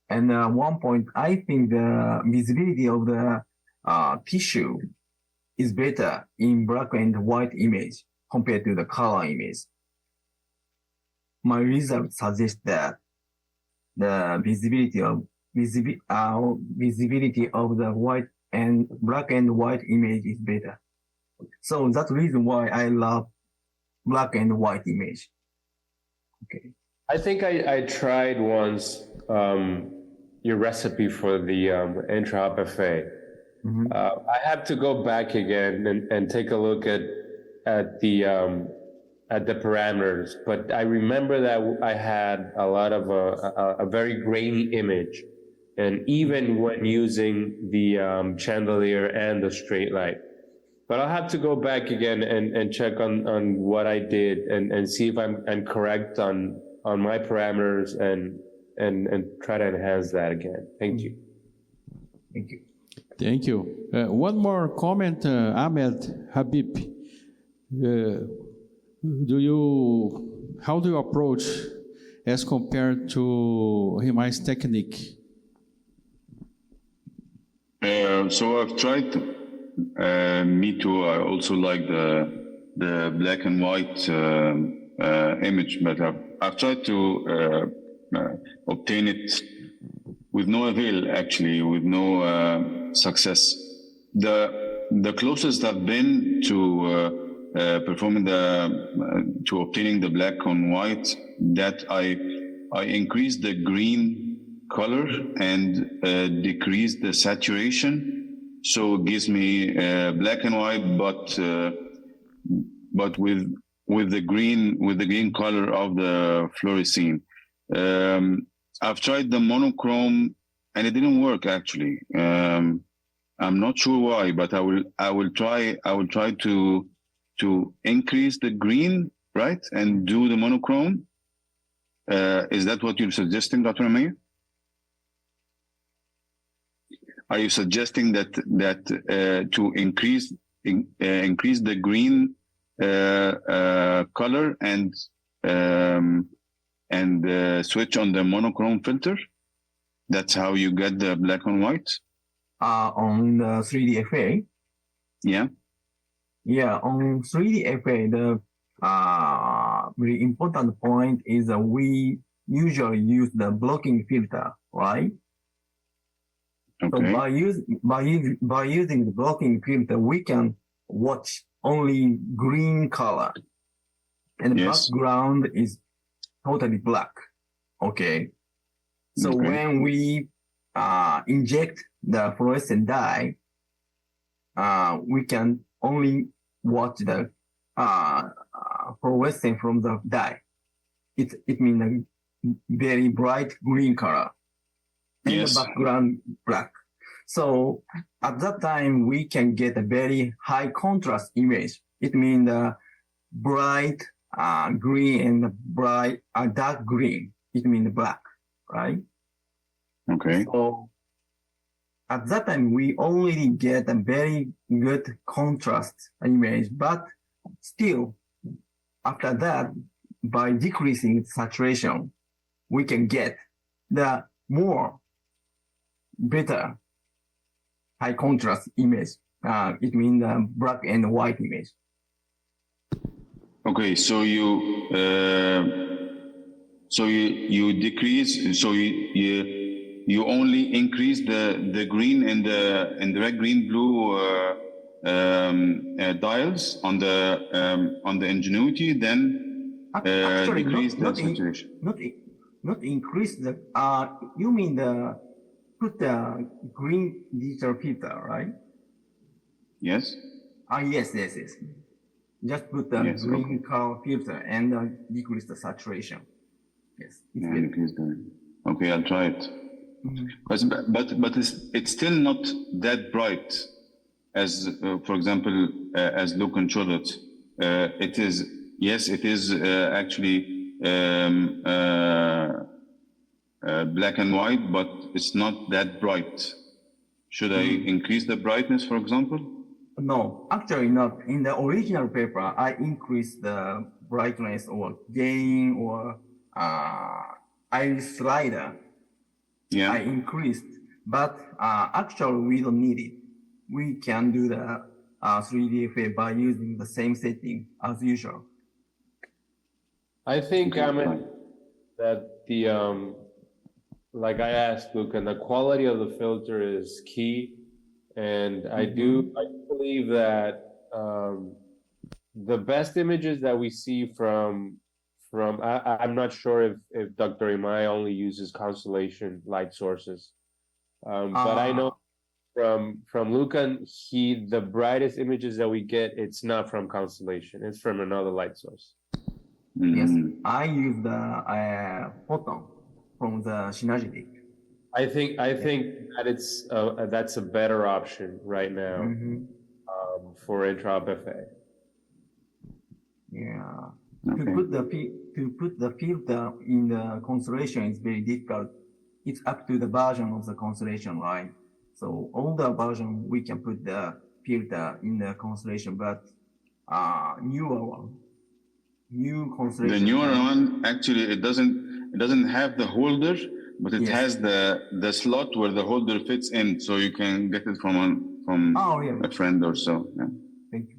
And one point, I think the visibility of the tissue is better in black and white image compared to the color image. My results suggest that the visibility of the white and black and white image is better. So that's the reason why I love black and white image. Okay. I think I tried once your recipe for the Intraop FA. I have to go back again and take a look at the parameters, but I remember that I had a lot of a very grainy image, and even when using the chandelier and the straight light. But I'll have to go back again and check on what I did and see if I'm correct on my parameters and try to enhance that again. Thank you. Thank you. Thank you. One more comment, Ahmed Habib. How do you approach as compared to Himai's technique? So I've tried. Me too. I also like the black and white image, but I've tried to obtain it with no avail, actually, with no success. The closest I've been to performing to obtaining the black on white, that I increased the green color and decreased the saturation. So it gives me black and white, but with the green color of the fluorescein. I've tried the monochrome and it didn't work actually. I'm not sure why, but I will try to increase the green, right, and do the monochrome. Is that what you're suggesting, Dr. Amir? Are you suggesting that to increase the green color and switch on the monochrome filter? That's how you get the black and white? On the 3D FA? Yeah. Yeah, on 3D FA, the very important point is that we usually use the blocking filter, right? Okay. So by using the blocking filter, we can watch only green color, and the background is totally black. Okay. So when we inject the fluorescent dye, we can only watch the fluorescent from the dye. It means a very bright green color. And the background black. So at that time, we can get a very high contrast image. It means the bright green and bright dark green. It means black, right? Okay. So at that time, we already get a very good contrast image, but still, after that, by decreasing saturation, we can get the more better high contrast image. It means the black and white image. Okay, so you decrease. So you only increase the green and the red, green, blue dials on the Ingenuity. Then actually, decrease the saturation. Not increase the. You mean the. Put the green digital filter, right? Yes. Yes. Just put the green color filter and decrease the saturation. Yes. Decrease the. Okay, I'll try it. But it's still not that bright as, for example, as Lucan showed it. It is. Yes, it is actually. black and white, but it's not that bright. Should I increase the brightness, for example? No, actually not. In the original paper, I increased the brightness or gain or iris slider. Yeah. I increased, but actually we don't need it. We can do the 3D effect by using the same setting as usual. I think that the like I asked Luca, the quality of the filter is key, and I believe that the best images that we see from I'm not sure if Dr. Imai only uses constellation light sources, but I know from Luca, the brightest images that we get, it's not from constellation, it's from another light source. Yes, I use the photon from the synergetic. I think that it's that's a better option right now for Intraop FA. Yeah. Okay. To put the filter in the constellation is very difficult. It's up to the version of the constellation, right? So older version we can put the filter in the constellation, but new constellation. The newer one actually it doesn't have the holder, but it has the slot where the holder fits in, so you can get it from a friend or so. Yeah. Thank you.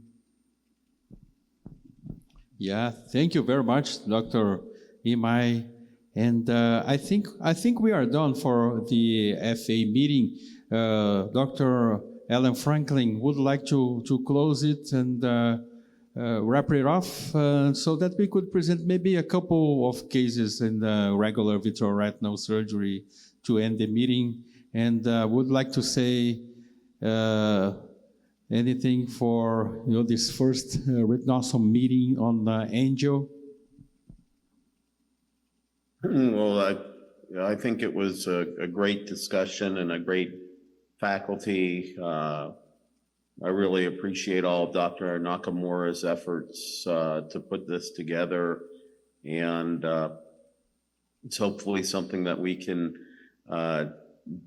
Yeah, thank you very much, Dr. Imai. And I think we are done for the FA meeting. Dr. Alan Franklin would like to close it and wrap it off so that we could present maybe a couple of cases in the regular vitreoretinal surgery to end the meeting. And would like to say anything for this first Retinawesome meeting on Angel? Well, I think it was a great discussion and a great faculty. I really appreciate all of Dr. Nakamura's efforts to put this together, and it's hopefully something that we can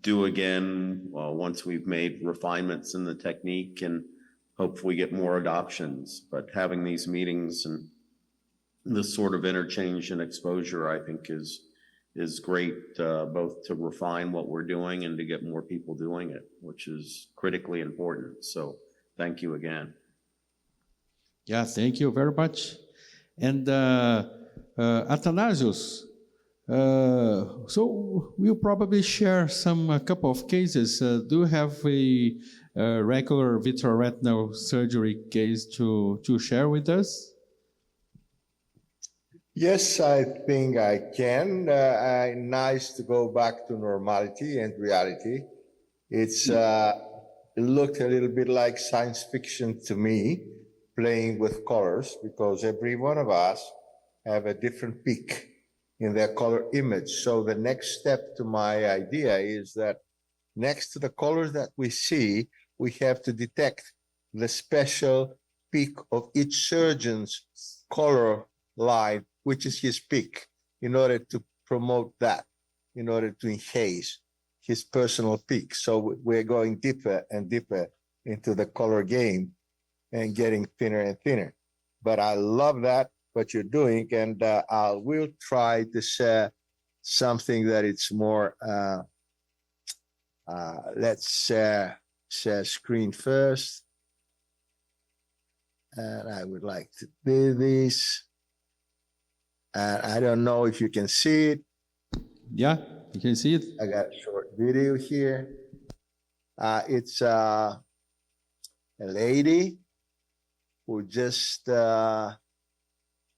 do again once we've made refinements in the technique and hopefully get more adoptions. But having these meetings and this sort of interchange and exposure, I think is great, both to refine what we're doing and to get more people doing it, which is critically important. So thank you again. Yeah, thank you very much. And Athanasius, so we'll probably share a couple of cases. Do you have a regular vitreoretinal surgery case to share with us? Yes, I think I can. Nice to go back to normality and reality. It looked a little bit like science fiction to me, playing with colors, because every one of us have a different peak in their color image. So the next step to my idea is that next to the colors that we see, we have to detect the special peak of each surgeon's color line, which is his peak, in order to promote that, in order to enhance his personal peak. So we're going deeper and deeper into the color game and getting thinner and thinner. But I love that, what you're doing, and I will try to share something that it's more, let's share screen first. And I would like to do this. I don't know if you can see it. Yeah, you can see it. I got a short video here. It's a lady who just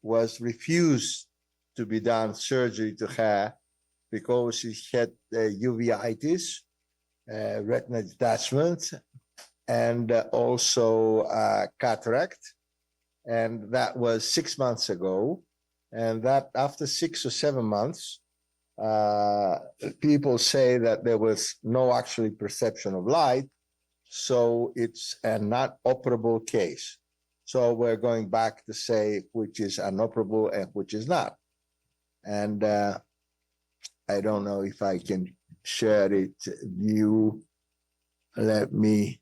was refused to be done surgery to her because she had uveitis, retinal detachment, and also cataract. And that was 6 months ago. And that after 6 or 7 months, people say that there was no actually perception of light. So it's a not operable case. So we're going back to say which is inoperable and which is not. And I don't know if I can share it. View. Let me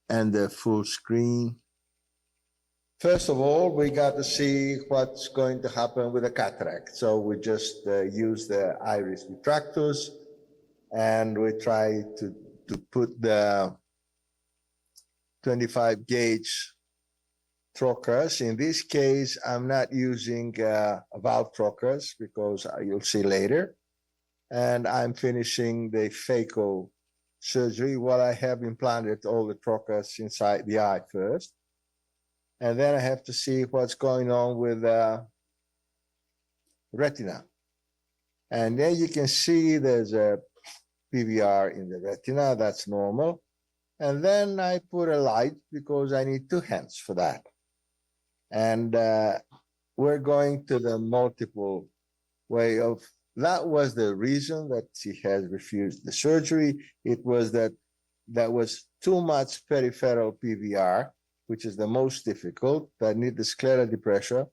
and the full screen. First of all, we got to see what's going to happen with the cataract. So we just use the iris retractors and we try to put the 25 gauge trocars. In this case, I'm not using valve trocars because you'll see later. And I'm finishing the phaco surgery while I have implanted all the trocars inside the eye first. And then I have to see what's going on with retina. And then you can see there's a PVR in the retina, that's normal. And then I put a light because I need two hands for that. And we're going to the multiple way of, that was the reason that she has refused the surgery. It was that there was too much peripheral PVR, which is the most difficult, that needed scleral depressure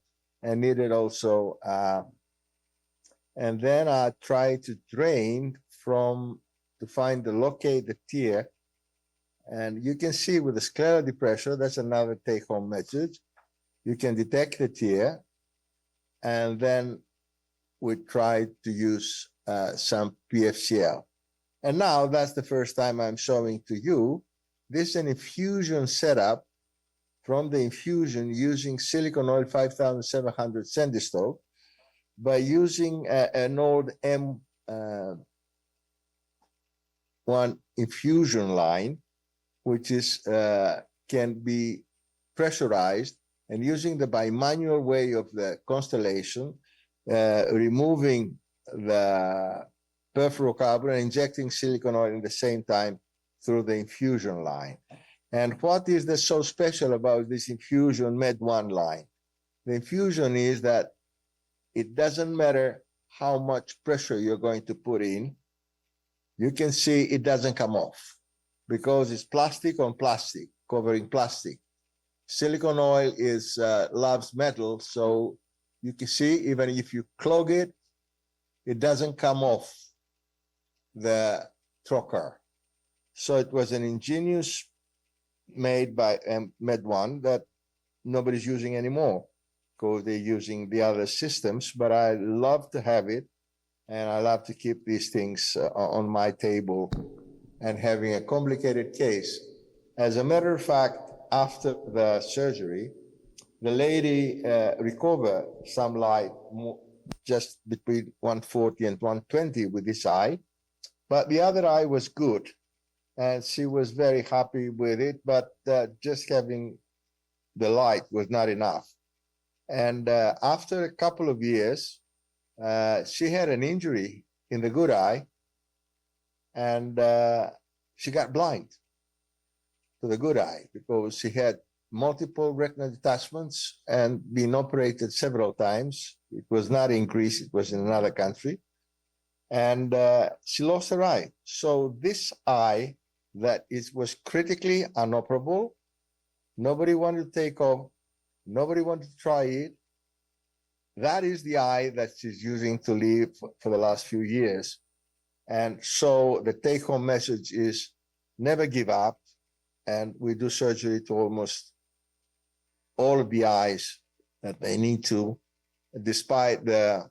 and needed also, and then I tried to drain to find the locate the tear. And you can see with the scleral depressure, that's another take-home message. You can detect the tear, and then we tried to use some PFCL. And now that's the first time I'm showing to you. This is an infusion setup from the infusion using silicone oil 5700 Centistoke by using an old M1 infusion line, which is can be pressurized, and using the bimanual way of the constellation, removing the perfluorocarbon and injecting silicone oil at the same time through the infusion line. And what is there so special about this infusion Med1 line? The infusion is that it doesn't matter how much pressure you're going to put in. You can see it doesn't come off because it's plastic on plastic, covering plastic. Silicone oil is loves metal, so you can see even if you clog it, it doesn't come off the trocar. So it was an ingenious made by Med1 that nobody's using anymore because they're using the other systems, but I love to have it and I love to keep these things on my table and having a complicated case. As a matter of fact, after the surgery, the lady recovered some light just between 140 and 120 with this eye, but the other eye was good. And she was very happy with it, but just having the light was not enough. And after a couple of years, she had an injury in the good eye, and she got blind to the good eye because she had multiple retinal detachments and been operated several times. It was not in Greece, it was in another country. And she lost her eye. So this eye that was critically inoperable, nobody wanted to take off, nobody wanted to try it. That is the eye that she's using to live for the last few years. And so the take-home message is never give up. And we do surgery to almost all of the eyes that they need to, despite the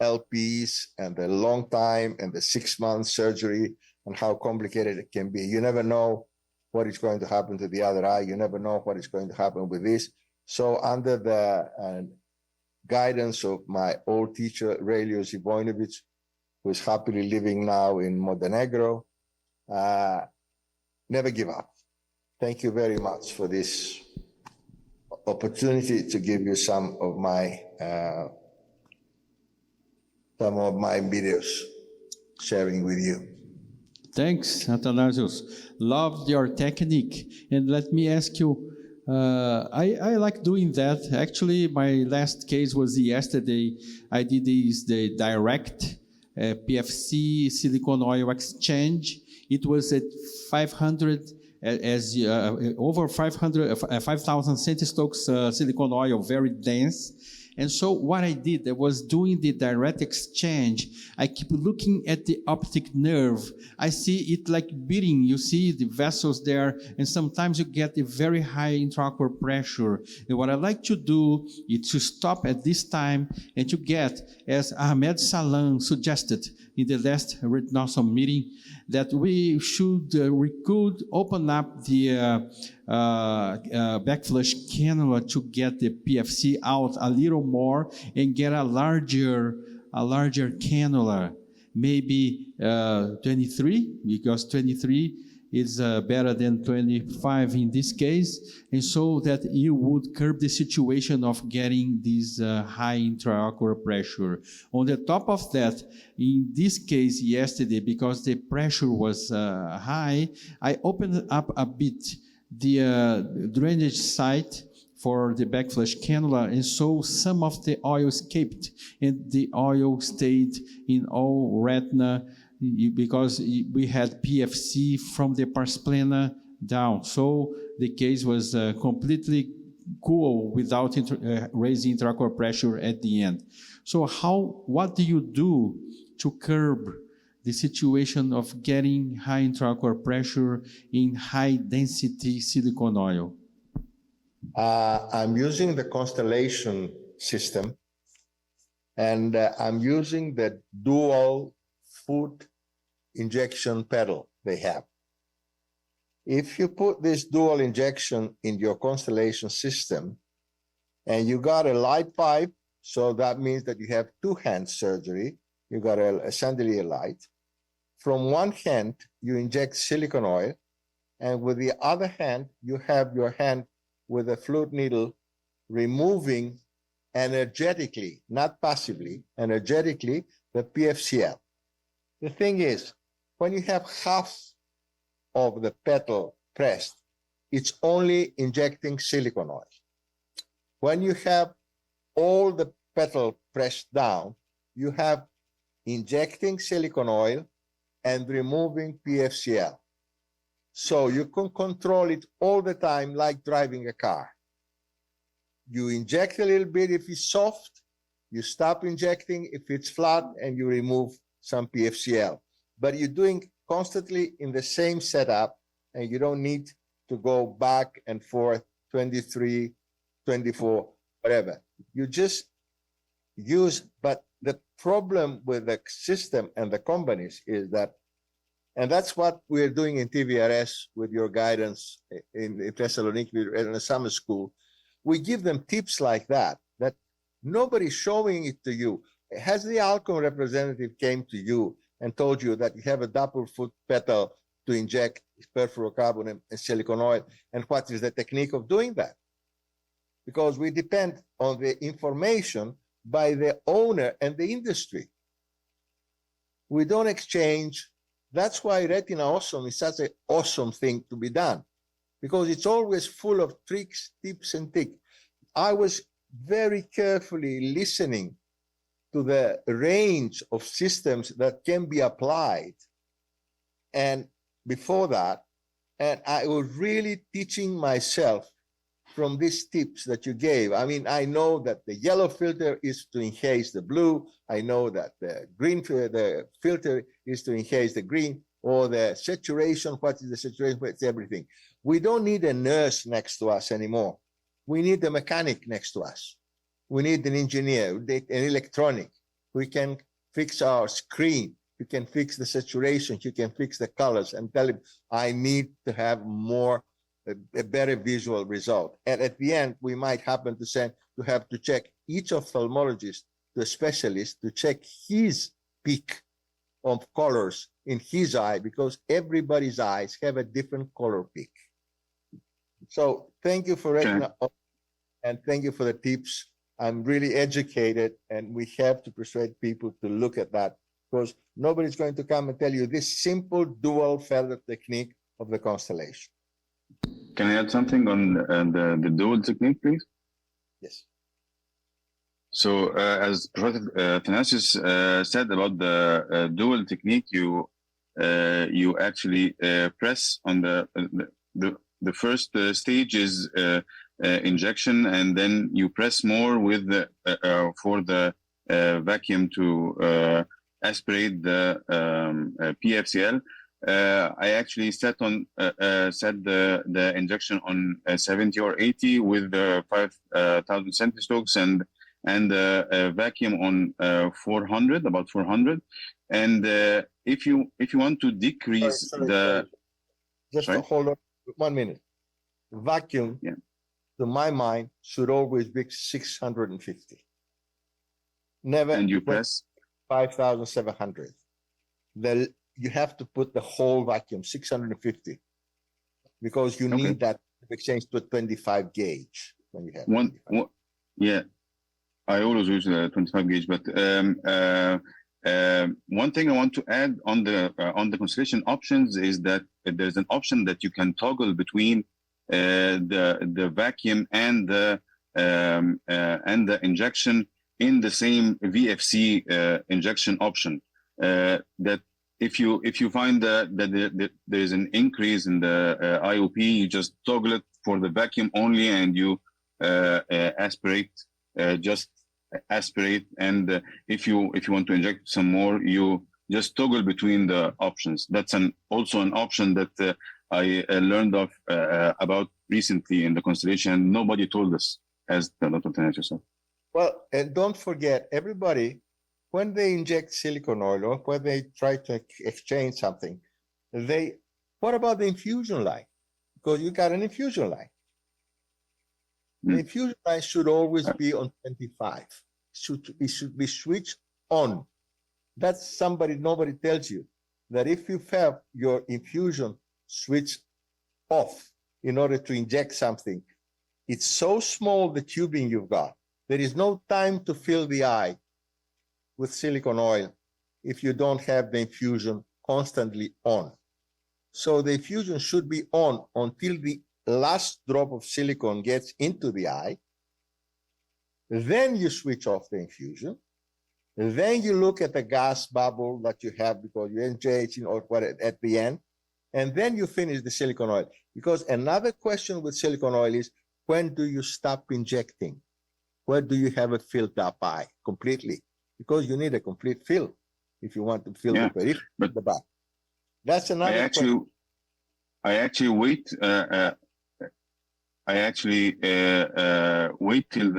LPs and the long time and the 6-month surgery and how complicated it can be. You never know what is going to happen to the other eye. You never know what is going to happen with this. So under the guidance of my old teacher, Relio Zivojnovic, who is happily living now in Montenegro, never give up. Thank you very much for this opportunity to give you some of my videos, sharing with you. Thanks, Athanasios. Loved your technique. And let me ask you, I like doing that. Actually, my last case was yesterday. I did the direct PFC silicone oil exchange. It was at 500, over 5,000 Centistokes silicone oil, very dense. And so what I did, I was doing the direct exchange. I keep looking at the optic nerve. I see it like beating. You see the vessels there, and sometimes you get a very high intraocular pressure. And what I like to do is to stop at this time and to get, as Ahmed Salam suggested in the last Retinawesome meeting, that we could open up the backflush cannula to get the PFC out a little more and get a larger cannula, maybe 23, because 23 is better than 25 in this case, and so that you would curb the situation of getting this high intraocular pressure. On the top of that, in this case yesterday, because the pressure was high, I opened up a bit the drainage site for the backflush cannula, and so some of the oil escaped, and the oil stayed in all retina because we had PFC from the pars plana down. So the case was completely cool without raising intraocular pressure at the end. So what do you do to curb the situation of getting high intraocular pressure in high density silicone oil? I'm using the Constellation system, and I'm using the dual foot injection pedal they have. If you put this dual injection in your Constellation system and you got a light pipe, so that means that you have two-hand surgery, you got a chandelier light. From one hand, you inject silicone oil, and with the other hand, you have your hand with a fluid needle removing energetically, not passively, energetically, the PFCL. The thing is, when you have half of the petal pressed, it's only injecting silicone oil. When you have all the petal pressed down, you have injecting silicone oil and removing PFCL. So you can control it all the time like driving a car. You inject a little bit if it's soft, you stop injecting if it's flat, and you remove some PFCL. But you're doing constantly in the same setup, and you don't need to go back and forth 23, 24, whatever. You just use, but the problem with the system and the companies is that, and that's what we're doing in TVRS with your guidance in Thessaloniki in the summer school. We give them tips like that nobody's showing it to you. Has the Alcon representative came to you and told you that you have a double foot petal to inject perfluorocarbon and silicone oil, and what is the technique of doing that? Because we depend on the information by the owner and the industry. We don't exchange. That's why Retinawesome is such an awesome thing to be done, because it's always full of tricks, tips, and tricks. I was very carefully listening to the range of systems that can be applied, and before that, and I was really teaching myself from these tips that you gave. I mean, I know that the yellow filter is to enhance the blue. I know that the green the filter is to enhance the green, or the saturation. What is the saturation? It's everything. We don't need a nurse next to us anymore. We need a mechanic next to us. We need an engineer, an electronic. We can fix our screen. You can fix the saturation. You can fix the colors and tell him, I need to have a better visual result. And at the end, we might happen to have to check each ophthalmologist to a specialist to check his peak of colors in his eye, because everybody's eyes have a different color peak. So thank you for Retina, and thank you for the tips. I'm really educated, and we have to persuade people to look at that, because nobody's going to come and tell you this simple dual feather technique of the Constellation. Can I add something on the dual technique, please? Yes. So as Professor Athanasios said about the dual technique, you actually press on the first stage is injection, and then you press more with the for the vacuum to aspirate the PFCL. I actually set the injection on 70 or 80 with the 5,000 centistokes and a vacuum on 400, about 400. And if you want to decrease Just hold on 1 minute. Vacuum, to my mind, should always be 650. Never. And you press 5,700. You have to put the whole vacuum 650 because you need that to exchange to a 25 gauge when you have one. Yeah, I always use the 25 gauge, but one thing I want to add on the constellation options is that there's an option that you can toggle between the vacuum and the injection in the same VFC injection option. That if you find that there is an increase in the IOP, you just toggle it for the vacuum only, and you aspirate, just aspirate. And if you want to inject some more, you just toggle between the options. That's also an option that I learned of about recently in the constellation. Nobody told us, as Dr. Tenacious said. Well, and don't forget, everybody, when they inject silicone oil or when they try to exchange something, what about the infusion line? Because you got an infusion line. The infusion line should always be on 25. It should be switched on. That's nobody tells you that if you have your infusion switched off in order to inject something, it's so small, the tubing you've got, there is no time to fill the eye with silicone oil if you don't have the infusion constantly on. So the infusion should be on until the last drop of silicone gets into the eye. Then you switch off the infusion. Then you look at the gas bubble that you have because you're injecting or what at the end. And then you finish the silicone oil. Because another question with silicone oil is, when do you stop injecting? Where do you have a filled up eye completely? Because you need a complete fill if you want to fill the periphery at the back. That's another question. I actually wait. Wait till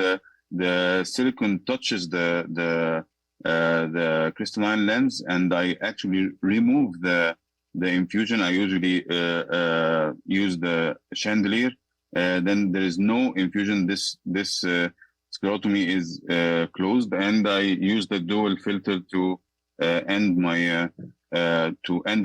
the silicone touches the crystalline lens, and I actually remove the infusion. I usually use the chandelier. Then there is no infusion. This sclerotomy is closed, and I use the dual filter to end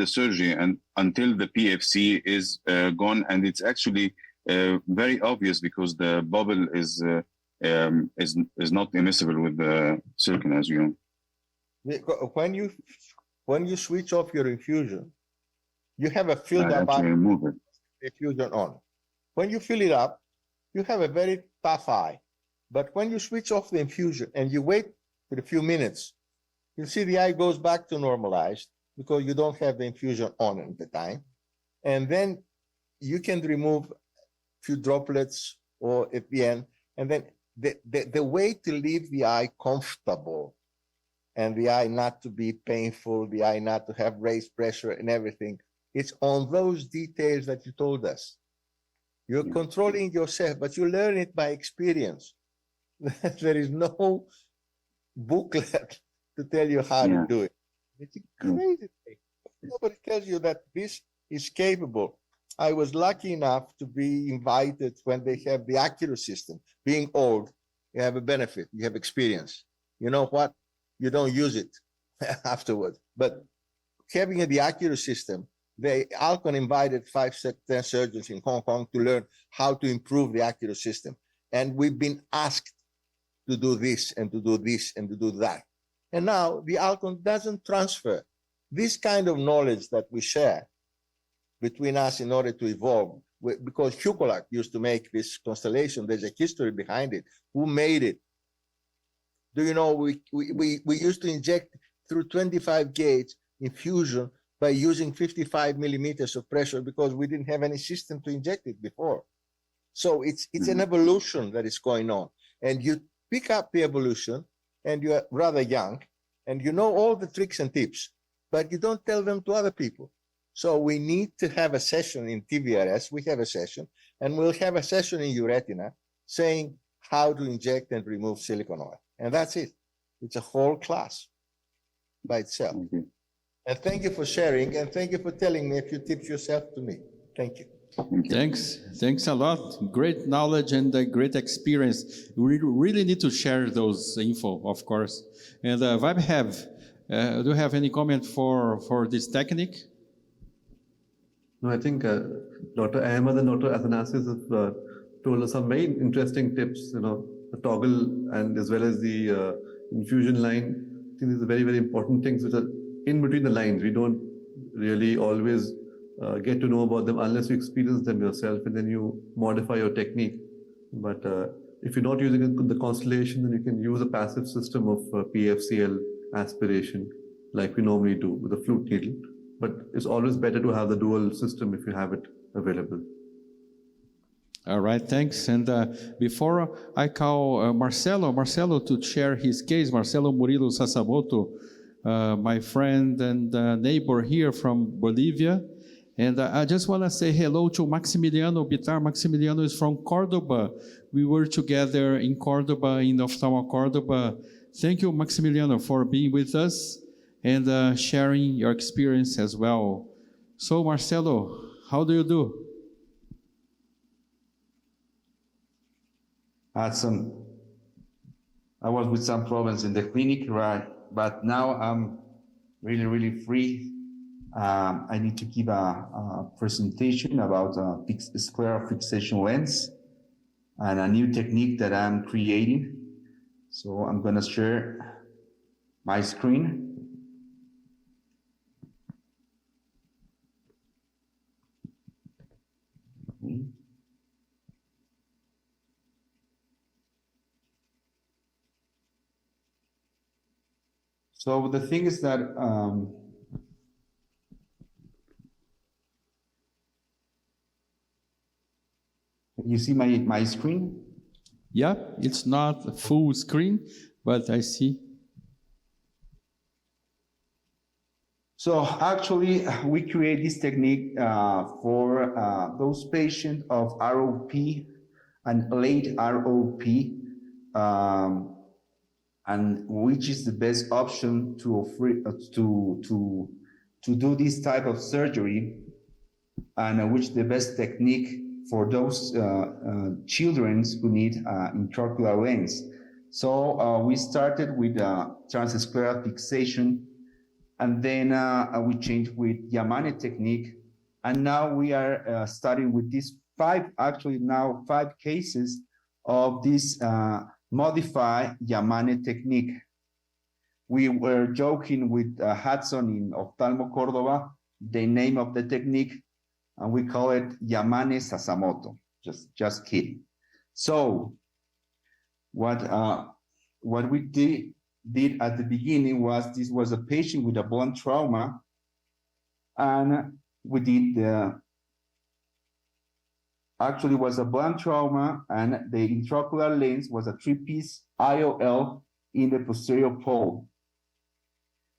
the surgery, and until the PFC is gone. And it's actually very obvious because the bubble is not immiscible with the silicone, as you know. When you switch off your infusion, you have a filled up eye. Remove it. Infusion on. When you fill it up, you have a very tough eye. But when you switch off the infusion and you wait for a few minutes, you'll see the eye goes back to normalized because you don't have the infusion on at the time. And then you can remove a few droplets or at the end. And then the way to leave the eye comfortable and the eye not to be painful, the eye not to have raised pressure and everything, it's on those details that you told us. You're controlling yourself, but you learn it by experience. There is no booklet to tell you how to do it. It's a crazy thing. Nobody tells you that this is capable. I was lucky enough to be invited when they have the Accurate system. Being old, you have a benefit, you have experience. You know what? You don't use it afterwards. But having the Accurate system, Alcon invited 5-10 surgeons in Hong Kong to learn how to improve the Accurate system. And we've been asked to do this and to do this and to do that. And now the Alcon doesn't transfer this kind of knowledge that we share between us in order to evolve. Because Hucolac used to make this constellation, there's a history behind it. Who made it? Do you know, we used to inject through 25 gauge infusion by using 55 millimeters of pressure because we didn't have any system to inject it before. So it's an evolution that is going on. And you pick up the evolution and you are rather young and you know all the tricks and tips, but you don't tell them to other people. So we need to have a session in TVRS. We have a session, and we'll have a session in Retina saying how to inject and remove silicone oil. And that's it. It's a whole class by itself. And thank you for sharing, and thank you for telling me a few tips yourself to me. Thank you. Thanks a lot. Great knowledge and great experience. We really need to share those info, of course. And Vibe, do you have any comment for this technique? No, I think Dr. Ahmed and Dr. Athanasius have told us some very interesting tips, the toggle and as well as the infusion line. I think these are very, very important things which are in between the lines. We don't really always get to know about them unless you experience them yourself and then you modify your technique. But if you're not using the constellation, then you can use a passive system of PFCL aspiration like we normally do with a flute needle. But it's always better to have the dual system if you have it available. All right, thanks. And before I call Marcelo to share his case, Marcelo Murilo Sasamoto, my friend and neighbor here from Bolivia. And I just want to say hello to Maximiliano Bitar. Maximiliano is from Cordoba. We were together in Cordoba, in Ophthalmo Cordoba. Thank you, Maximiliano, for being with us and sharing your experience as well. So, Marcelo, how do you do? I was with some problems in the clinic, right? But now I'm really, really free. I need to give a presentation about a scleral fixation lens and a new technique that I'm creating. So I'm gonna share my screen. So the thing is that you see my screen? Yeah, it's not a full screen, but I see. So actually, we create this technique for those patients of ROP and late ROP, and which is the best option to do this type of surgery, and which the best technique for those children who need intraocular lens. So we started with transscleral fixation, and then we changed with Yamane technique, and now we are starting with these five cases of this modified Yamane technique. We were joking with Hudson in Ophthalmo Cordoba, the name of the technique, and we call it Yamane Sasamoto. Just kidding. So what we did at the beginning was, this was a patient with a blunt trauma, and we did actually was a blunt trauma, and the intraocular lens was a 3-piece IOL in the posterior pole.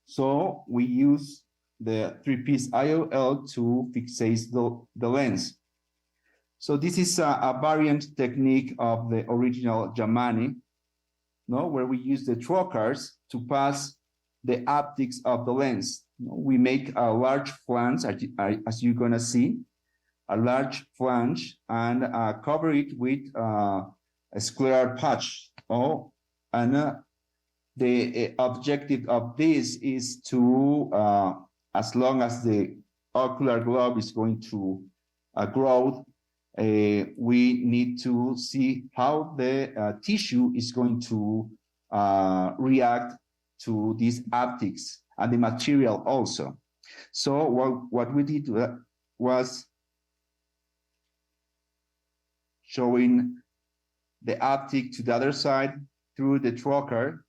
So we use the 3-piece IOL to fixate the lens. So this is a variant technique of the original Yamane, where we use the trocars to pass the optics of the lens. We make a large flange, as you're gonna see, a large flange, and cover it with a scleral patch. And the objective of this is to, as long as the ocular globe is going to grow, we need to see how the tissue is going to react to these optics and the material also. So what we did was showing the optic to the other side through the trocar,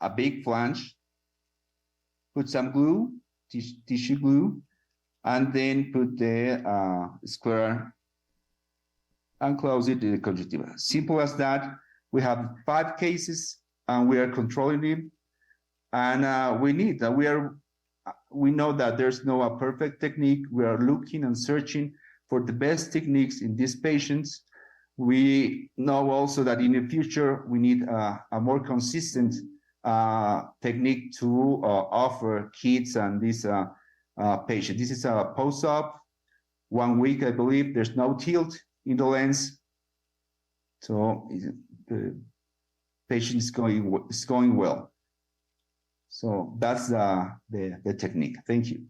a big flange, put some glue, tissue glue, and then put the scleral and close it in the conjunctiva. Simple as that. We have 5 cases and we are controlling them. And we know that there's no perfect technique. We are looking and searching for the best techniques in these patients. We know also that in the future, we need a more consistent technique to offer kids and these patients. This is a post-op, 1 week, I believe. There's no tilt in the lens. So the patient is going well. So that's the technique. Thank you.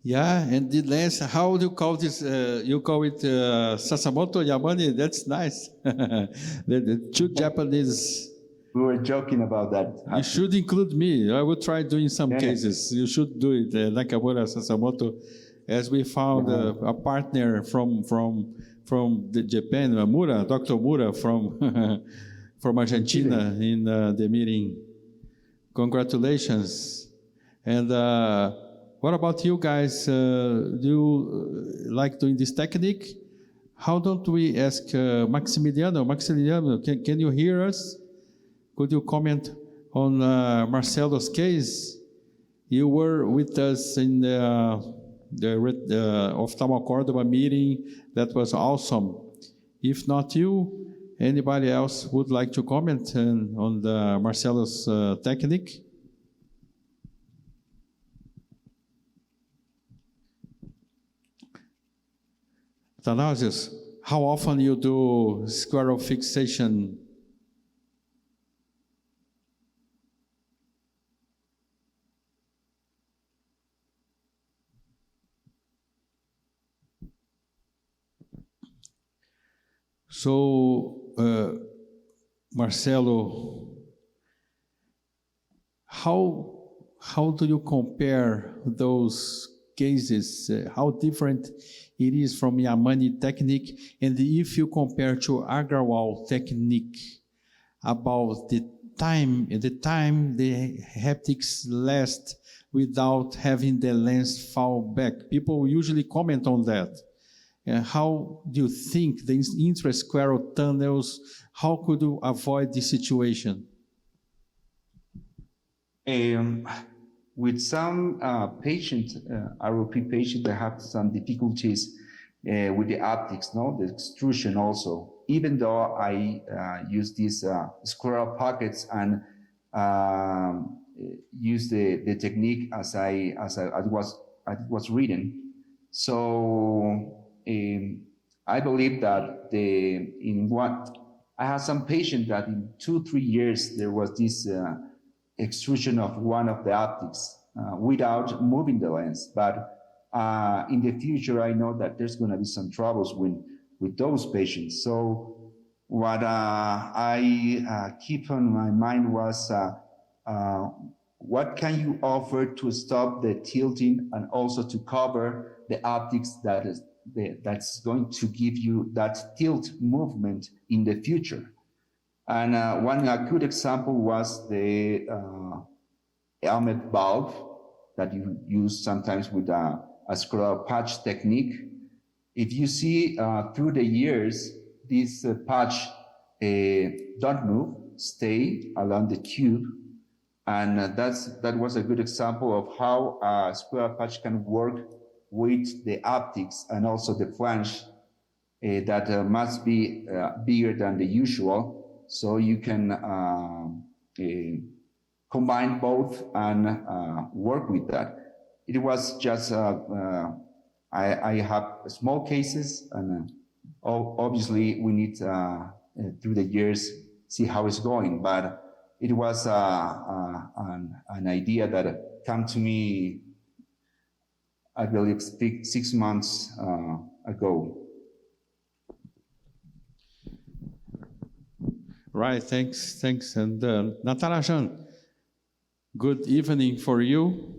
Yeah, and the lens, how do you call this? You call it Sasamoto Yamane? That's nice. the 2 Japanese. We were joking about that. You should include me. I will try doing some cases. You should do it, Nakamura Sasamoto, as we found a partner from the Japan, Dr. Mura from from Argentina in the meeting. Congratulations. And what about you guys? Do you like doing this technique? How don't we ask Maximiliano? Maximiliano, can you hear us? Could you comment on Marcelo's case? You were with us in the Ophthalmo Cordoba meeting. That was awesome. If not you, anybody else would like to comment on the Marcelo's technique? Thanasius, how often you do scleral fixation? So, Marcelo, how do you compare those cases? How different it is from Yamane technique, and if you compare to Agrawal technique, about the time the haptics last without having the lens fall back. People usually comment on that. How do you think the intrascleral tunnels, how could you avoid this situation? With some patients, ROP patients, they have some difficulties with the optics, the extrusion also. Even though I use these scleral pockets and use the technique as I was reading. So I believe that I have some patients that in 2-3 years there was this extrusion of one of the optics without moving the lens. But in the future, I know that there's going to be some troubles with those patients. So what I keep on my mind was what can you offer to stop the tilting and also to cover the optics that's going to give you that tilt movement in the future. And a good example was the helmet valve that you use sometimes with a scleral patch technique. If you see through the years, this patch don't move, stay along the tube. And that was a good example of how a scleral patch can work with the optics and also the flange that must be bigger than the usual. So you can combine both and work with that. It was just, I have small cases, and obviously we need through the years see how it's going. But it was an idea that came to me, I believe, 6 months ago. Right, thanks. And Natarajan, good evening for you.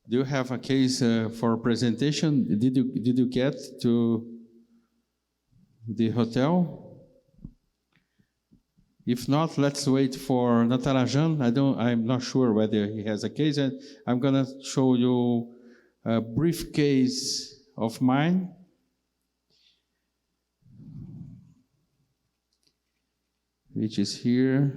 Do you have a case for presentation? Did you get to the hotel? If not, let's wait for Natarajan. I'm not sure whether he has a case. I'm gonna show you a brief case of mine. Which is here.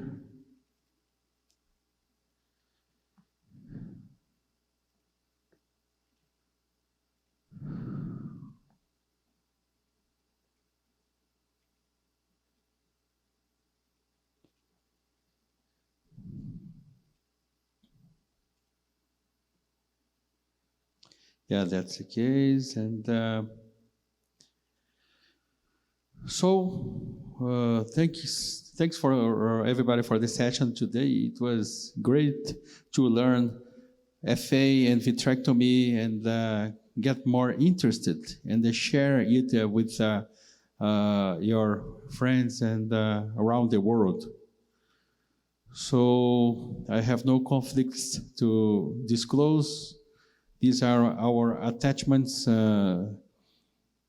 Yeah, that's the case. And thanks for everybody for this session today. It was great to learn FA and vitrectomy and get more interested and share it with your friends and around the world. So I have no conflicts to disclose. These are our attachments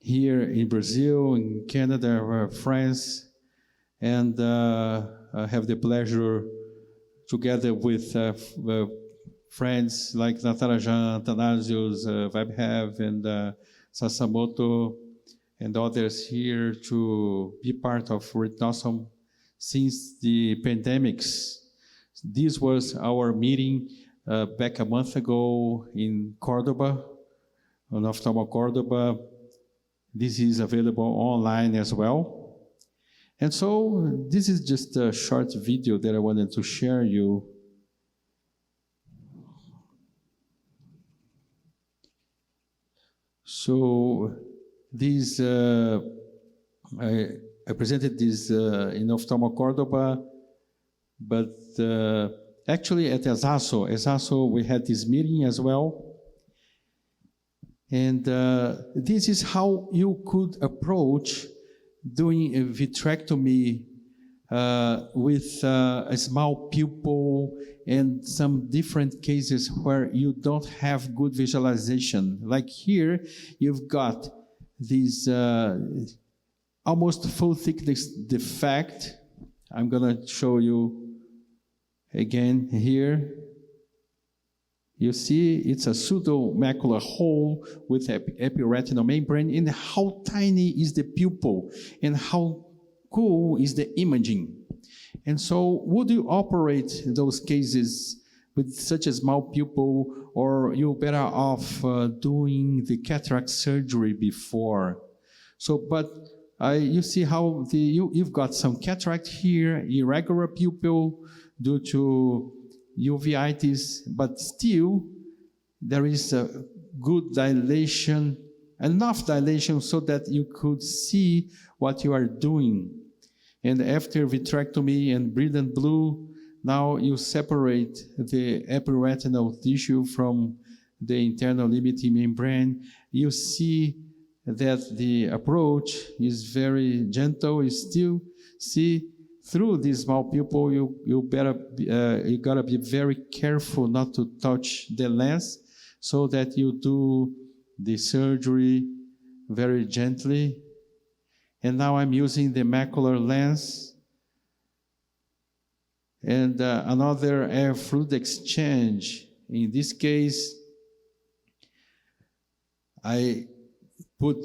here in Brazil, in Canada, France, and I have the pleasure, together with friends like Natarajan, Athanasius, Vaibhav, and Sasamoto, and others here, to be part of Retinawesome since the pandemics. This was our meeting back a month ago in Cordoba, on Ophthalmo Cordoba. This is available online as well. And so this is just a short video that I wanted to share you. So this, I presented this in Ophthalmo Cordoba, but actually at ESASO, we had this meeting as well. And this is how you could approach doing a vitrectomy with a small pupil and some different cases where you don't have good visualization. Like here, you've got this almost full thickness defect. I'm gonna show you again here. You see, it's a pseudomacular hole with epiretinal membrane, and how tiny is the pupil, and how cool is the imaging. And so, would you operate those cases with such a small pupil, or you're better off doing the cataract surgery before? So, but you see how you've got some cataract here, irregular pupil due to uveitis, but still there is a good dilation, enough dilation so that you could see what you are doing. And after vitrectomy and brilliant blue, now you separate the epiretinal tissue from the internal limiting membrane. You see that the approach is very gentle. You still see through this small pupil, you gotta be very careful not to touch the lens, so that you do the surgery very gently. And now I'm using the macular lens and another air fluid exchange. In this case, I put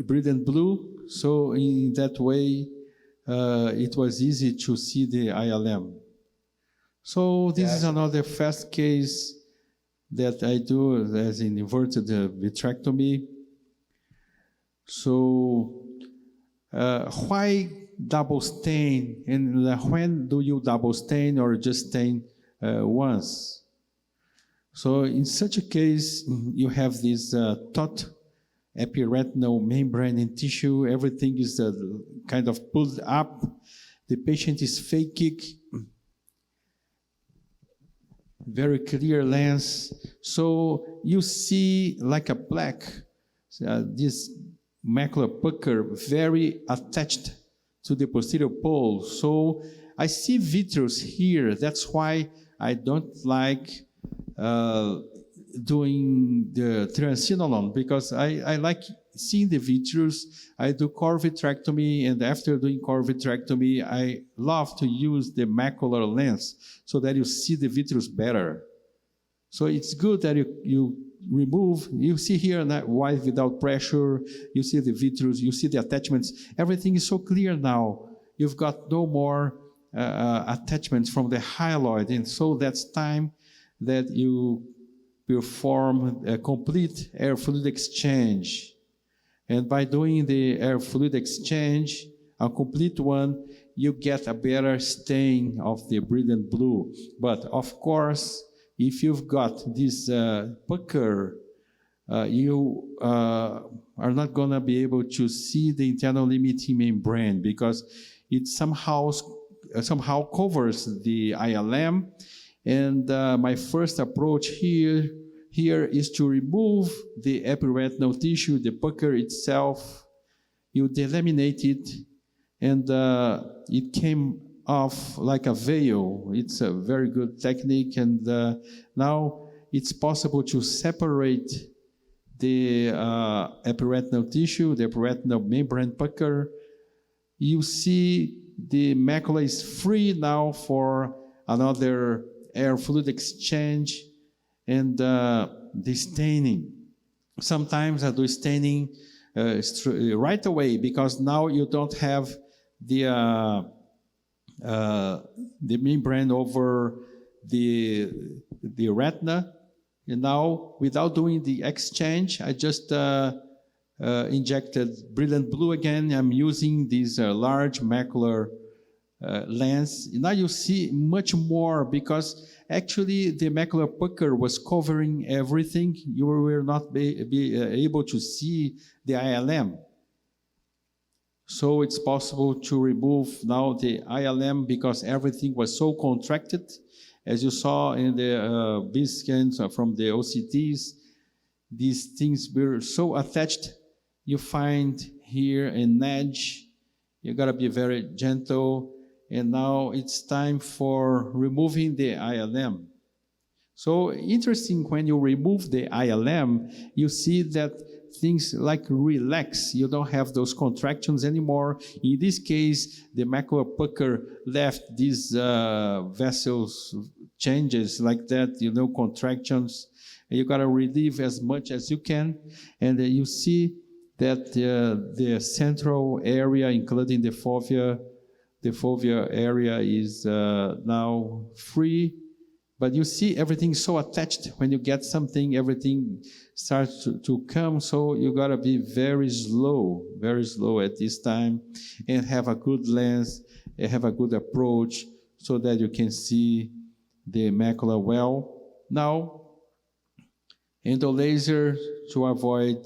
brilliant blue, so in that way, it was easy to see the ILM. So this is another fast case that I do as an inverted vitrectomy. So why double stain, and when do you double stain or just stain once? So in such a case, you have this taut epiretinal membrane and tissue. Everything is kind of pulled up. The patient is phakic. Very clear lens. So you see like a plaque, this macular pucker very attached to the posterior pole. So I see vitreous here. That's why I don't like doing the triamcinolone, because I like seeing the vitreous. I do core vitrectomy, and after doing core vitrectomy, I love to use the macular lens so that you see the vitreous better. So it's good that you remove, you see here that white without pressure, you see the vitreous, you see the attachments. Everything is so clear now. You've got no more attachments from the hyaloid. And so that's time that you perform a complete air fluid exchange. And by doing the air fluid exchange, a complete one, you get a better stain of the brilliant blue. But of course, if you've got this pucker, you are not going to be able to see the internal limiting membrane because it somehow covers the ILM. And my first approach here is to remove the epiretinal tissue, the pucker itself. You delaminate it, and it came off like a veil. It's a very good technique, and now it's possible to separate the epiretinal tissue, the epiretinal membrane pucker. You see the macula is free now for another air fluid exchange and the staining. Sometimes I do staining right away because now you don't have the membrane over the retina. And now, without doing the exchange, I just injected brilliant blue again. I'm using this large macular lens. Now you see much more because actually the macular pucker was covering everything. You were not be able to see the ILM. So it's possible to remove now the ILM because everything was so contracted. As you saw in the B scans from the OCTs, these things were so attached. You find here an edge. You gotta be very gentle. And now it's time for removing the ILM. So interesting, when you remove the ILM, you see that things like relax. You don't have those contractions anymore. In this case, the macular pucker left these vessels changes like that, contractions. And you got to relieve as much as you can. And you see that the central area, including the fovea area is now free. But you see everything so attached. When you get something, everything starts to come. So you got to be very slow at this time and have a good lens, and have a good approach so that you can see the macula well. Now, endolaser to avoid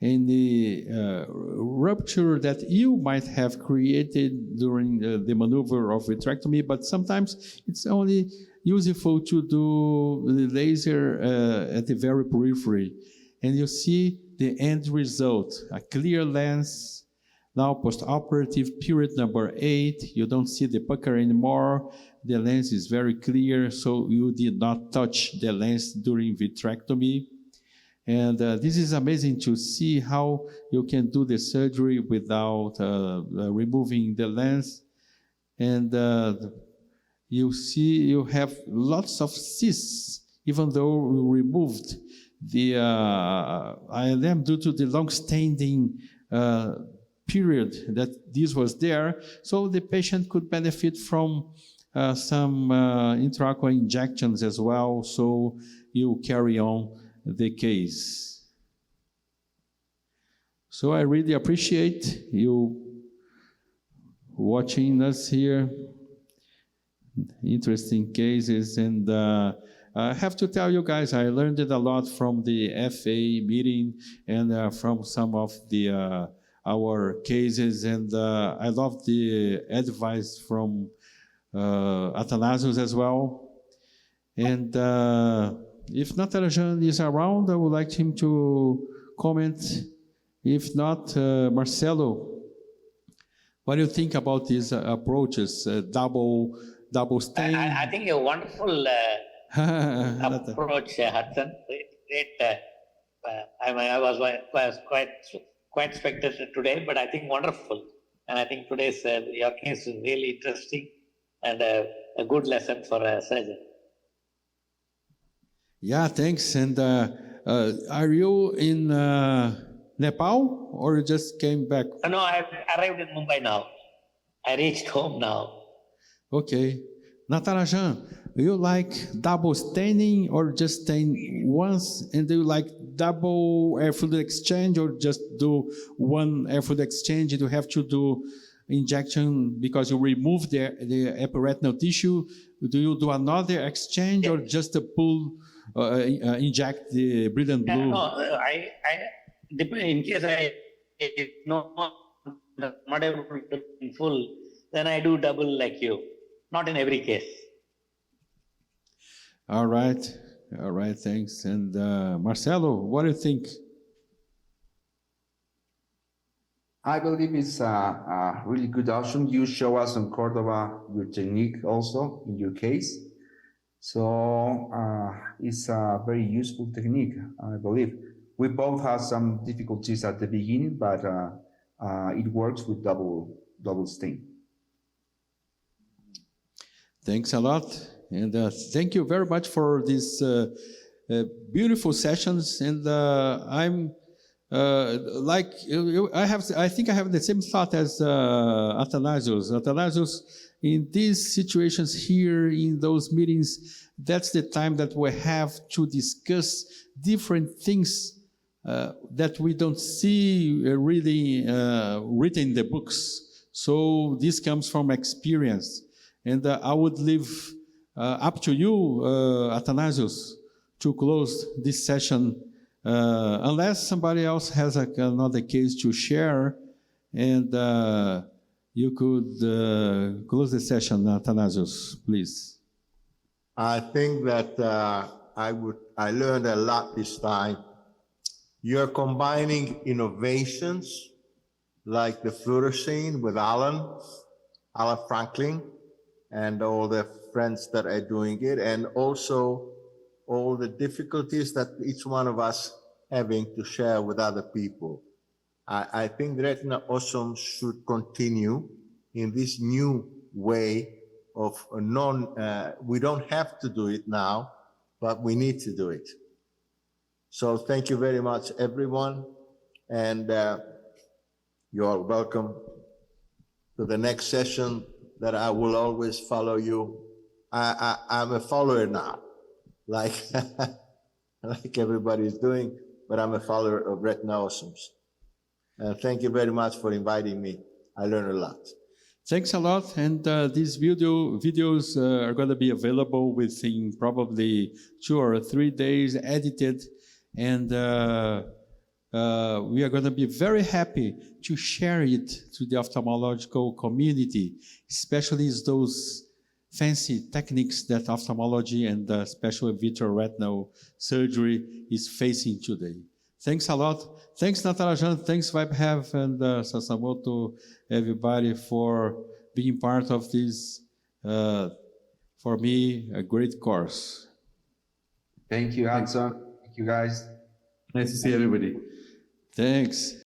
any rupture that you might have created during the maneuver of vitrectomy, but sometimes it's only useful to do the laser at the very periphery. And you see the end result, a clear lens. Now post-operative period number 8, you don't see the pucker anymore. The lens is very clear, so you did not touch the lens during vitrectomy. And this is amazing to see how you can do the surgery without removing the lens. And you see you have lots of cysts, even though we removed the ILM due to the long-standing period that this was there. So the patient could benefit from some intraocular injections as well. So you carry on the case. So I really appreciate you watching us here. Interesting cases, and I have to tell you guys, I learned it a lot from the FA meeting and from some of the our cases, and I love the advice from Athanasius as well. And if Natarajan is around, I would like him to comment. If not, Marcelo, what do you think about these approaches, double stain? I think a wonderful approach, Hudson. Great. I was quite spectator today, but I think wonderful. And I think today's your case is really interesting and a good lesson for a surgeon. Yeah, thanks. And are you in Nepal or you just came back? No, I arrived in Mumbai now. I reached home now. Okay. Natarajan, you like double staining or just stain once? And do you like double air fluid exchange or just do one air fluid exchange? You have to do injection because you remove the epiretinal tissue. Do you do another exchange or just a pull, inject the brilliant blue? No, in case I not able to do in full, then I do double like you. Not in every case. All right, thanks. And Marcelo, what do you think? I believe it's a really good option. You show us in Cordova your technique also in your case. So it's a very useful technique, I believe. We both have some difficulties at the beginning, but it works with double stain. Thanks a lot. And thank you very much for these beautiful sessions. And I'm I think I have the same thought as Athanasios. Athanasios, in these situations here, in those meetings, that's the time that we have to discuss different things that we don't see really written in the books. So this comes from experience. And I would leave up to you, Athanasios, to close this session, unless somebody else has another case to share, and you could close the session, Athanasios, please. I think that I learned a lot this time. You're combining innovations like the fluorescein with Alan Franklin, and all the friends that are doing it, and also all the difficulties that each one of us having to share with other people. I think Retinawesome should continue in this new way of we don't have to do it now, but we need to do it. So thank you very much, everyone, and you're welcome to the next session that I will always follow you. I'm a follower now, like everybody is doing, but I'm a follower of Retinawesomes. Thank you very much for inviting me. I learned a lot. Thanks a lot. And these videos are going to be available within probably 2 or 3 days, edited. And we are going to be very happy to share it to the ophthalmological community, especially those fancy techniques that ophthalmology and especially vitreoretinal surgery is facing today. Thanks a lot. Thanks, Natarajan. Thanks, VibeHev and Sasamoto, everybody, for being part of this, for me, a great course. Thank you, Hudson. Thank you, guys. Nice to see everybody. Thanks.